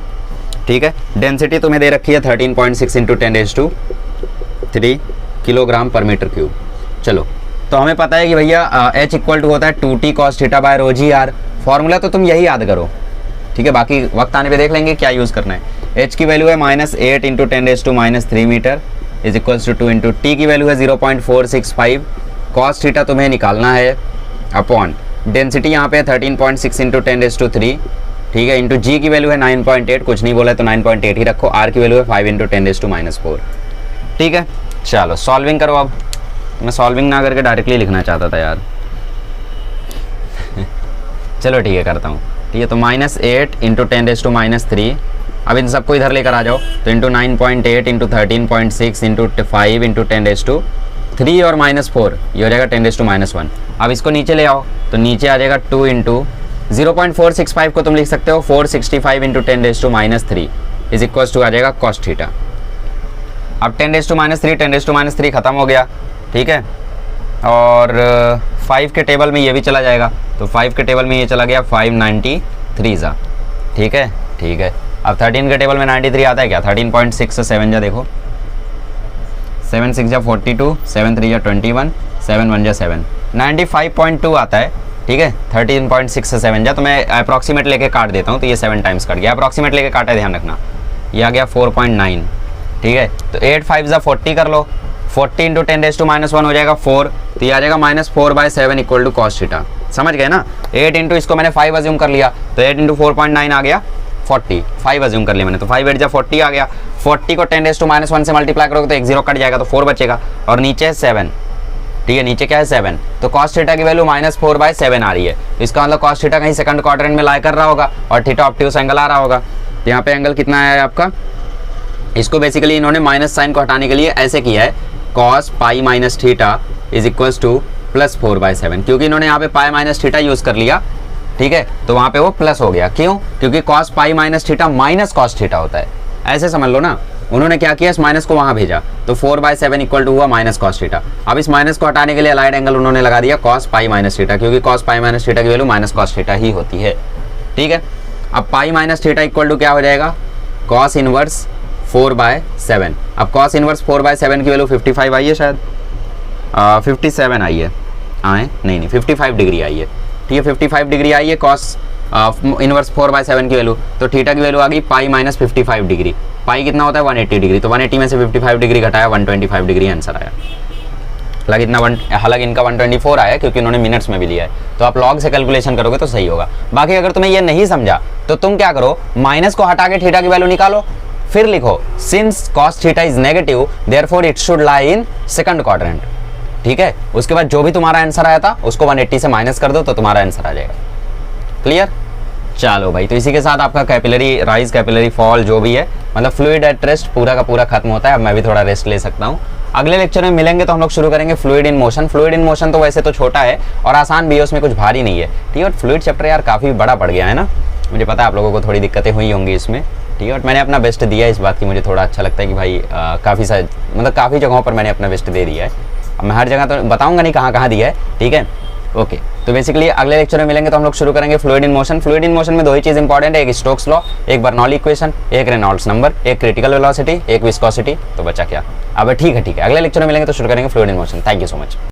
ठीक है। डेंसिटी तुम्हें दे रखी है 13.6 इंटू 10⁻³ किलोग्राम पर मीटर क्यूब। चलो, तो हमें पता है कि भैया H इक्वल टू होता है 2t cos theta by rho G R. Formula तो तुम यही याद करो, ठीक है, बाकी वक्त आने पे देख लेंगे क्या यूज़ करना है। H की वैल्यू है -8 into 10⁻³ metre is equals to 2 into T की वैल्यू है 0.465, cos थीटा तुम्हें निकालना है अपॉन डेंसिटी यहाँ पे 13.6 इंटू 10⁻³, ठीक है, इंटू जी की वैल्यू है 9.8, कुछ नहीं बोला तो 9.8 ही रखो। आर की वैल्यू है 5 इंटू 10⁻⁴, ठीक है, चलो सॉल्विंग करो। अब मैं सॉल्विंग ना करके डायरेक्टली लिखना चाहता था यार। चलो ठीक है, करता हूँ। ठीक है, तो -8 इंटू 10⁻³ अब इन सबको इधर लेकर आ जाओ, तो इंटू 9.8 इंटू 13.6 इंटू 5 इंटू 10⁻³ और -4 ये हो जाएगा 10⁻⁻1। अब इसको नीचे ले आओ, तो नीचे आ जाएगा 2 इंटू 0.465 को तुम लिख सकते हो 465 इंटू 10⁻³ इज इक्वल टू आ जाएगा cos थीटा। अब 10⁻³ 10⁻³ खत्म हो गया, ठीक है, और 5 के टेबल में ये भी चला जाएगा, तो 5 के टेबल में ये चला गया 593 ज़ा, ठीक है, ठीक है। अब 13 के टेबल में 93 आता है क्या, 13.6 से 7 जा देखो, 7 6 जा 42, 7 3 जा 21, 7 1 जा 7, 95.2 आता है, ठीक है। 13.6 से 7 जा, तो मैं अप्रॉक्सीमेट लेके काट देता हूँ, तो ये 7 टाइम्स कट गया, अप्रॉक्सीमेट लेके काटा है, ध्यान रखना। ये आ गया 4.9, ठीक है। तो 8 5 जा 40 कर लो, 40 इंटू 10⁻1 हो जाएगा 4, तो ये आ जाएगा -4/7 इक्वल टू cos थीटा। समझ गए ना। 8 इंटू इसको मैंने 5 अज्यूम कर लिया, तो 8 इंटू 4.9 आ गया 40, 5 अज्यूम कर लिया मैंने, तो 5 8 जा 40 आ गया। 40 को 10⁻1 से मल्टीप्लाई करोगे तो एक 0 कट जाएगा, तो 4 बचेगा, और नीचे है 7, ठीक है, नीचे क्या है 7, तो cos थीटा की वैल्यू -4/7 आ रही है, तो इसका मतलब cos थीटा कहीं सेकंड क्वाड्रेंट में लाई कर रहा होगा, और थीटा ऑब्ट्यूस एंगल आ रहा होगा। तो यहाँ पे एंगल कितना है आपका, इसको बेसिकली इन्होंने माइनस साइन को हटाने के लिए ऐसे किया है, cos π - theta is equals to +4/7, क्योंकि इन्होंने यहाँ पे π - थीटा यूज़ कर लिया, ठीक है, तो वहाँ पे वो प्लस हो गया। क्यों, क्योंकि cos π - theta minus cos theta होता है, ऐसे समझ लो ना। उन्होंने क्या किया, इस माइनस को वहाँ भेजा, तो 4/7 इक्वल टू हुआ -cos थीटा। अब इस माइनस को हटाने के लिए अलाइड एंगल उन्होंने लगा दिया cos π - थीटा, क्योंकि cos π - थीटा की वैल्यू -cos थीटा ही होती है, ठीक है। अब π - थीटा इक्वल टू क्या हो जाएगा, cos इनवर्स 4/7। अब cos इनवर्स 4/7 की वैल्यू 55 आई है शायद, 57 आई है, आए नहीं 55 डिग्री आई है, ठीक है, 55 डिग्री आई है cos इनवर्स 4/7 की वैल्यू, तो थीटा की वैल्यू आ गई पाई -55 डिग्री। पाई कितना होता है 180 डिग्री, तो 180 में से 55 डिग्री घटाया 125 डिग्री आंसर आया। हालांकि इनका 124 आया क्योंकि उन्होंने मिनट्स में भी लिया है, तो आप लॉग से कैलकुलेशन करोगे तो सही होगा। बाकी अगर तुम्हें ये नहीं समझा तो तुम क्या करो, माइनस को हटा के थीटा की वैल्यू निकालो, फिर लिखो since cos theta is negative therefore it should lie in second quadrant, ठीक है। उसके बाद जो भी तुम्हारा आंसर आया था उसको 180 से माइनस कर दो तो तुम्हारा आंसर आ जाएगा। क्लियर, चलो भाई, तो इसी के साथ आपका कैपिलरी राइज, कैपिलरी फॉल जो भी है, मतलब फ्लूइड एट रेस्ट पूरा का पूरा खत्म होता है। अब मैं भी थोड़ा रेस्ट ले सकता हूँ। अगले लेक्चर में मिलेंगे तो हम लोग शुरू करेंगे fluid in motion. Fluid in motion तो वैसे तो छोटा है और आसान भी है, उसमें कुछ भारी नहीं है, ठीक है। और फ्लूइड चैप्टर यार काफ़ी बड़ा पड़ गया है ना, मुझे पता है आप लोगों को थोड़ी दिक्कतें हुई होंगी इसमें, ठीक है। और मैंने अपना बेस्ट दिया है, इस बात की मुझे थोड़ा अच्छा लगता है कि भाई काफ़ी जगहों पर मैंने अपना बेस्ट दे दिया है। अब मैं हर जगह तो बताऊंगा नहीं कहाँ कहाँ दिया है, ठीक है। ओके, तो बेसिकली अगले लेक्चर में मिलेंगे तो हम लोग शुरू करेंगे fluid in motion. Fluid in motion में दो ही चीज़ इंपॉर्टेंट है, एक स्टोक्स लॉ, एक बर्नौली इक्वेशन, एक रेनॉल्ड्स नंबर, एक क्रिटिकल वेलोसिटी, एक विस्कोसिटी। तो बचा क्या, अब ठीक है, अगले लेक्चर में मिलेंगे तो शुरू करेंगे fluid in motion. Thank you so much.